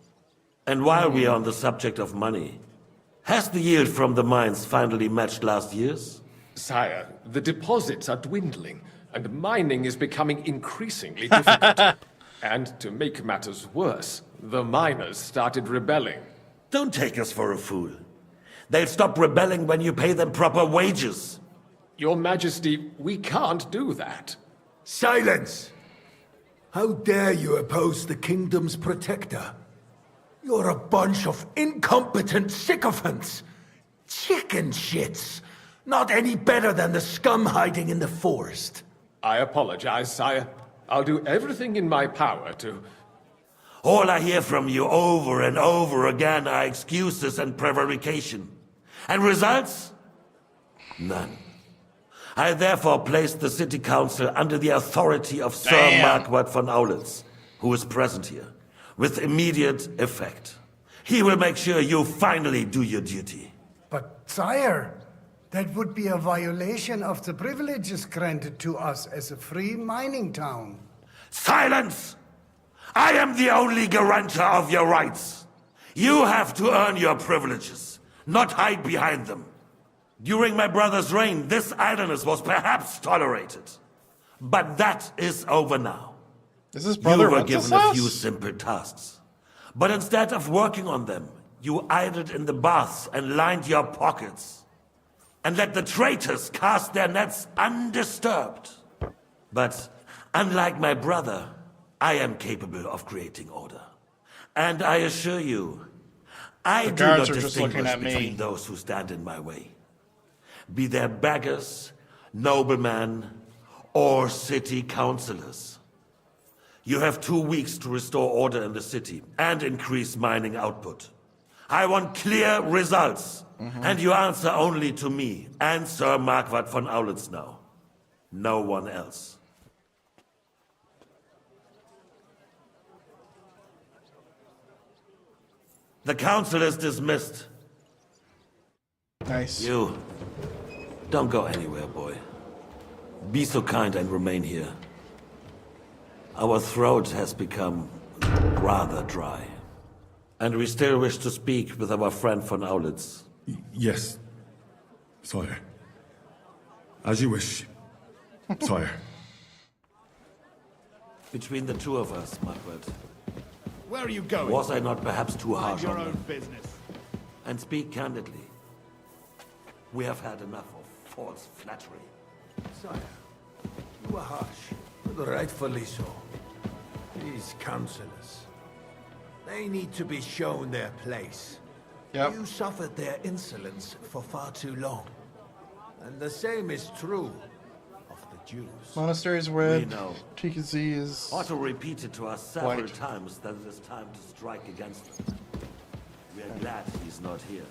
[SPEAKER 5] And while we are on the subject of money, has the yield from the mines finally matched last year's?
[SPEAKER 12] Sire, the deposits are dwindling, and mining is becoming increasingly difficult. And to make matters worse, the miners started rebelling.
[SPEAKER 5] Don't take us for a fool. They'll stop rebelling when you pay them proper wages.
[SPEAKER 12] Your Majesty, we can't do that.
[SPEAKER 17] Silence! How dare you oppose the kingdom's protector? You're a bunch of incompetent sycophants. Chicken shits. Not any better than the scum hiding in the forest.
[SPEAKER 12] I apologize, sire. I'll do everything in my power to...
[SPEAKER 5] All I hear from you over and over again are excuses and prevarication. And results? None. I therefore placed the city council under the authority of Sir Marquardt von Aulitz, who is present here, with immediate effect. He will make sure you finally do your duty.
[SPEAKER 16] But, sire, that would be a violation of the privileges granted to us as a free mining town.
[SPEAKER 5] Silence! I am the only guarantor of your rights. You have to earn your privileges, not hide behind them. During my brother's reign, this idleness was perhaps tolerated. But that is over now.
[SPEAKER 1] Is his brother
[SPEAKER 5] You were given a few
[SPEAKER 1] Wenceslas?
[SPEAKER 5] simple tasks. But instead of working on them, you idled in the baths and lined your pockets. And let the traitors cast their nets undisturbed. But unlike my brother, I am capable of creating order. And I assure you, I
[SPEAKER 1] The
[SPEAKER 5] do not
[SPEAKER 1] guards are just looking
[SPEAKER 5] distinguish
[SPEAKER 1] at me.
[SPEAKER 5] between those who stand in my way. Be they beggars, noblemen, or city councillors. You have 2 weeks to restore order in the city and increase mining output. I want clear results, and you answer only to me and Sir Marquardt von Aulitz now. No one else. The council is dismissed.
[SPEAKER 1] Nice.
[SPEAKER 5] You, don't go anywhere, boy. Be so kind and remain here. Our throat has become rather dry. And we still wish to speak with our friend von Aulitz.
[SPEAKER 13] Yes, sire. As you wish, sire.
[SPEAKER 5] Between the two of us, Marquardt,
[SPEAKER 8] Where are you going?
[SPEAKER 5] was I not perhaps too
[SPEAKER 8] Mind
[SPEAKER 5] harsh
[SPEAKER 8] your
[SPEAKER 5] on
[SPEAKER 8] own
[SPEAKER 5] them?
[SPEAKER 8] business.
[SPEAKER 5] And speak candidly. We have had enough of false flattery.
[SPEAKER 17] Sire, you are harsh, but rightfully so. These councillors, they need to be shown their place. You suffered their insolence for far too long. And the same is true of the Jews.
[SPEAKER 1] Monastery's red.
[SPEAKER 5] We know.
[SPEAKER 1] TKZ is...
[SPEAKER 5] Otto repeated to us several
[SPEAKER 1] white.
[SPEAKER 5] times that it is time to strike against them. We are glad he's not here.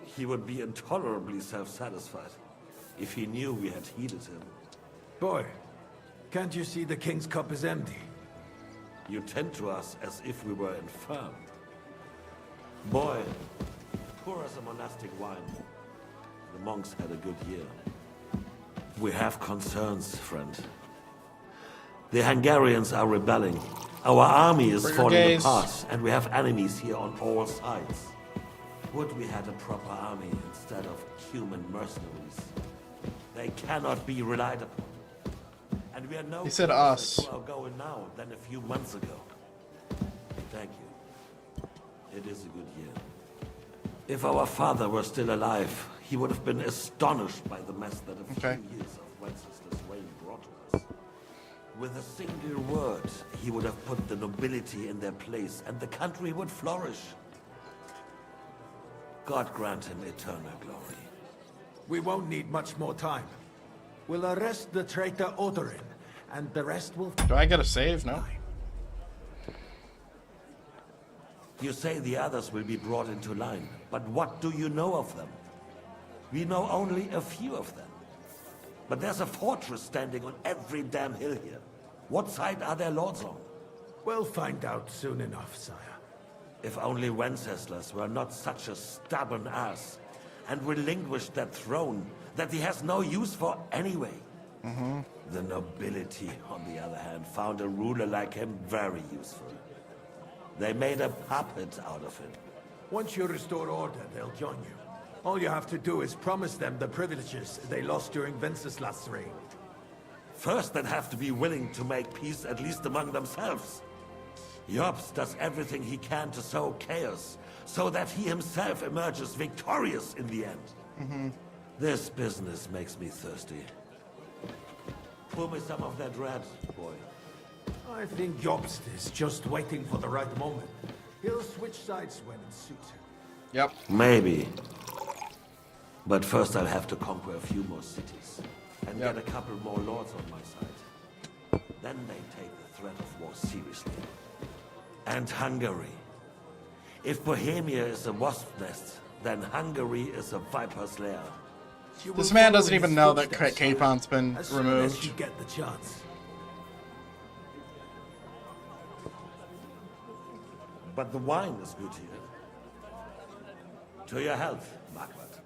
[SPEAKER 5] He would be intolerably self-satisfied if he knew we had heeded him.
[SPEAKER 17] Boy, can't you see the king's cup is empty?
[SPEAKER 5] You tend to us as if we were infirm. Boy, pour us a monastic wine. The monks had a good year. We have concerns, friend. The Hungarians are rebelling. Our army is falling
[SPEAKER 1] Brigades.
[SPEAKER 5] apart, and we have enemies here on all sides. Would we had a proper army instead of human mercenaries? They cannot be relied upon. And we are no
[SPEAKER 1] He said
[SPEAKER 5] closer
[SPEAKER 1] us.
[SPEAKER 5] to our goal now than a few months ago. Thank you. It is a good year. If our father were still alive, he would have been astonished by the mess that a few years of Wencesla's reign brought to us. With a single word, he would have put the nobility in their place, and the country would flourish. God grant him eternal glory.
[SPEAKER 17] We won't need much more time. We'll arrest the traitor Odorin, and the rest will...
[SPEAKER 1] Do I get a save? No.
[SPEAKER 5] You say the others will be brought into line, but what do you know of them? We know only a few of them. But there's a fortress standing on every damn hill here. What side are their lords on?
[SPEAKER 17] We'll find out soon enough, sire.
[SPEAKER 5] If only Wenceslas were not such a stubborn ass, and relinquished that throne that he has no use for anyway. The nobility, on the other hand, found a ruler like him very useful. They made a puppet out of him.
[SPEAKER 17] Once you restore order, they'll join you. All you have to do is promise them the privileges they lost during Wenceslas' reign.
[SPEAKER 5] First, they'd have to be willing to make peace at least among themselves. Jobs does everything he can to sow chaos, so that he himself emerges victorious in the end. This business makes me thirsty. Pour me some of that red, boy.
[SPEAKER 17] I think Jobst is just waiting for the right moment. He'll switch sides when it suits him.
[SPEAKER 1] Yep.
[SPEAKER 5] Maybe. But first I'll have to conquer a few more cities. And get a couple more lords on my side. Then they take the threat of war seriously. And Hungary. If Bohemia is a wasp nest, then Hungary is a viper's lair.
[SPEAKER 1] This man doesn't even know that Capon's been removed.
[SPEAKER 17] As you get the chance.
[SPEAKER 5] But the wine is good here. To your health, Marquardt.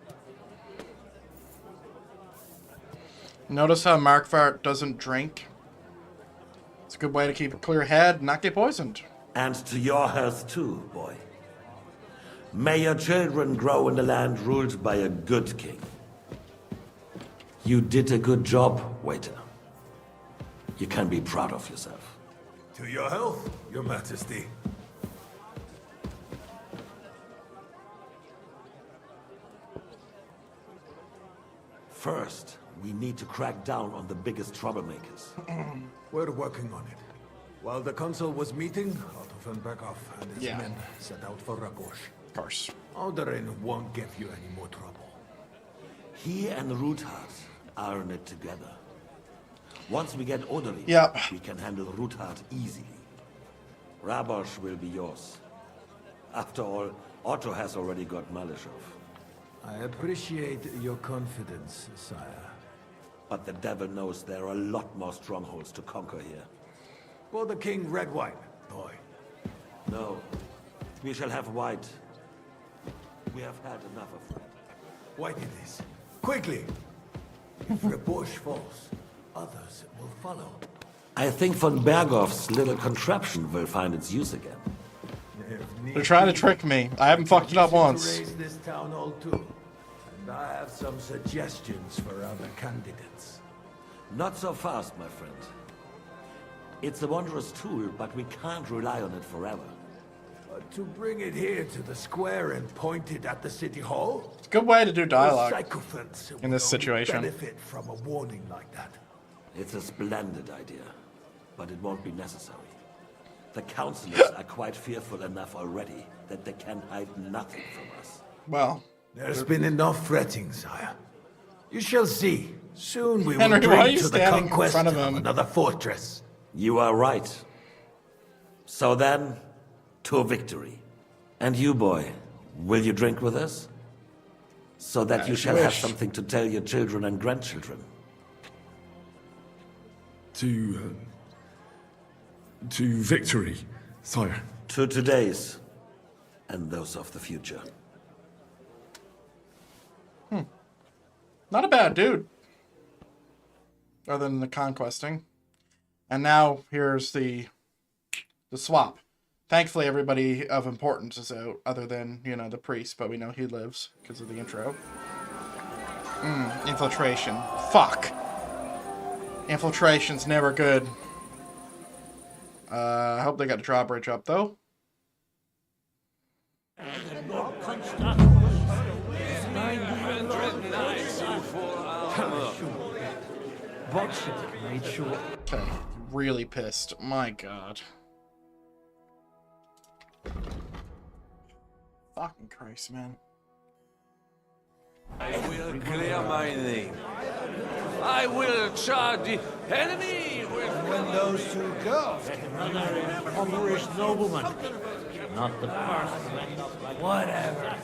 [SPEAKER 1] Notice how Marquardt doesn't drink? It's a good way to keep a clear head and not get poisoned.
[SPEAKER 5] And to your health too, boy. May your children grow in a land ruled by a good king. You did a good job, waiter. You can be proud of yourself.
[SPEAKER 17] To your health, your majesty.
[SPEAKER 5] First, we need to crack down on the biggest troublemakers.
[SPEAKER 17] We're working on it. While the council was meeting, Otto von Berghoff and his men set out for Ragosh.
[SPEAKER 1] Of course.
[SPEAKER 17] Alderin won't give you any more trouble.
[SPEAKER 5] He and Ruthard are in it together. Once we get Odorin, we can handle Ruthard easily. Rabosh will be yours. After all, Otto has already got Malishov.
[SPEAKER 17] I appreciate your confidence, sire.
[SPEAKER 5] But the devil knows there are a lot more strongholds to conquer here.
[SPEAKER 17] For the king, red wine, boy.
[SPEAKER 5] No. We shall have white. We have had enough of red.
[SPEAKER 17] White it is. Quickly! If Rabosh falls, others will follow.
[SPEAKER 5] I think von Berghoff's little contraption will find its use again.
[SPEAKER 1] They're trying to trick me. I haven't fucked it up once.
[SPEAKER 17] Raise this town hall too. And I have some suggestions for other candidates.
[SPEAKER 5] Not so fast, my friend. It's a wondrous tool, but we can't rely on it forever.
[SPEAKER 17] To bring it here to the square and point it at the city hall?
[SPEAKER 1] It's a good way to do dialogue
[SPEAKER 17] Sycophants
[SPEAKER 1] in this situation.
[SPEAKER 17] Benefit from a warning like that.
[SPEAKER 5] It's a splendid idea, but it won't be necessary. The councillors are quite fearful enough already that they can hide nothing from us.
[SPEAKER 1] Well,
[SPEAKER 17] there's been enough fretting, sire. You shall see. Soon we
[SPEAKER 1] Henry,
[SPEAKER 17] will
[SPEAKER 1] why are
[SPEAKER 17] bring
[SPEAKER 1] you
[SPEAKER 17] to the
[SPEAKER 1] standing in
[SPEAKER 17] conquest
[SPEAKER 1] front of
[SPEAKER 17] of
[SPEAKER 1] him?
[SPEAKER 17] another fortress.
[SPEAKER 5] You are right. So then, to victory. And you, boy, will you drink with us? So that you shall have something to tell your children and grandchildren.
[SPEAKER 13] To victory, sire.
[SPEAKER 5] To today's, and those of the future.
[SPEAKER 1] Not a bad dude. Other than the conquesting. And now here's the swap. Thankfully everybody of importance is out, other than, you know, the priest, but we know he lives because of the intro. Infiltration. Fuck. Infiltration's never good. I hope they got a drawbridge up, though. Okay, really pissed. My god. Fucking Christ, man.
[SPEAKER 15] I will clear my name. I will charge the enemy with...
[SPEAKER 17] When those two go.
[SPEAKER 19] Another impoverished nobleman. Not the first to end up like... Whatever.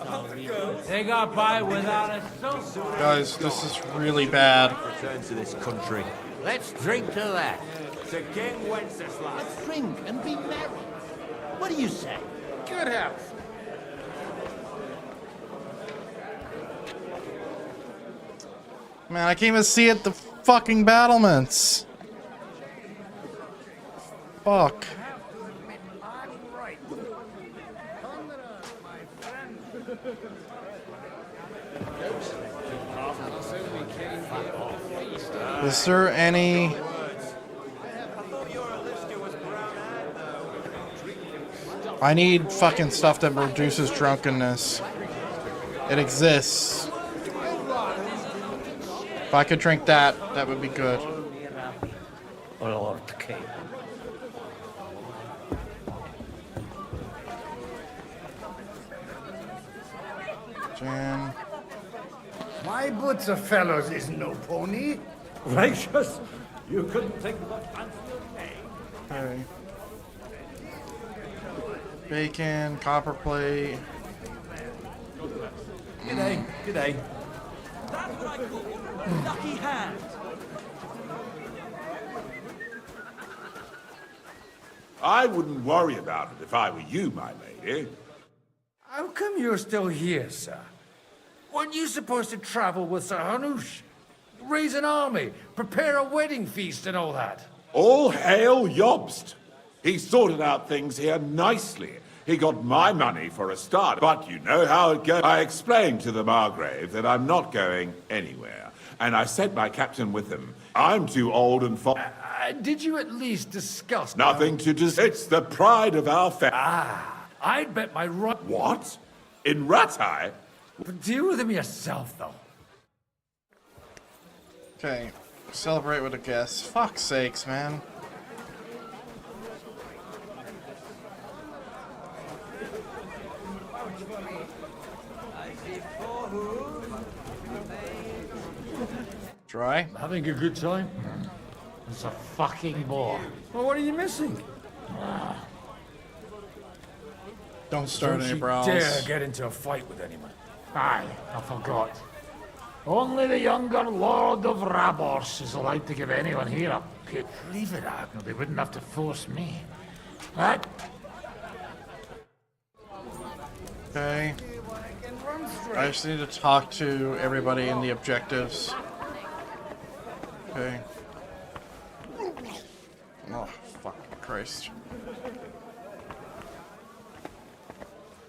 [SPEAKER 19] They got by without us so...
[SPEAKER 1] Guys, this is really bad.
[SPEAKER 22] Return to this country.
[SPEAKER 23] Let's drink to that.
[SPEAKER 15] To King Wenceslas.
[SPEAKER 19] Let's drink and be merry. What do you say?
[SPEAKER 15] Good health.
[SPEAKER 1] Man, I can't even see at the fucking battlements. Fuck. Is there any... I need fucking stuff that reduces drunkenness. It exists. If I could drink that, that would be good.
[SPEAKER 7] Lord King.
[SPEAKER 1] Jan.
[SPEAKER 16] My boots of fellows is no pony.
[SPEAKER 19] Gracious, you couldn't think of a fancier name.
[SPEAKER 1] Okay. Bacon, copper plate.
[SPEAKER 14] G'day, g'day.
[SPEAKER 15] That's what I call lucky hand.
[SPEAKER 9] I wouldn't worry about it if I were you, my lady.
[SPEAKER 14] How come you're still here, sir? Weren't you supposed to travel with Sir Hanush? Raise an army, prepare a wedding feast and all that?
[SPEAKER 9] All hail Jobst. He sorted out things here nicely. He got my money for a start, but you know how it goes. I explained to the Margrave that I'm not going anywhere, and I sent my captain with him. I'm too old and
[SPEAKER 14] did you at least discuss...
[SPEAKER 9] Nothing to do. It's the pride of our family.
[SPEAKER 14] I'd bet my...
[SPEAKER 9] What? In Ratai?
[SPEAKER 14] Deal with him yourself, though.
[SPEAKER 1] Okay. Celebrate with a guest. Fuck's sakes, man. Dry?
[SPEAKER 14] Having a good time?
[SPEAKER 19] It's a fucking bore.
[SPEAKER 14] Well, what are you missing?
[SPEAKER 1] Don't start any
[SPEAKER 14] Don't you
[SPEAKER 1] brawls.
[SPEAKER 14] dare get into a fight with anyone.
[SPEAKER 19] Aye, I forgot. Only the younger Lord of Rabors is allowed to give anyone here a pip.
[SPEAKER 14] Leave it out.
[SPEAKER 19] They wouldn't have to force me. Right?
[SPEAKER 1] Okay. I just need to talk to everybody in the objectives. Okay. Oh, fucking Christ.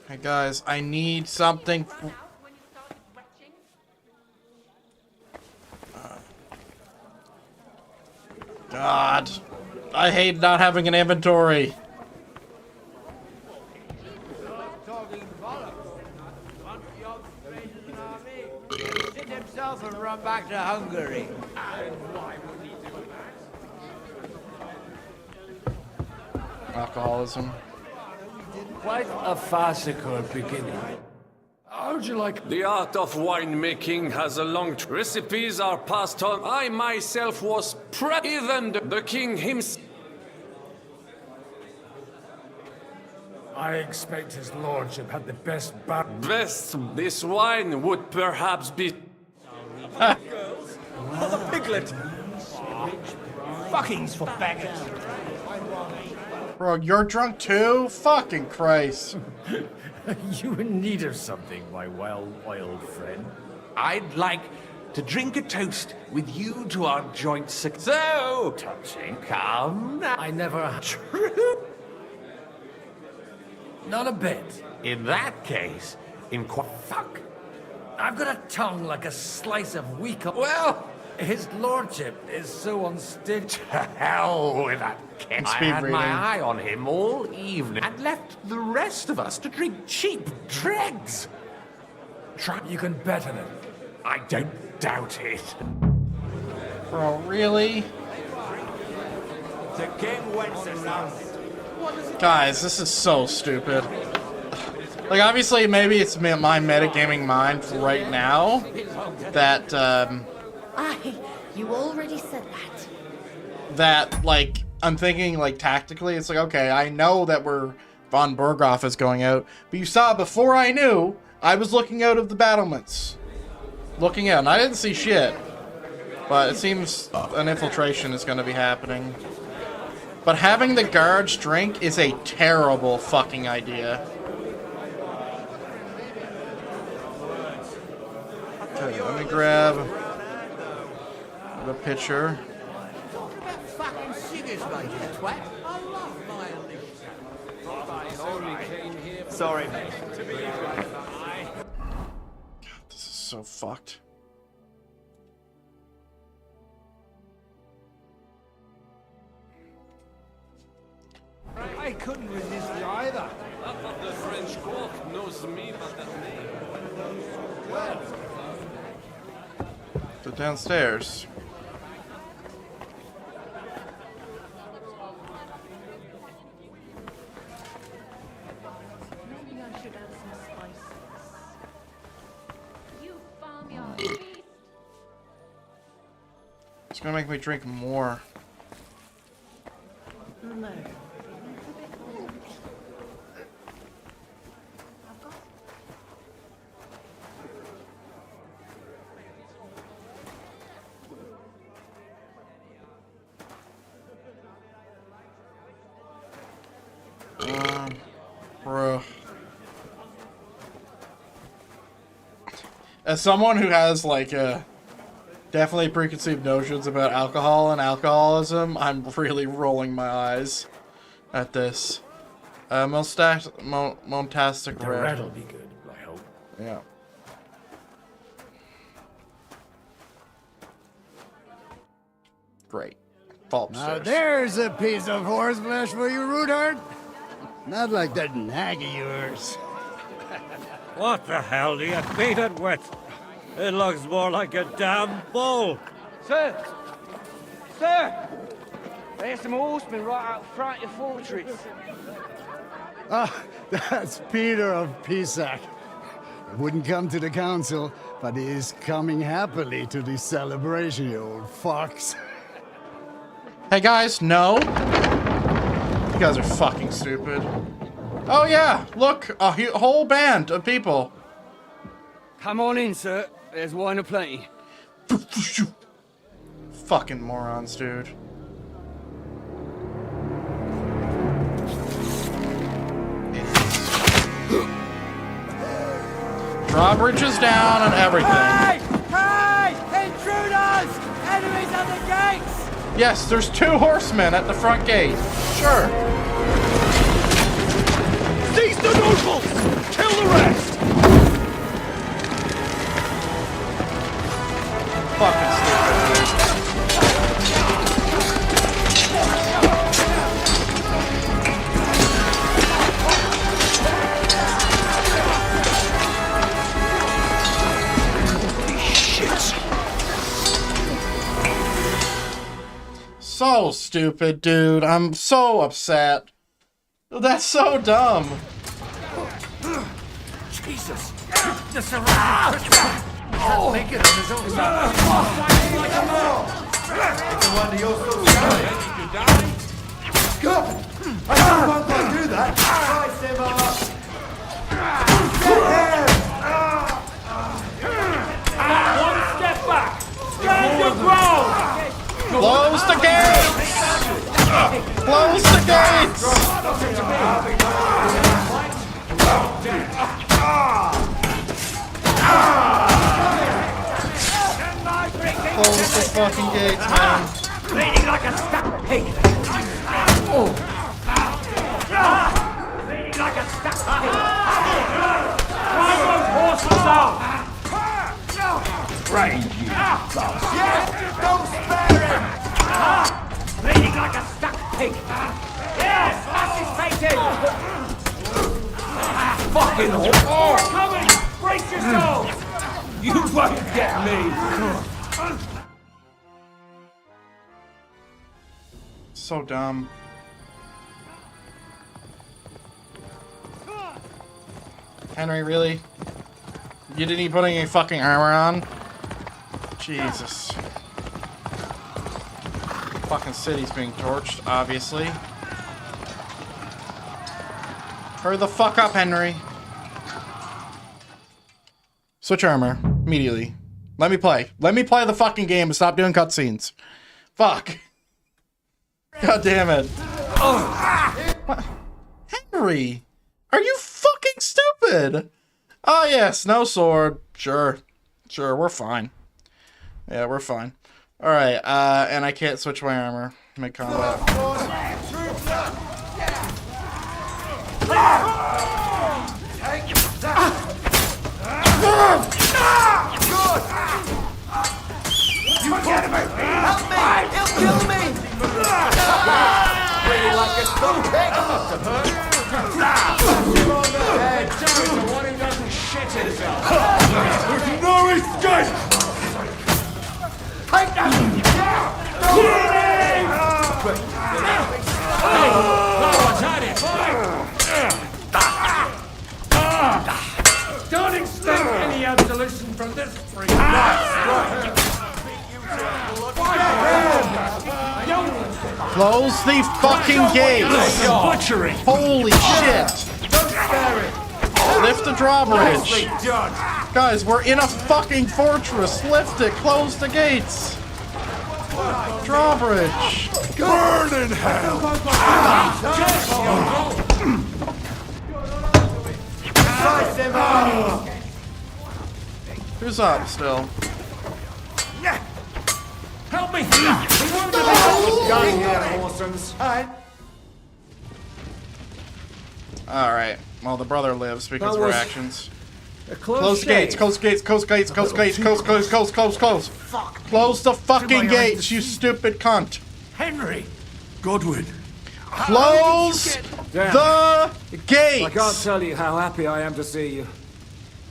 [SPEAKER 1] Hey guys, I need something. God. I hate not having an inventory.
[SPEAKER 19] Sit himself and run back to Hungary.
[SPEAKER 1] Alcoholism.
[SPEAKER 14] Quite a farcical beginning. How'd you like...
[SPEAKER 15] The art of winemaking has a long... Recipes are passed on. I myself was even the king himself.
[SPEAKER 14] I expect his lordship had the best bar...
[SPEAKER 15] Best, this wine would perhaps be...
[SPEAKER 2] Girls? For the piglet! Fuckings for beggars!
[SPEAKER 1] Bro, you're drunk too? Fucking Christ.
[SPEAKER 14] You in need of something, my well-oiled friend?
[SPEAKER 12] I'd like to drink a toast with you to our joint success. So,
[SPEAKER 14] touching.
[SPEAKER 12] Come now.
[SPEAKER 14] I never...
[SPEAKER 12] True.
[SPEAKER 14] Not a bit.
[SPEAKER 12] In that case, fuck.
[SPEAKER 14] I've got a tongue like a slice of weak... Well, his lordship is so unsteady.
[SPEAKER 12] To hell with that kid. I had my eye on him all evening and left the rest of us to drink cheap dregs.
[SPEAKER 14] You can bet on it.
[SPEAKER 12] I don't doubt it.
[SPEAKER 1] Bro, really?
[SPEAKER 15] To King Wenceslas.
[SPEAKER 1] Guys, this is so stupid. Like, obviously, maybe it's my metagaming mind right now that,
[SPEAKER 11] Aye, you already said that.
[SPEAKER 1] that, like, I'm thinking, like, tactically, it's like, okay, I know that Von Berghoff is going out, but you saw before I knew, I was looking out of the battlements. Looking out, and I didn't see shit. But it seems an infiltration is going to be happening. But having the guards drink is a terrible fucking idea. Okay, let me grab the pitcher.
[SPEAKER 23] Fucking cigars, mate, you twat. I love my
[SPEAKER 10] Sorry, mate.
[SPEAKER 1] This is so fucked.
[SPEAKER 2] I couldn't resist you either.
[SPEAKER 15] The French court knows me by that name.
[SPEAKER 1] Go downstairs.
[SPEAKER 11] Maybe I should add some spices. You farmyard beast.
[SPEAKER 1] It's gonna make me drink more.
[SPEAKER 11] No.
[SPEAKER 1] Bro. As someone who has, like, definitely preconceived notions about alcohol and alcoholism, I'm really rolling my eyes at this. Montastic
[SPEAKER 14] The
[SPEAKER 1] red.
[SPEAKER 14] red'll be good, I hope.
[SPEAKER 1] Yeah. Great. Fall
[SPEAKER 16] Now
[SPEAKER 1] upstairs.
[SPEAKER 16] there's a piece of horseflesh for you, Rudart. Not like that nag of yours.
[SPEAKER 19] What the hell do you beat it with? It looks more like a damn bull.
[SPEAKER 2] Sir! Sir! There's some horsemen right out front of your fortress.
[SPEAKER 16] Ah, that's Peter of Pisac. He wouldn't come to the council, but he is coming happily to the celebration, you old fox.
[SPEAKER 1] Hey guys, no. You guys are fucking stupid. Oh yeah, look, a whole band of people.
[SPEAKER 2] Come on in, sir. There's wine aplenty.
[SPEAKER 1] Fucking morons, dude. Drawbridges down and everything.
[SPEAKER 2] Hey! Hey! Intruders! Enemies at the gates!
[SPEAKER 1] Yes, there's 2 horsemen at the front gate. Sure.
[SPEAKER 2] Seize the nobles! Kill the rest!
[SPEAKER 1] Fucking stupid. So stupid, dude. I'm so upset. That's so dumb.
[SPEAKER 2] Jesus! The surround! Can't make it on his own side.
[SPEAKER 3] It's a wonder you're still standing. God! I can't quite do that. Try, Simba.
[SPEAKER 2] One step back! Stand your ground!
[SPEAKER 1] Close the gates! Close the gates! Close the fucking gates, man.
[SPEAKER 2] Bleeding like a stuck pig! Oh! Bleeding like a stuck pig! Drive those horses out! Rage, you bastard! Yes! Don't spare him! Bleeding like a stuck pig! Yes! Assist fucking horse! Coming! Brace yourselves! You won't get me!
[SPEAKER 1] So dumb. Henry, really? You didn't even put any fucking armor on? Jesus. Fucking city's being torched, obviously. Hurry the fuck up, Henry. Switch armor. Immediately. Let me play. Let me play the fucking game and stop doing cutscenes. Fuck. God damn it. What? Henry! Are you fucking stupid? Oh yes, no sword. Sure. Sure, we're fine. Yeah, we're fine. Alright, and I can't switch my armor mid-combat.
[SPEAKER 2] Forget about me! Help me! He'll kill me! Really like a stone pig! Him on the head! The one who doesn't shit himself! There's no escape! Take that!
[SPEAKER 14] No one's had it! Don't expect any absolution from this freak!
[SPEAKER 1] Close the fucking gate!
[SPEAKER 14] Butchery!
[SPEAKER 1] Holy shit! Lift the drawbridge! Guys, we're in a fucking fortress! Lift it! Close the gates! Drawbridge!
[SPEAKER 2] Burn in hell!
[SPEAKER 1] Who's up still?
[SPEAKER 14] Help me!
[SPEAKER 1] Alright. Well, the brother lives because of our actions.
[SPEAKER 14] Close
[SPEAKER 1] gates, close gates, close gates, close gates, close, close, close, close, close. Close the fucking gates, you stupid cunt.
[SPEAKER 14] Henry!
[SPEAKER 17] Godwin.
[SPEAKER 1] Close the gates.
[SPEAKER 6] I can't tell you how happy I am to see you.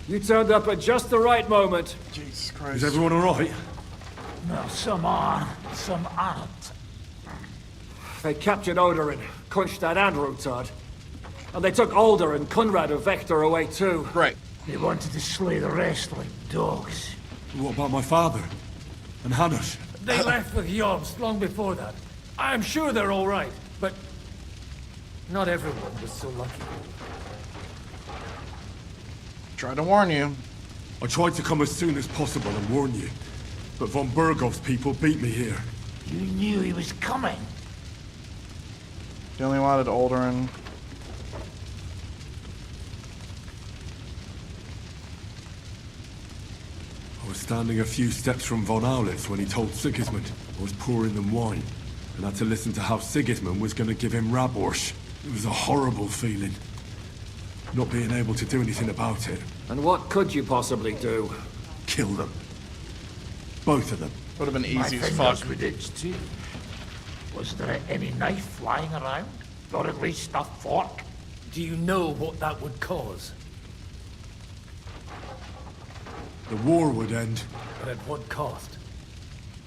[SPEAKER 6] You turned up at just the right moment.
[SPEAKER 1] Jesus Christ.
[SPEAKER 17] Is everyone alright?
[SPEAKER 2] No, some are, some aren't.
[SPEAKER 6] They captured Odorin, Kunstad and Rutard. And they took Alder and Kunrad of Vector away too.
[SPEAKER 1] Right.
[SPEAKER 2] They wanted to slay the rest like dogs.
[SPEAKER 17] What about my father? And Hanush?
[SPEAKER 14] They left with Yobs long before that. I'm sure they're all right, but not everyone was so lucky.
[SPEAKER 1] Tried to warn you.
[SPEAKER 17] I tried to come as soon as possible and warn you, but von Burgov's people beat me here.
[SPEAKER 2] You knew he was coming.
[SPEAKER 1] They only wanted Alderan.
[SPEAKER 17] I was standing a few steps from von Aulitz when he told Sigismund I was pouring them wine, and had to listen to how Sigismund was going to give him Raborsch. It was a horrible feeling. Not being able to do anything about it.
[SPEAKER 6] And what could you possibly do?
[SPEAKER 17] Kill them. Both of them.
[SPEAKER 1] Would have been easy
[SPEAKER 2] My
[SPEAKER 1] as fuck.
[SPEAKER 2] fingers would itch too. Was there any knife flying around? Or at least a fork?
[SPEAKER 14] Do you know what that would cause?
[SPEAKER 17] The war would end.
[SPEAKER 14] But at what cost?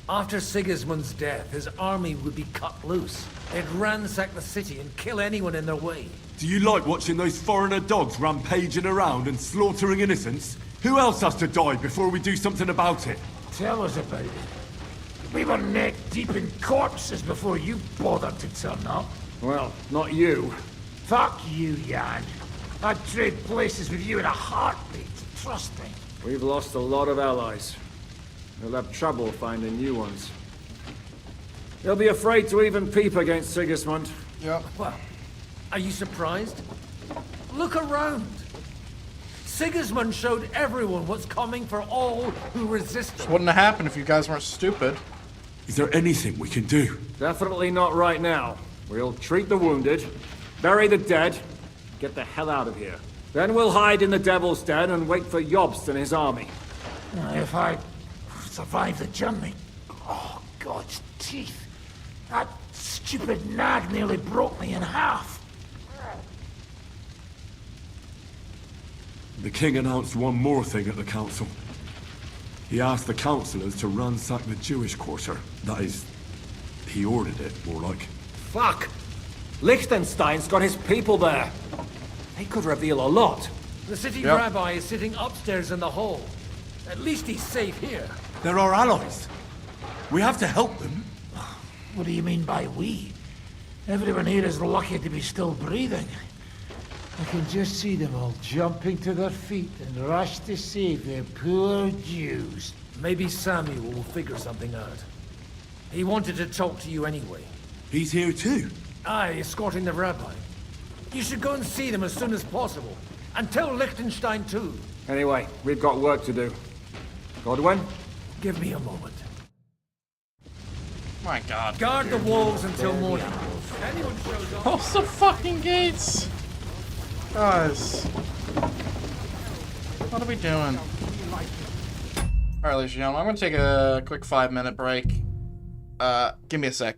[SPEAKER 14] After Sigismund's death, his army would be cut loose. They'd ransack the city and kill anyone in their way.
[SPEAKER 17] Do you like watching those foreigner dogs rampaging around and slaughtering innocents? Who else has to die before we do something about it?
[SPEAKER 2] Tell us about it. We were neck deep in corpses before you bothered to turn up.
[SPEAKER 6] Well, not you.
[SPEAKER 2] Fuck you, Jan. I'd trade places with you in a heartbeat. Trust me.
[SPEAKER 6] We've lost a lot of allies. We'll have trouble finding new ones. They'll be afraid to even peep against Sigismund.
[SPEAKER 1] Yep.
[SPEAKER 14] Well, are you surprised? Look around. Sigismund showed everyone what's coming for all who resist him.
[SPEAKER 1] Wouldn't have happened if you guys weren't stupid.
[SPEAKER 17] Is there anything we can do?
[SPEAKER 6] Definitely not right now. We'll treat the wounded, bury the dead, get the hell out of here. Then we'll hide in the Devil's Den and wait for Jobst and his army.
[SPEAKER 2] If I survive the journey... Oh, God's teeth. That stupid nag nearly broke me in half.
[SPEAKER 17] The king announced one more thing at the council. He asked the councillors to ransack the Jewish quarter. That is, he ordered it, more like.
[SPEAKER 6] Fuck! Liechtenstein's got his people there. They could reveal a lot.
[SPEAKER 14] The city
[SPEAKER 1] Yep.
[SPEAKER 14] rabbi is sitting upstairs in the hall. At least he's safe here.
[SPEAKER 5] They're our allies. We have to help them.
[SPEAKER 2] What do you mean by we? Everyone here is lucky to be still breathing. I can just see them all jumping to their feet and rush to save their poor Jews.
[SPEAKER 14] Maybe Samuel will figure something out. He wanted to talk to you anyway.
[SPEAKER 5] He's here too.
[SPEAKER 14] Aye, escorting the rabbi. You should go and see them as soon as possible. And tell Liechtenstein too.
[SPEAKER 6] Anyway, we've got work to do. Godwin?
[SPEAKER 14] Give me a moment.
[SPEAKER 1] My God.
[SPEAKER 14] Guard the walls until morning. If anyone shows up...
[SPEAKER 1] Close the fucking gates! Guys. What are we doing? Alright, ladies and gentlemen, I'm gonna take a quick 5-minute break. Give me a sec.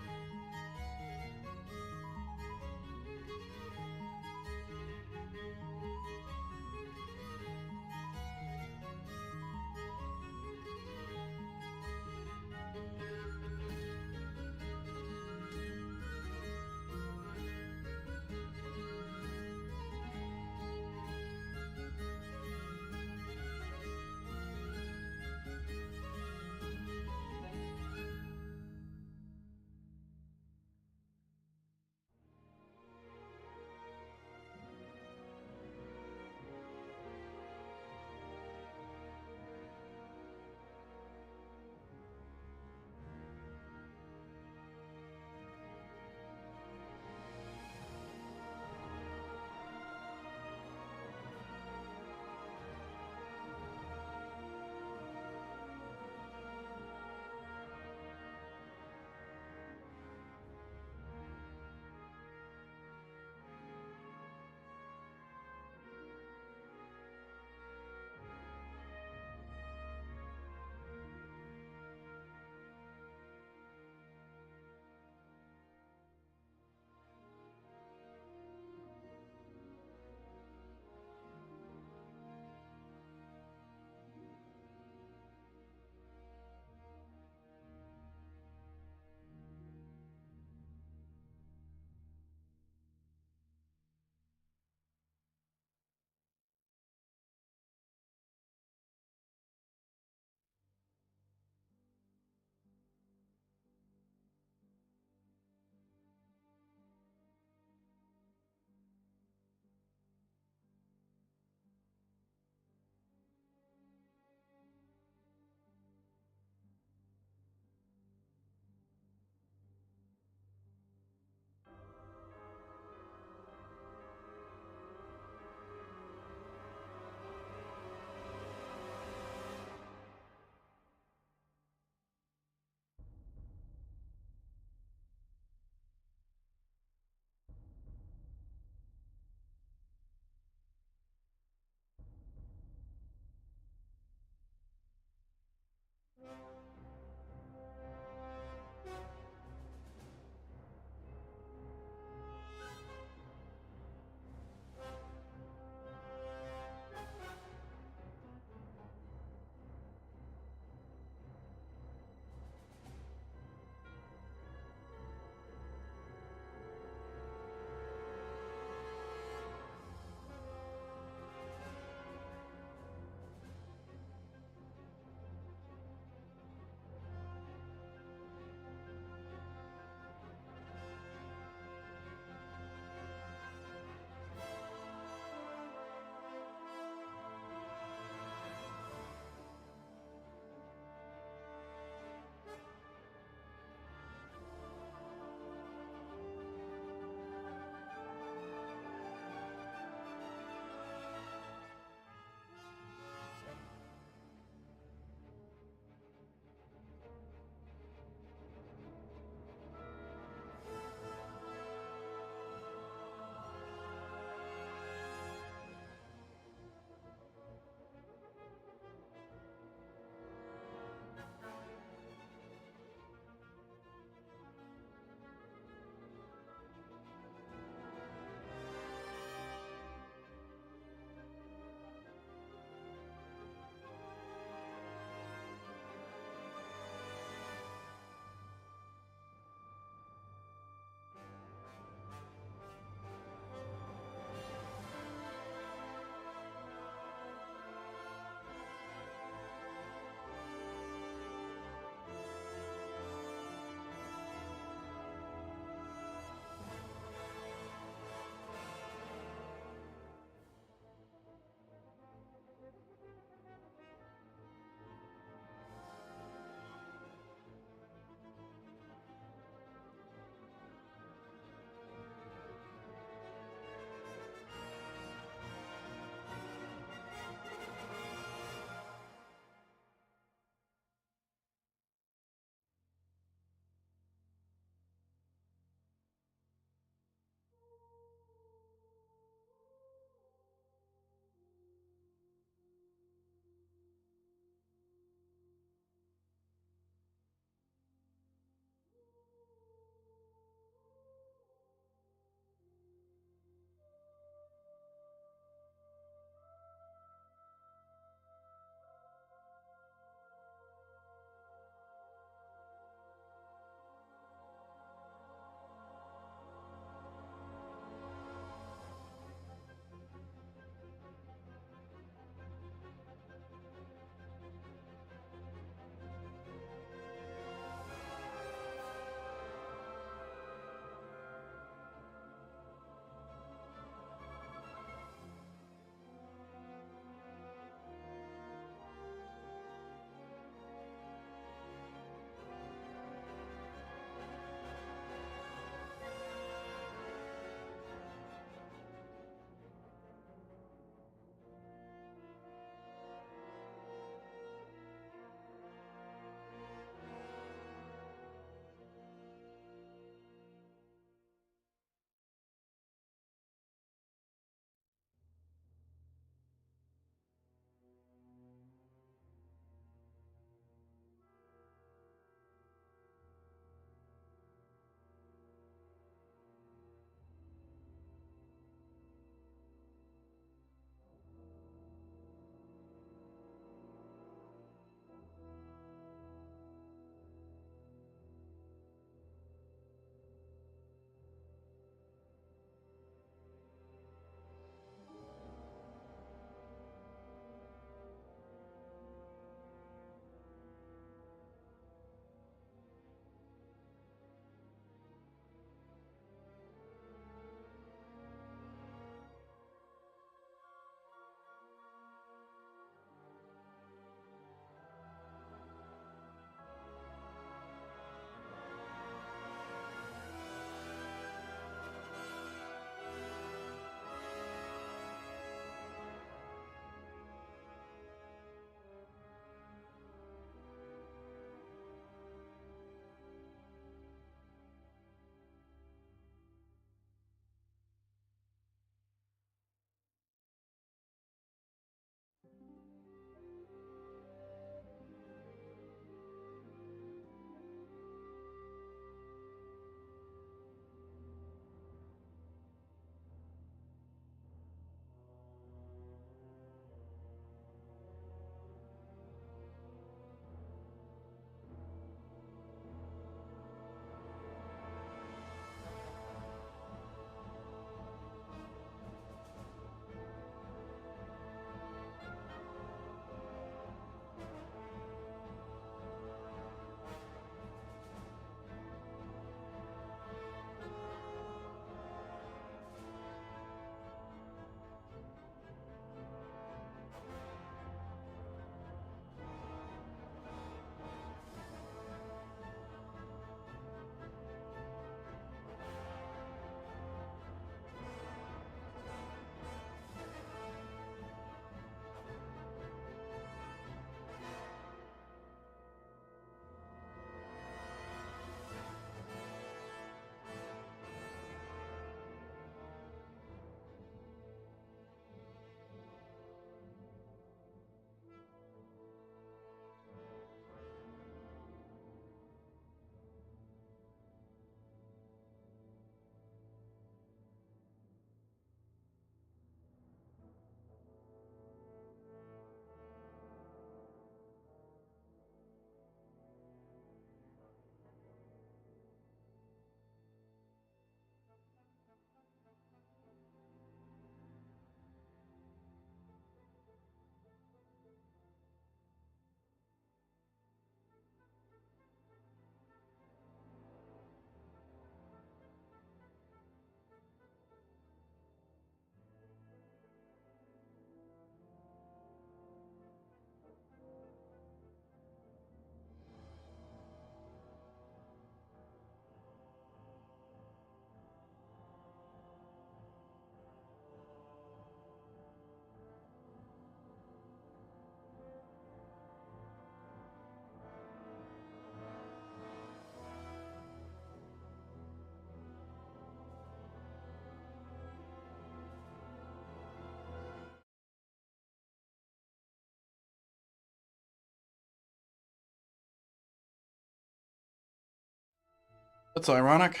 [SPEAKER 1] That's ironic.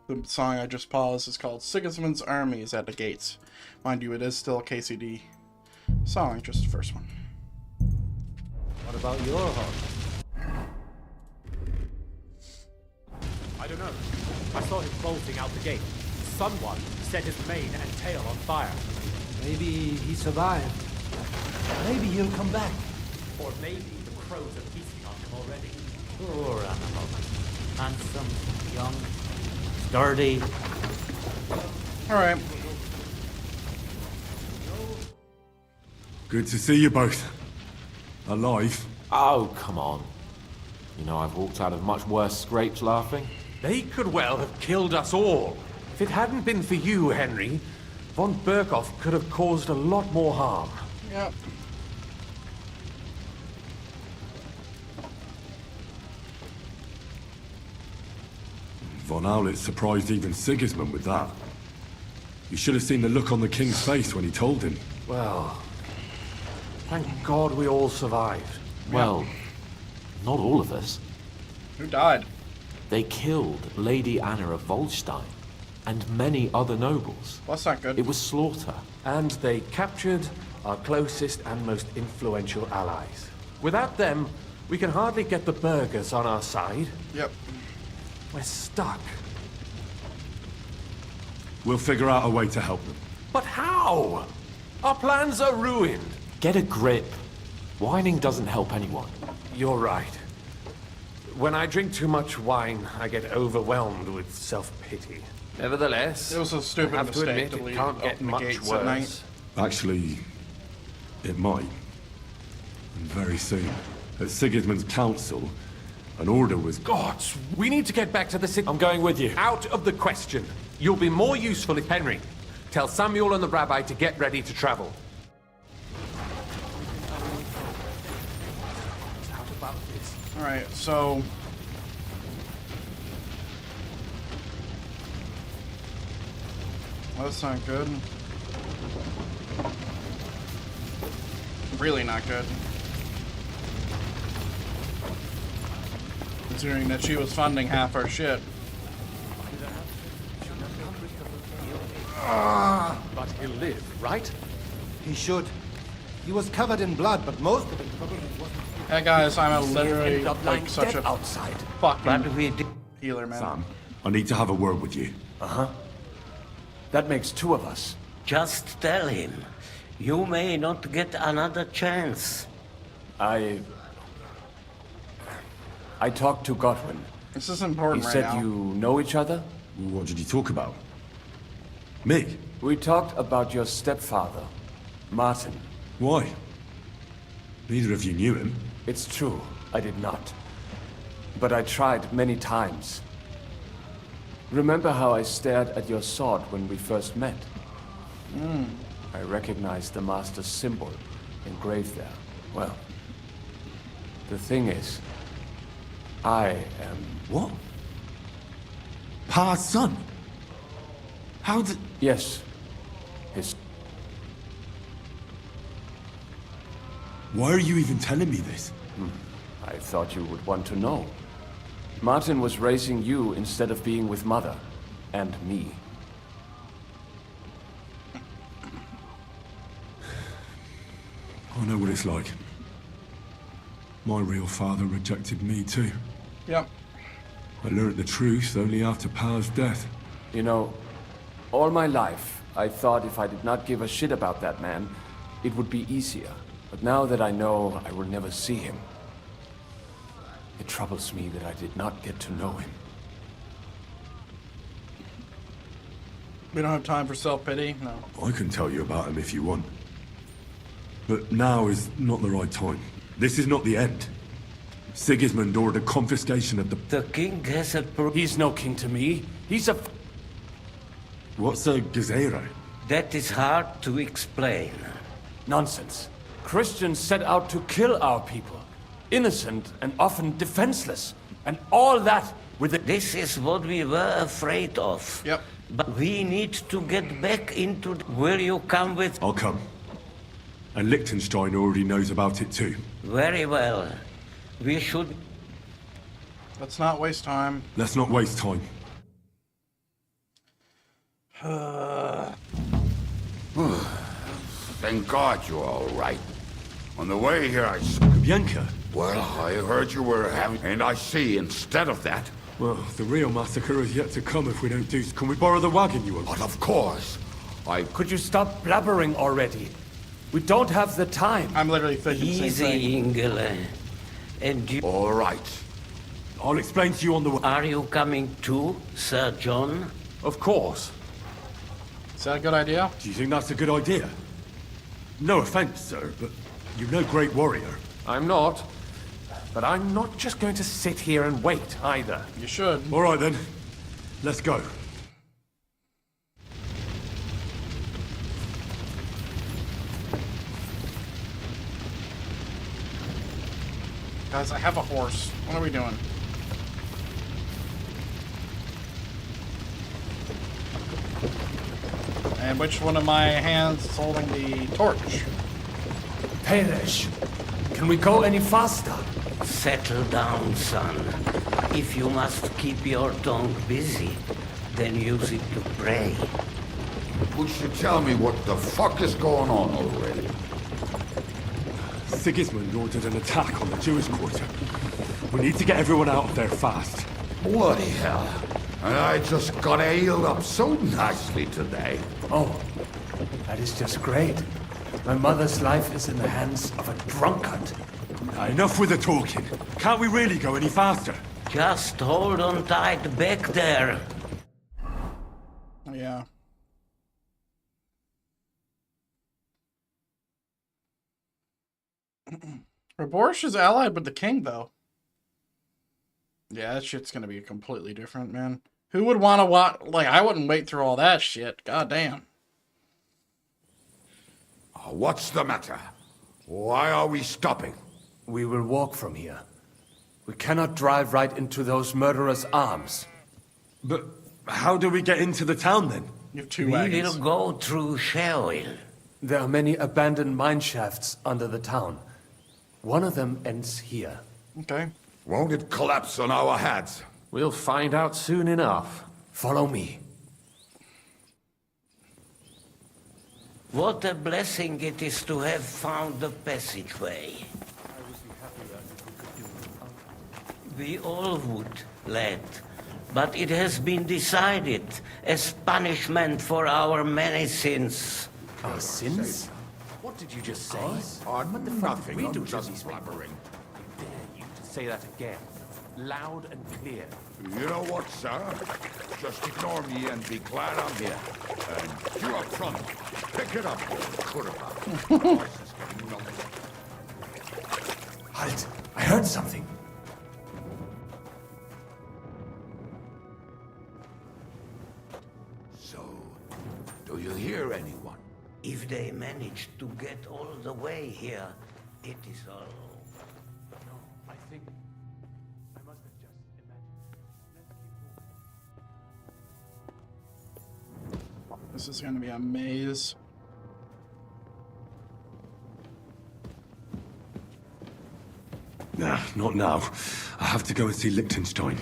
[SPEAKER 1] The song I just paused is called Sigismund's Army is at the Gates. Mind you, it is still a KCD song, just the first one.
[SPEAKER 19] What about your horse?
[SPEAKER 12] I don't know. I saw him bolting out the gate. Someone set his mane and tail on fire.
[SPEAKER 2] Maybe he survived. Maybe he'll come back.
[SPEAKER 12] Or maybe the crows are feasting on him already.
[SPEAKER 19] Poor animal. Handsome, young, sturdy.
[SPEAKER 1] Alright.
[SPEAKER 13] Good to see you both. Alive.
[SPEAKER 10] Oh, come on. You know, I've walked out of much worse scrapes laughing.
[SPEAKER 12] They could well have killed us all. If it hadn't been for you, Henry, von Berkhoff could have caused a lot more harm.
[SPEAKER 1] Yep.
[SPEAKER 13] Von Owlet surprised even Sigismund with that. You should have seen the look on the king's face when he told him.
[SPEAKER 12] Well, thank God we all survived.
[SPEAKER 10] Well, not all of us.
[SPEAKER 1] Who died?
[SPEAKER 10] They killed Lady Anna of Volstein and many other nobles.
[SPEAKER 1] Well, that's not good.
[SPEAKER 10] It was slaughter.
[SPEAKER 12] And they captured our closest and most influential allies. Without them, we can hardly get the burghers on our side.
[SPEAKER 1] Yep.
[SPEAKER 12] We're stuck.
[SPEAKER 13] We'll figure out a way to help them.
[SPEAKER 12] But how? Our plans are ruined.
[SPEAKER 10] Get a grip. Whining doesn't help anyone.
[SPEAKER 12] You're right. When I drink too much wine, I get overwhelmed with self-pity. Nevertheless,
[SPEAKER 1] it was a stupid
[SPEAKER 12] I have to
[SPEAKER 1] mistake
[SPEAKER 12] admit
[SPEAKER 1] to
[SPEAKER 12] it
[SPEAKER 1] leave
[SPEAKER 12] can't get
[SPEAKER 1] open the
[SPEAKER 12] much
[SPEAKER 1] gates at night.
[SPEAKER 12] worse.
[SPEAKER 13] Actually, it might. And very soon. At Sigismund's council, an order was...
[SPEAKER 12] Gods, we need to get back to the city. I'm going with you. Out of the question. You'll be more useful if Henry. Tell Samuel and the rabbi to get ready to travel.
[SPEAKER 1] Alright, so... Well, that's not good. Really not good. Considering that she was funding half our shit.
[SPEAKER 12] But he'll live, right?
[SPEAKER 4] He should. He was covered in blood, but most of it probably wasn't.
[SPEAKER 1] Hey guys, I'm literally like such a
[SPEAKER 12] outside.
[SPEAKER 1] fucking healer, man.
[SPEAKER 13] Sam, I need to have a word with you.
[SPEAKER 14] Uh-huh. That makes two of us.
[SPEAKER 7] Just tell him. You may not get another chance.
[SPEAKER 14] I talked to Godwin.
[SPEAKER 1] This is important
[SPEAKER 14] He
[SPEAKER 1] right
[SPEAKER 14] said
[SPEAKER 1] now.
[SPEAKER 14] you know each other?
[SPEAKER 13] What did you talk about? Me?
[SPEAKER 14] We talked about your stepfather, Martin.
[SPEAKER 13] Why? Neither of you knew him.
[SPEAKER 14] It's true, I did not. But I tried many times. Remember how I stared at your sword when we first met? I recognized the Master's symbol engraved there. Well, the thing is, I am...
[SPEAKER 13] What? Pa's son? How did...
[SPEAKER 14] Yes. His...
[SPEAKER 13] Why are you even telling me this?
[SPEAKER 14] I thought you would want to know. Martin was raising you instead of being with Mother. And me.
[SPEAKER 13] I know what it's like. My real father rejected me too.
[SPEAKER 1] Yep.
[SPEAKER 13] I learned the truth only after Pa's death.
[SPEAKER 14] You know, all my life, I thought if I did not give a shit about that man, it would be easier. But now that I know I will never see him, it troubles me that I did not get to know him.
[SPEAKER 1] We don't have time for self-pity, no.
[SPEAKER 13] I can tell you about him if you want. But now is not the right time. This is not the end. Sigismund ordered confiscation of the...
[SPEAKER 7] The king has a...
[SPEAKER 14] He's no king to me. He's a...
[SPEAKER 13] What's a gezerah?
[SPEAKER 7] That is hard to explain.
[SPEAKER 14] Nonsense. Christians set out to kill our people. Innocent and often defenseless. And all that with the...
[SPEAKER 7] This is what we were afraid of.
[SPEAKER 1] Yep.
[SPEAKER 7] But we need to get back into... Will you come with...
[SPEAKER 13] I'll come. And Liechtenstein already knows about it too.
[SPEAKER 7] Very well. We should...
[SPEAKER 1] Let's not waste time.
[SPEAKER 13] Let's not waste time.
[SPEAKER 18] Thank God you're all right. On the way here,
[SPEAKER 13] Bianca?
[SPEAKER 18] Well, I heard you were having... And I see, instead of that...
[SPEAKER 13] Well, the real massacre is yet to come if we don't do... Can we borrow the wagon you want?
[SPEAKER 18] But of course.
[SPEAKER 10] Could you stop blabbering already? We don't have the time.
[SPEAKER 1] I'm literally thinking the same thing.
[SPEAKER 7] Easy, Ingele. And you...
[SPEAKER 18] All right.
[SPEAKER 13] I'll explain to you on the way.
[SPEAKER 7] Are you coming too, Sir John?
[SPEAKER 10] Of course.
[SPEAKER 1] Is that a good idea?
[SPEAKER 13] Do you think that's a good idea? No offense, sir, but you're no great warrior.
[SPEAKER 10] I'm not. But I'm not just going to sit here and wait, either.
[SPEAKER 1] You should.
[SPEAKER 13] All right, then. Let's go.
[SPEAKER 1] Guys, I have a horse. What are we doing? And which one of my hands is holding the torch?
[SPEAKER 10] Perish. Can we go any faster?
[SPEAKER 7] Settle down, son. If you must keep your tongue busy, then use it to pray.
[SPEAKER 18] Would you tell me what the fuck is going on already?
[SPEAKER 13] Sigismund ordered an attack on the Jewish quarter. We need to get everyone out of there fast.
[SPEAKER 18] Bloody hell. And I just got healed up so nicely today.
[SPEAKER 10] Oh, that is just great. My mother's life is in the hands of a drunkard.
[SPEAKER 13] Enough with the talking. Can't we really go any faster?
[SPEAKER 7] Just hold on tight back there.
[SPEAKER 1] Yeah. Raborsh is allied with the king, though. Yeah, that shit's gonna be completely different, man. Who would want to watch? Like, I wouldn't wait through all that shit. God damn.
[SPEAKER 18] What's the matter? Why are we stopping?
[SPEAKER 10] We will walk from here. We cannot drive right into those murderers' arms.
[SPEAKER 13] But how do we get into the town, then?
[SPEAKER 1] You have two
[SPEAKER 7] We
[SPEAKER 1] wagons.
[SPEAKER 7] will go through Sherwill.
[SPEAKER 10] There are many abandoned mine shafts under the town. One of them ends here.
[SPEAKER 1] Okay.
[SPEAKER 18] Won't it collapse on our heads?
[SPEAKER 10] We'll find out soon enough. Follow me.
[SPEAKER 7] What a blessing it is to have found the passageway. We all would, lad. But it has been decided as punishment for our many sins.
[SPEAKER 10] Our sins? What did you just say?
[SPEAKER 18] What the fuck did we do just blabbering?
[SPEAKER 12] I dare you to say that again. Loud and clear.
[SPEAKER 18] You know what, sir? Just ignore me and be glad I'm here. And you up front, pick it up, Kurva.
[SPEAKER 10] Halt! I heard something.
[SPEAKER 18] So, do you hear anyone?
[SPEAKER 7] If they manage to get all the way here, it is all over.
[SPEAKER 12] No, I think I must have just imagined.
[SPEAKER 1] This is gonna be a maze.
[SPEAKER 13] Nah, not now. I have to go and see Liechtenstein.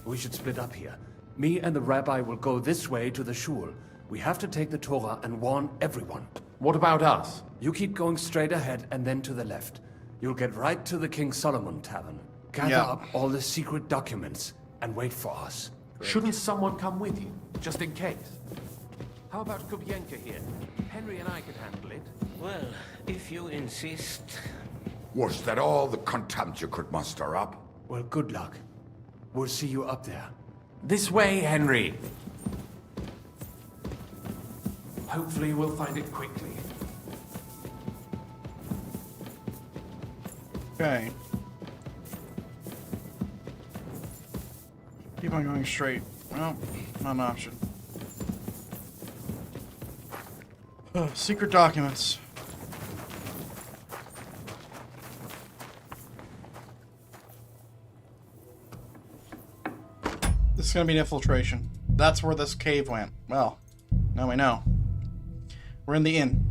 [SPEAKER 10] We should split up here. Me and the rabbi will go this way to the shul. We have to take the Torah and warn everyone.
[SPEAKER 12] What about us?
[SPEAKER 10] You keep going straight ahead and then to the left. You'll get right to the King Solomon Tavern. Gather up all the secret documents and wait for us.
[SPEAKER 12] Shouldn't someone come with you, just in case? How about Kubienka here? Henry and I could handle it.
[SPEAKER 7] Well, if you insist.
[SPEAKER 18] Was that all the contempt you could muster up?
[SPEAKER 10] Well, good luck. We'll see you up there.
[SPEAKER 12] This way, Henry. Hopefully we'll find it quickly.
[SPEAKER 1] Okay. Keep on going straight. Well, not an option. Secret documents. This is gonna be an infiltration. That's where this cave went. Well, now we know. We're in the inn.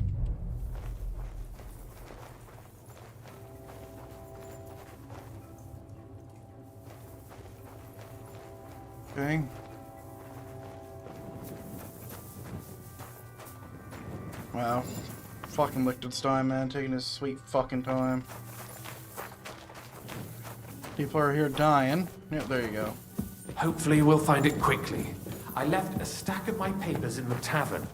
[SPEAKER 1] Okay. Wow. Fucking Liechtenstein, man, taking his sweet fucking time. People are here dying. Yep, there you go.
[SPEAKER 12] Hopefully we'll find it quickly. I left a stack of my papers in the tavern.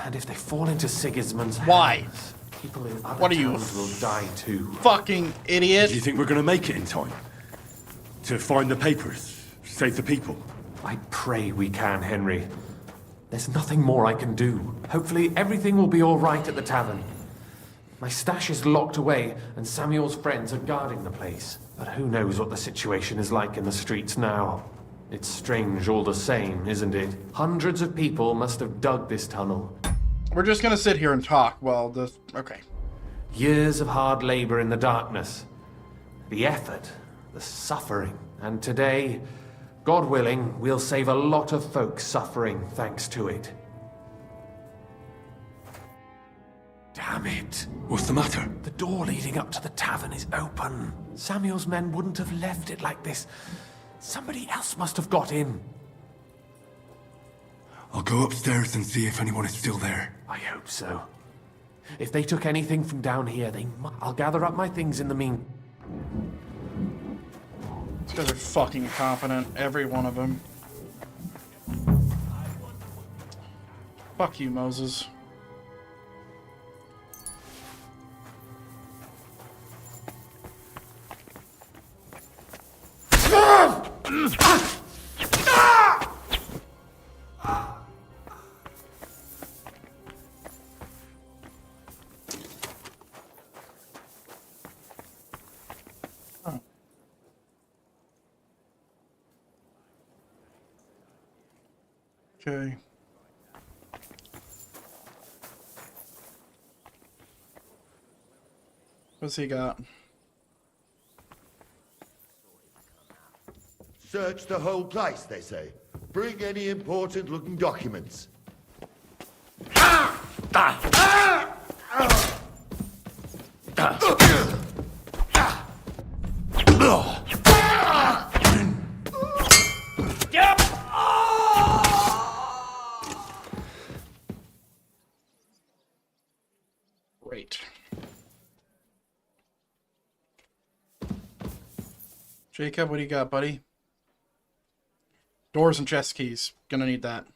[SPEAKER 12] And if they fall into Sigismund's hands, people in other towns will die too.
[SPEAKER 1] Fucking idiot.
[SPEAKER 13] Do you think we're gonna make it in time? To find the papers? Save the people?
[SPEAKER 12] I pray we can, Henry. There's nothing more I can do. Hopefully everything will be all right at the tavern. My stash is locked away, and Samuel's friends are guarding the place. But who knows what the situation is like in the streets now? It's strange all the same, isn't it? Hundreds of people must have dug this tunnel.
[SPEAKER 1] We're just gonna sit here and talk while the... Okay.
[SPEAKER 12] Years of hard labor in the darkness. The effort, the suffering. And today, God willing, we'll save a lot of folks suffering thanks to it. Damn it.
[SPEAKER 13] What's the matter?
[SPEAKER 12] The door leading up to the tavern is open. Samuel's men wouldn't have left it like this. Somebody else must have got in.
[SPEAKER 13] I'll go upstairs and see if anyone is still there.
[SPEAKER 12] I hope so. If they took anything from down here, I'll gather up my things in the mean...
[SPEAKER 1] These guys are fucking incompetent, every one of them. Fuck you, Moses. Okay. What's he got?
[SPEAKER 8] Search the whole place, they say. Bring any important-looking documents.
[SPEAKER 1] Great. Jacob, what do you got, buddy? Doors and chest keys. Gonna need that.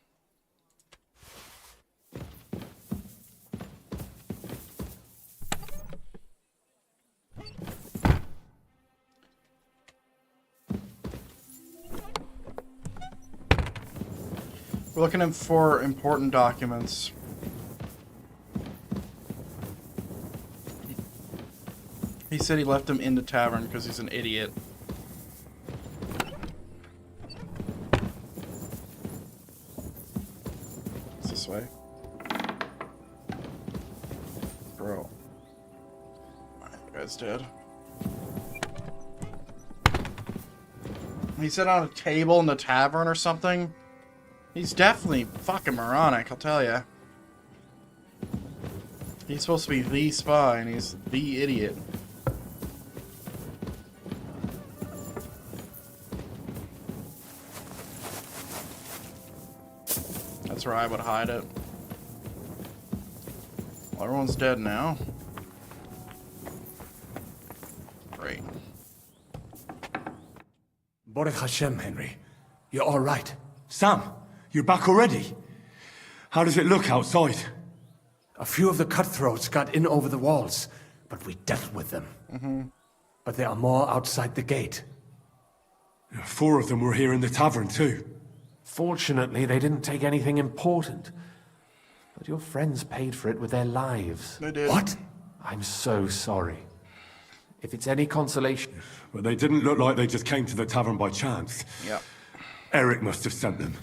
[SPEAKER 1] We're looking for important documents. He said he left them in the tavern because he's an idiot. It's this way. Bro. That guy's dead. He said on a table in the tavern or something. He's definitely fucking moronic, I'll tell ya. He's supposed to be the spy, and he's the idiot. That's where I would hide it. Well, everyone's dead now. Great.
[SPEAKER 10] Baruch Hashem, Henry. You're all right.
[SPEAKER 13] Sam, you're back already? How does it look outside?
[SPEAKER 10] A few of the cutthroats got in over the walls, but we dealt with them. But there are more outside the gate.
[SPEAKER 13] 4 of them were here in the tavern too.
[SPEAKER 12] Fortunately, they didn't take anything important. But your friends paid for it with their lives.
[SPEAKER 1] They did.
[SPEAKER 10] What?
[SPEAKER 12] I'm so sorry. If it's any consolation...
[SPEAKER 13] But they didn't look like they just came to the tavern by chance.
[SPEAKER 1] Yep.
[SPEAKER 13] Eric must have sent them.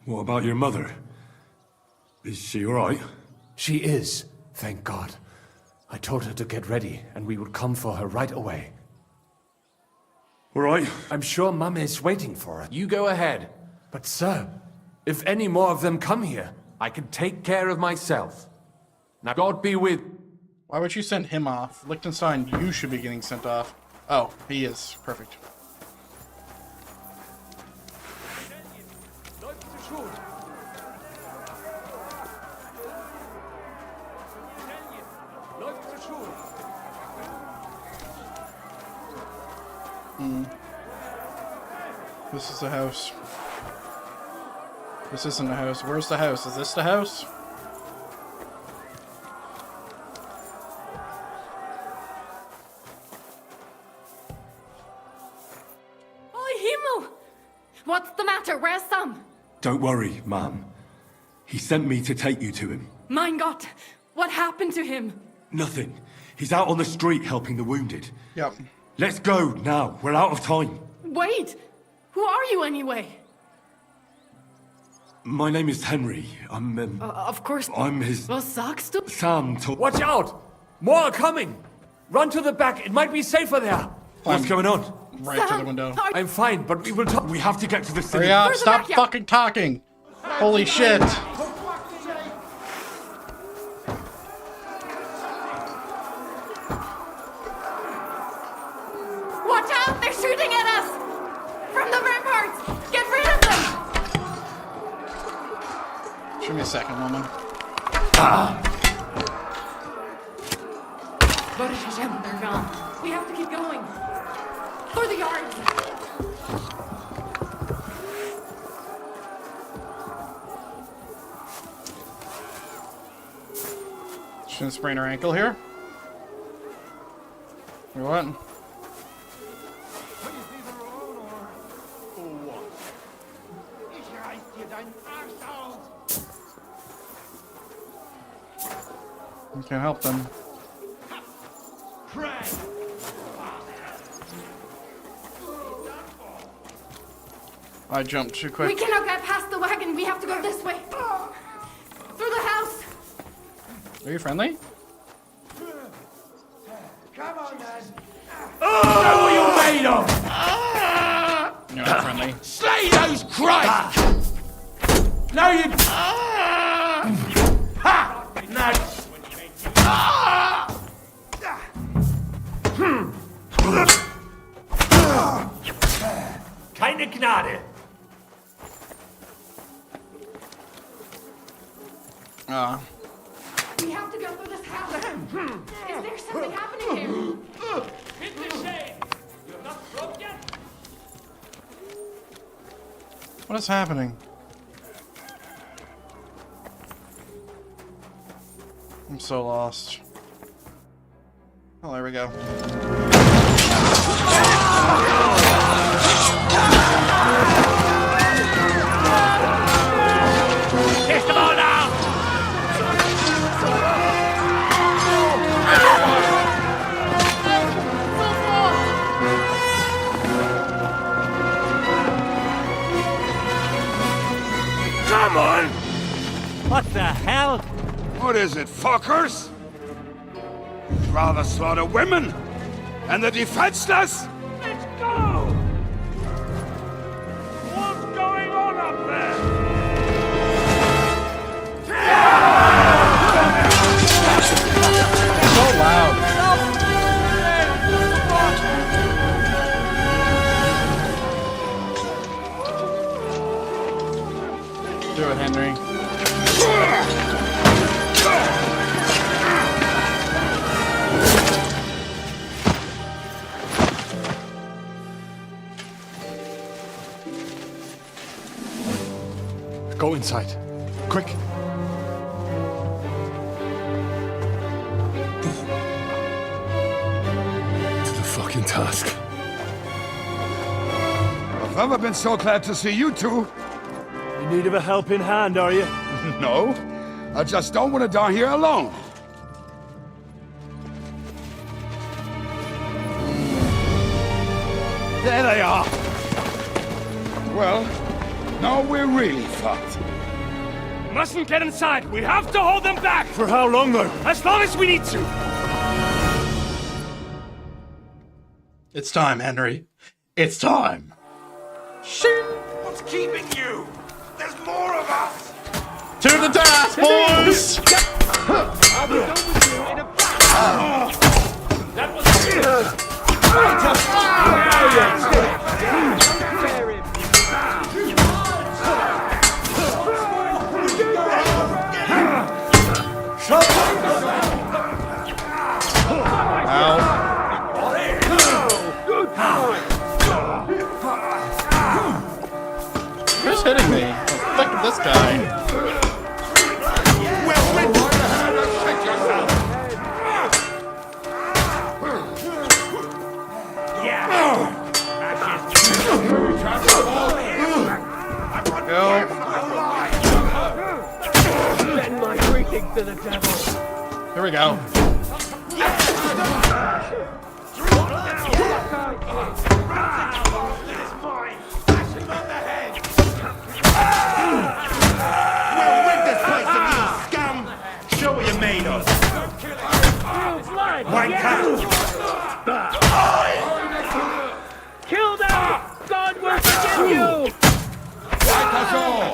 [SPEAKER 13] What about your mother? Is she alright?
[SPEAKER 10] She is, thank God. I told her to get ready, and we would come for her right away.
[SPEAKER 13] Alright.
[SPEAKER 10] I'm sure Mum is waiting for her.
[SPEAKER 12] You go ahead.
[SPEAKER 10] But sir, if any more of them come here...
[SPEAKER 12] I can take care of myself. Now God be with...
[SPEAKER 1] Why would you send him off? Liechtenstein, you should be getting sent off. Oh, he is. Perfect. This is the house. This isn't the house. Where's the house? Is this the house?
[SPEAKER 20] Oh, Himmel! What's the matter? Where's Sam?
[SPEAKER 13] Don't worry, ma'am. He sent me to take you to him.
[SPEAKER 20] Mein Gott! What happened to him?
[SPEAKER 13] Nothing. He's out on the street helping the wounded.
[SPEAKER 1] Yep.
[SPEAKER 13] Let's go now. We're out of time.
[SPEAKER 20] Wait! Who are you anyway?
[SPEAKER 13] My name is Henry.
[SPEAKER 20] Of course.
[SPEAKER 13] I'm his...
[SPEAKER 20] Was sagst du?
[SPEAKER 13] Sam told...
[SPEAKER 6] Watch out! More are coming! Run to the back. It might be safer there.
[SPEAKER 13] What's going on?
[SPEAKER 1] Right to the window.
[SPEAKER 6] I'm fine, but we will talk.
[SPEAKER 13] We have to get to the city.
[SPEAKER 1] Hurry up! Stop fucking talking! Holy shit!
[SPEAKER 20] Watch out! They're shooting at us! From the ramparts! Get rid of them!
[SPEAKER 1] Give me a second, woman.
[SPEAKER 20] But they're gone. We have to keep going. For the yards!
[SPEAKER 1] She's gonna sprain her ankle here. Or what? You can't help them. I jumped too quick.
[SPEAKER 20] We cannot get past the wagon. We have to go this way. Through the house.
[SPEAKER 1] Are you friendly?
[SPEAKER 17] Come on, then.
[SPEAKER 6] Oh, what you made of?
[SPEAKER 1] You're not friendly.
[SPEAKER 17] Slay those Christ!
[SPEAKER 6] No, you. Ha! No. Keine Gnade.
[SPEAKER 20] We have to go through this house. Is there something happening here?
[SPEAKER 1] What is happening? I'm so lost. Oh, there we go.
[SPEAKER 6] Kiss them all down!
[SPEAKER 17] Come on!
[SPEAKER 19] What the hell?
[SPEAKER 18] What is it, fuckers? You'd rather slaughter women and the defenseless?
[SPEAKER 6] Let's go! What's going on up there?
[SPEAKER 1] So loud. Do it, Henry.
[SPEAKER 6] Go inside. Quick.
[SPEAKER 13] To the fucking task.
[SPEAKER 18] I've never been so glad to see you two.
[SPEAKER 6] In need of a helping hand, are you?
[SPEAKER 18] No, I just don't want to die here alone. There they are. Well, now we're really fucked.
[SPEAKER 6] Mustn't get inside. We have to hold them back. For how long, though? As long as we need to.
[SPEAKER 1] It's time, Henry. It's time.
[SPEAKER 18] What's keeping you? There's more of us.
[SPEAKER 1] To the task, boys!
[SPEAKER 6] That was
[SPEAKER 1] guy.
[SPEAKER 19] Send my greetings to the devil.
[SPEAKER 1] Here we go.
[SPEAKER 5] We'll rid this place of you, scum! Show what you're made of. White cat!
[SPEAKER 19] Kill them! God will forgive you!
[SPEAKER 18] Fight us all!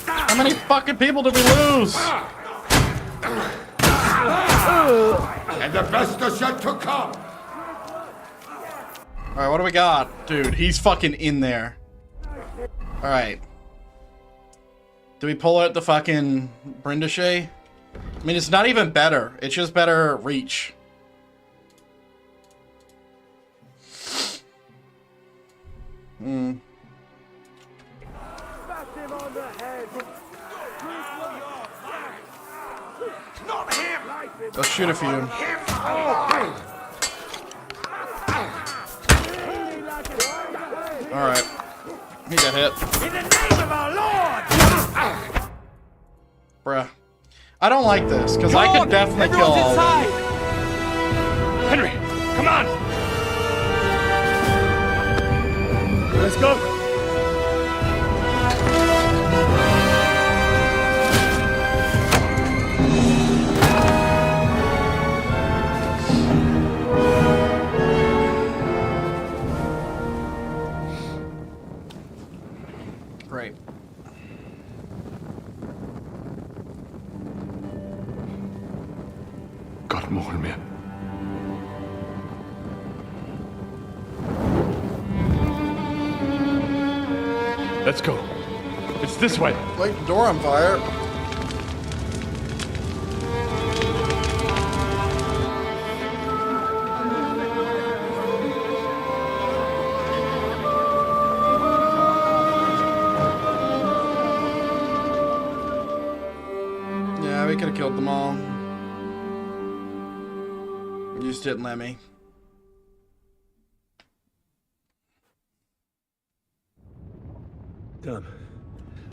[SPEAKER 1] How many fucking people did we lose?
[SPEAKER 18] And the best is yet to come!
[SPEAKER 1] Alright, what do we got? Dude, he's fucking in there. Alright. Do we pull out the fucking Brindishay? I mean, it's not even better. It's just better reach. Hmm. Let's shoot a few. Alright. He got hit.
[SPEAKER 19] In the name of our Lord!
[SPEAKER 1] Bruh. I don't like this, because I could definitely kill all of them.
[SPEAKER 19] Henry, come on! Let's go!
[SPEAKER 1] Great.
[SPEAKER 13] God mourn me. Let's go. It's this way.
[SPEAKER 1] Light the door on fire. Yeah, we could have killed them all. You just didn't let me.
[SPEAKER 13] Damn.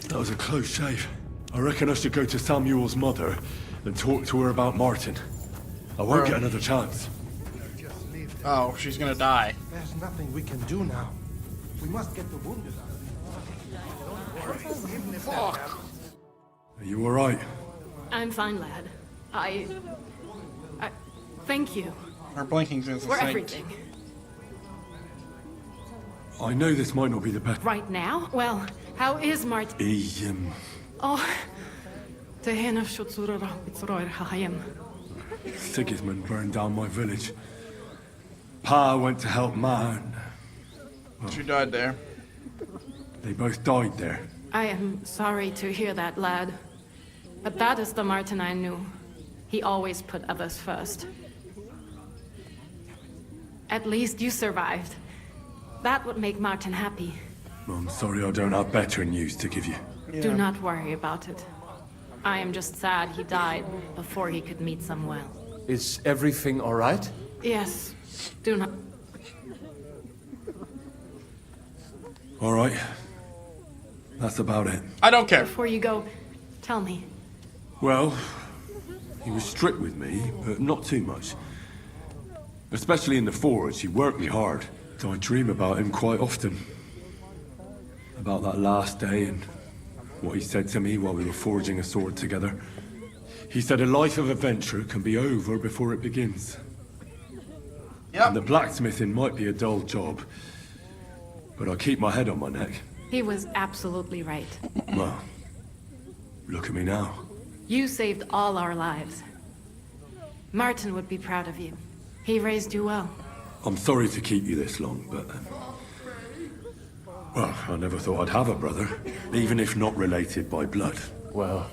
[SPEAKER 13] That was a close shave. I reckon I should go to Samuel's mother and talk to her about Martin. I won't get another chance.
[SPEAKER 1] Oh, she's gonna die.
[SPEAKER 4] There's nothing we can do now. We must get the wounded out.
[SPEAKER 13] Fuck! Are you alright?
[SPEAKER 20] I'm fine, lad. I thank you
[SPEAKER 1] Her blinking's insane.
[SPEAKER 20] for everything.
[SPEAKER 13] I know this might not be the best.
[SPEAKER 20] Right now? Well, how is Martin? Oh,
[SPEAKER 13] Sigismund burned down my village. Pa went to help Man. Well,
[SPEAKER 1] she died there.
[SPEAKER 13] They both died there.
[SPEAKER 20] I am sorry to hear that, lad. But that is the Martin I knew. He always put others first. At least you survived. That would make Martin happy.
[SPEAKER 13] I'm sorry I don't have better news to give you.
[SPEAKER 20] Do not worry about it. I am just sad he died before he could meet Samuel.
[SPEAKER 10] Is everything all right?
[SPEAKER 20] Yes. Do not...
[SPEAKER 13] All right. That's about it.
[SPEAKER 1] I don't care.
[SPEAKER 20] Before you go, tell me.
[SPEAKER 13] Well, he was strict with me, but not too much. Especially in the forge, he worked me hard. So I dream about him quite often. About that last day and what he said to me while we were forging a sword together. He said a life of adventure can be over before it begins.
[SPEAKER 1] Yep.
[SPEAKER 13] And the blacksmithing might be a dull job, but I keep my head on my neck.
[SPEAKER 20] He was absolutely right.
[SPEAKER 13] Well, look at me now.
[SPEAKER 20] You saved all our lives. Martin would be proud of you. He raised you well.
[SPEAKER 13] I'm sorry to keep you this long, but... well, I never thought I'd have a brother, even if not related by blood.
[SPEAKER 10] Well,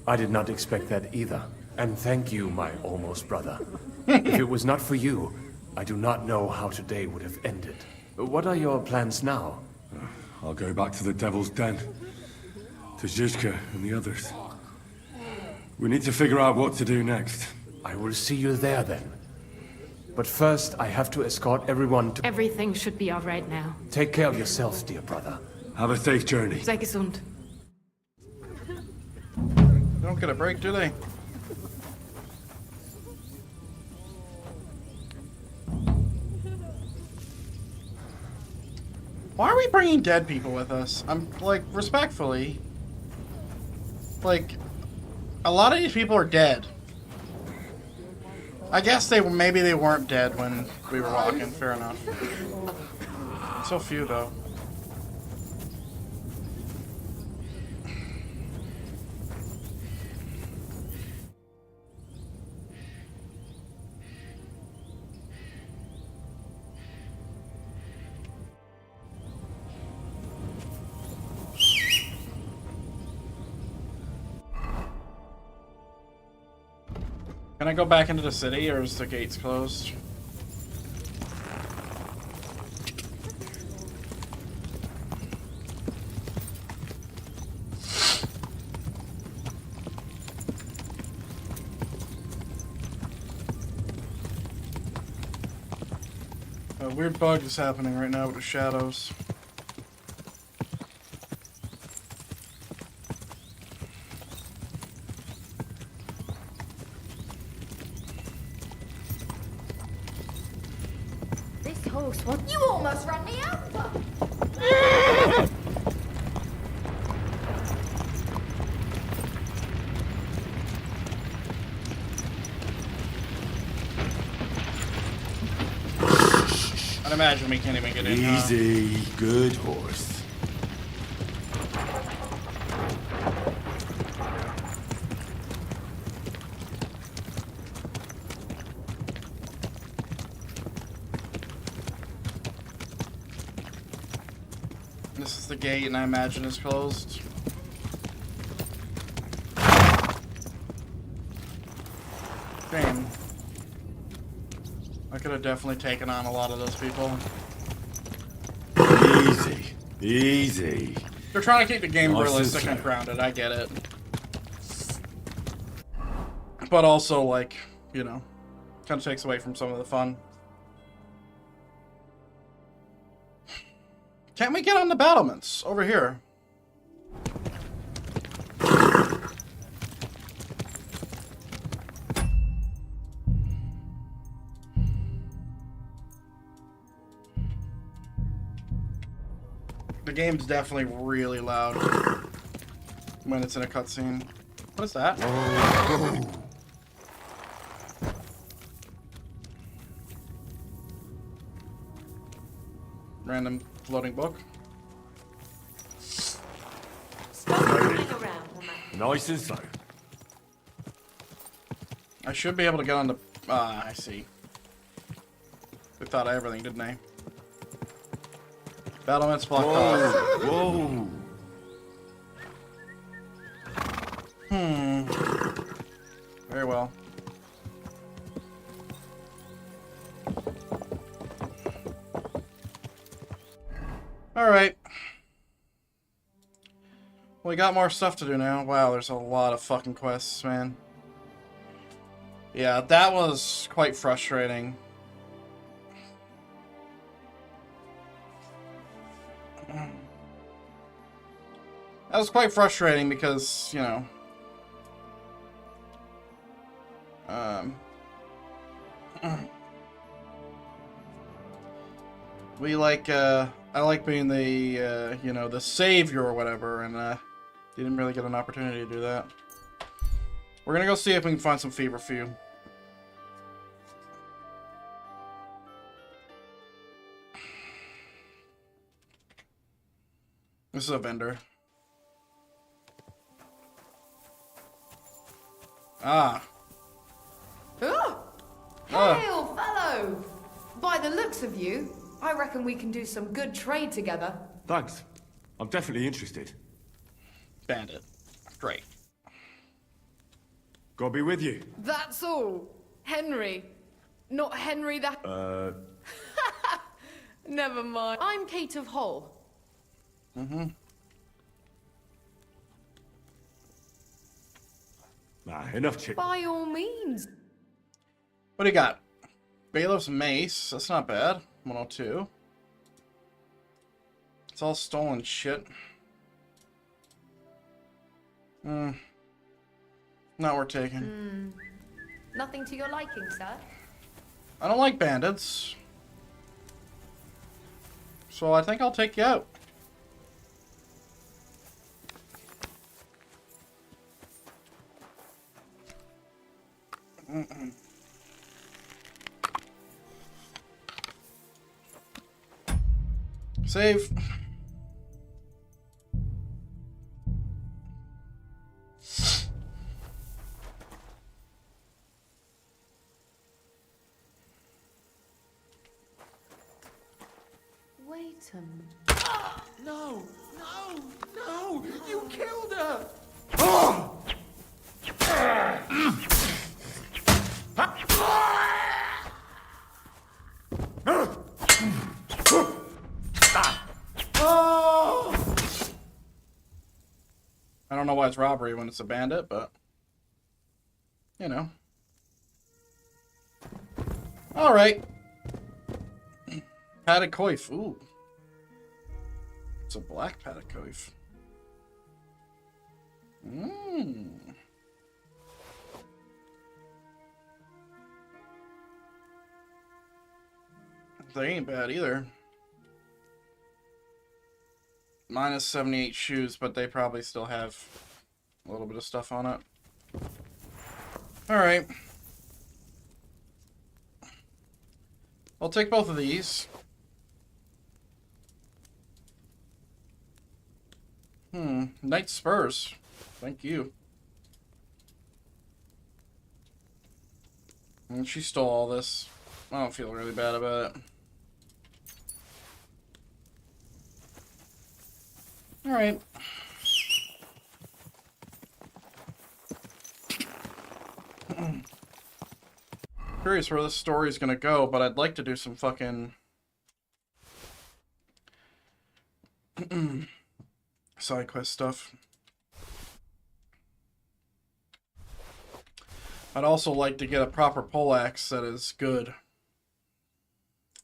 [SPEAKER 10] I did not expect that either. And thank you, my almost brother. If it was not for you, I do not know how today would have ended. What are your plans now?
[SPEAKER 13] I'll go back to the Devil's Den. To Zizka and the others. We need to figure out what to do next.
[SPEAKER 10] I will see you there then. But first, I have to escort everyone to...
[SPEAKER 20] Everything should be alright now.
[SPEAKER 10] Take care of yourself, dear brother.
[SPEAKER 13] Have a safe journey.
[SPEAKER 20] Sei gesund.
[SPEAKER 1] They don't get a break, do they? Why are we bringing dead people with us? I'm, like, respectfully. Like, a lot of these people are dead. I guess maybe they weren't dead when we were walking. Fair enough. So few, though. Can I go back into the city, or is the gates closed? A weird bug is happening right now with the shadows.
[SPEAKER 11] What? You almost ran me over!
[SPEAKER 1] I'd imagine we can't even get in.
[SPEAKER 13] Easy, good horse.
[SPEAKER 1] This is the gate, and I imagine it's closed. Damn. I could have definitely taken on a lot of those people.
[SPEAKER 13] Easy, easy.
[SPEAKER 1] They're trying to keep the game
[SPEAKER 13] Nice
[SPEAKER 1] realistic
[SPEAKER 13] and
[SPEAKER 1] and grounded, I get it. But also, like, you know, kind of takes away from some of the fun. Can't we get on the battlements over here? The game's definitely really loud when it's in a cutscene. What is that? Random floating book.
[SPEAKER 13] Nice and slow.
[SPEAKER 1] I should be able to get on the... I see. They thought of everything, didn't they? Battlements blocked off.
[SPEAKER 13] Whoa.
[SPEAKER 1] Very well. Alright. We got more stuff to do now. Wow, there's a lot of fucking quests, man. Yeah, that was quite frustrating. That was quite frustrating because, you know... we like, I like being the, you know, the savior or whatever, and, didn't really get an opportunity to do that. We're gonna go see if we can find some feverfew. This is a vendor. Ah.
[SPEAKER 9] Oh! Hail, fellow! By the looks of you, I reckon we can do some good trade together.
[SPEAKER 13] Thanks. I'm definitely interested.
[SPEAKER 1] Bandit. Great.
[SPEAKER 13] Gotta be with you.
[SPEAKER 9] That's all. Henry. Not Henry that... Never mind. I'm Kate of Hull.
[SPEAKER 1] Mm-hmm.
[SPEAKER 13] Enough chick.
[SPEAKER 9] By all means.
[SPEAKER 1] What do you got? Bailiff's Mace. That's not bad. 102. It's all stolen shit. Not worth taking.
[SPEAKER 9] Nothing to your liking, sir?
[SPEAKER 1] I don't like bandits. So I think I'll take you out. Save.
[SPEAKER 9] Wait a minute.
[SPEAKER 12] No! No! No! You killed her!
[SPEAKER 1] I don't know why it's robbery when it's a bandit, but you know. All right. Paddock coif. Ooh. It's a black paddock coif. They ain't bad either. Minus 78 shoes, but they probably still have a little bit of stuff on it. Alright. I'll take both of these. Knight Spurs. Thank you. And she stole all this. I don't feel really bad about it. Alright. Curious where this story is gonna go, but I'd like to do some fucking side quest stuff. I'd also like to get a proper poleaxe that is good.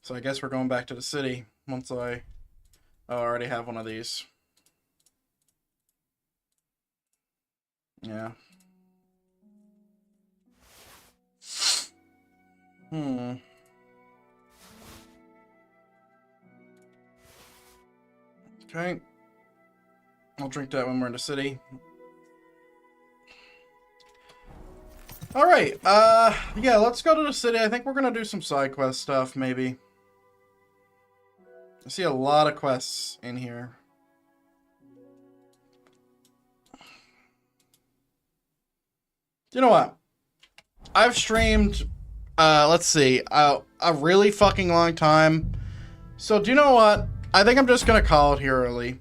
[SPEAKER 1] So I guess we're going back to the city once I already have one of these. Yeah. Okay. I'll drink that when we're in the city. Alright, yeah, let's go to the city. I think we're gonna do some side quest stuff, maybe. I see a lot of quests in here. You know what? I've streamed, let's see, a really fucking long time. So, do you know what? I think I'm just gonna call it here early.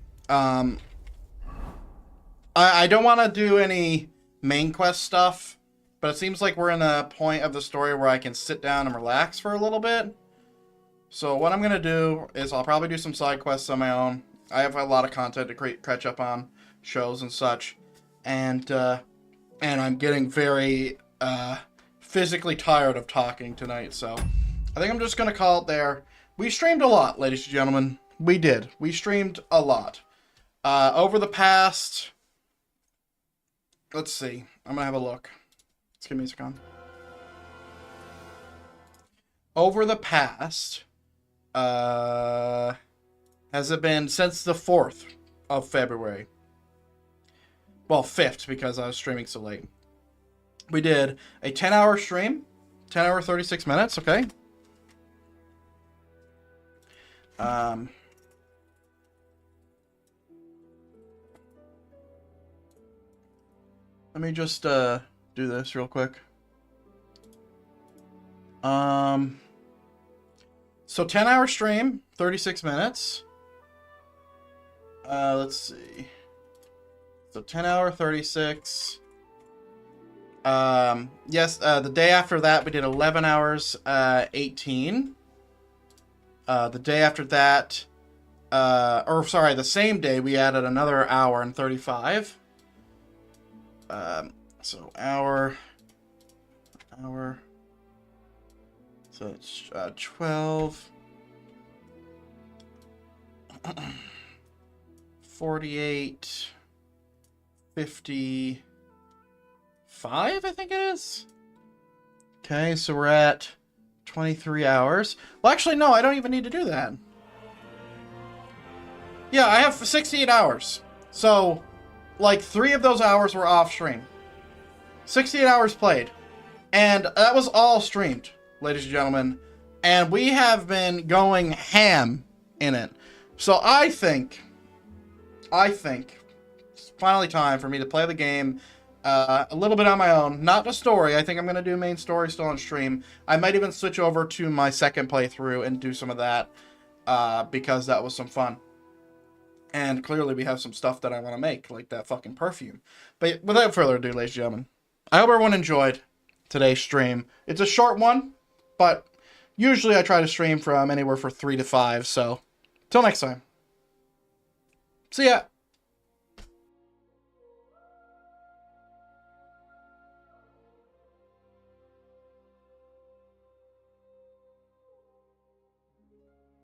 [SPEAKER 1] I don't want to do any main quest stuff, but it seems like we're in a point of the story where I can sit down and relax for a little bit. So what I'm gonna do is I'll probably do some side quests on my own. I have a lot of content to catch up on, shows and such, and I'm getting very physically tired of talking tonight. So I think I'm just gonna call it there. We streamed a lot, ladies and gentlemen. We did. We streamed a lot over the past. Let's see. I'm gonna have a look. Let's get music on. Over the past, has it been since the 4th of February? Well, 5th, because I was streaming so late. We did a 10-hour stream. 10 hour, 36 minutes, okay? Let me just do this real quick. So 10-hour stream, 36 minutes. Let's see. So 10 hour, 36. Yes, the day after that we did 11 hours, 18. The day after that, or sorry, the same day we added another hour and 35. So hour. So it's 12. 48. 55, I think it is. Okay, so we're at 23 hours. Well, actually, no, I don't even need to do that. Yeah, I have 68 hours. So, like, 3 of those hours were off stream. 68 hours played. And that was all streamed, ladies and gentlemen. And we have been going ham in it. So I think it's finally time for me to play the game a little bit on my own. Not the story. I think I'm going to do main story still on stream. I might even switch over to my second playthrough and do some of that because that was some fun. And clearly we have some stuff that I want to make, like that fucking perfume. But without further ado, ladies and gentlemen, I hope everyone enjoyed today's stream. It's a short one, but usually I try to stream from anywhere from 3 to 5, so till next time. See ya!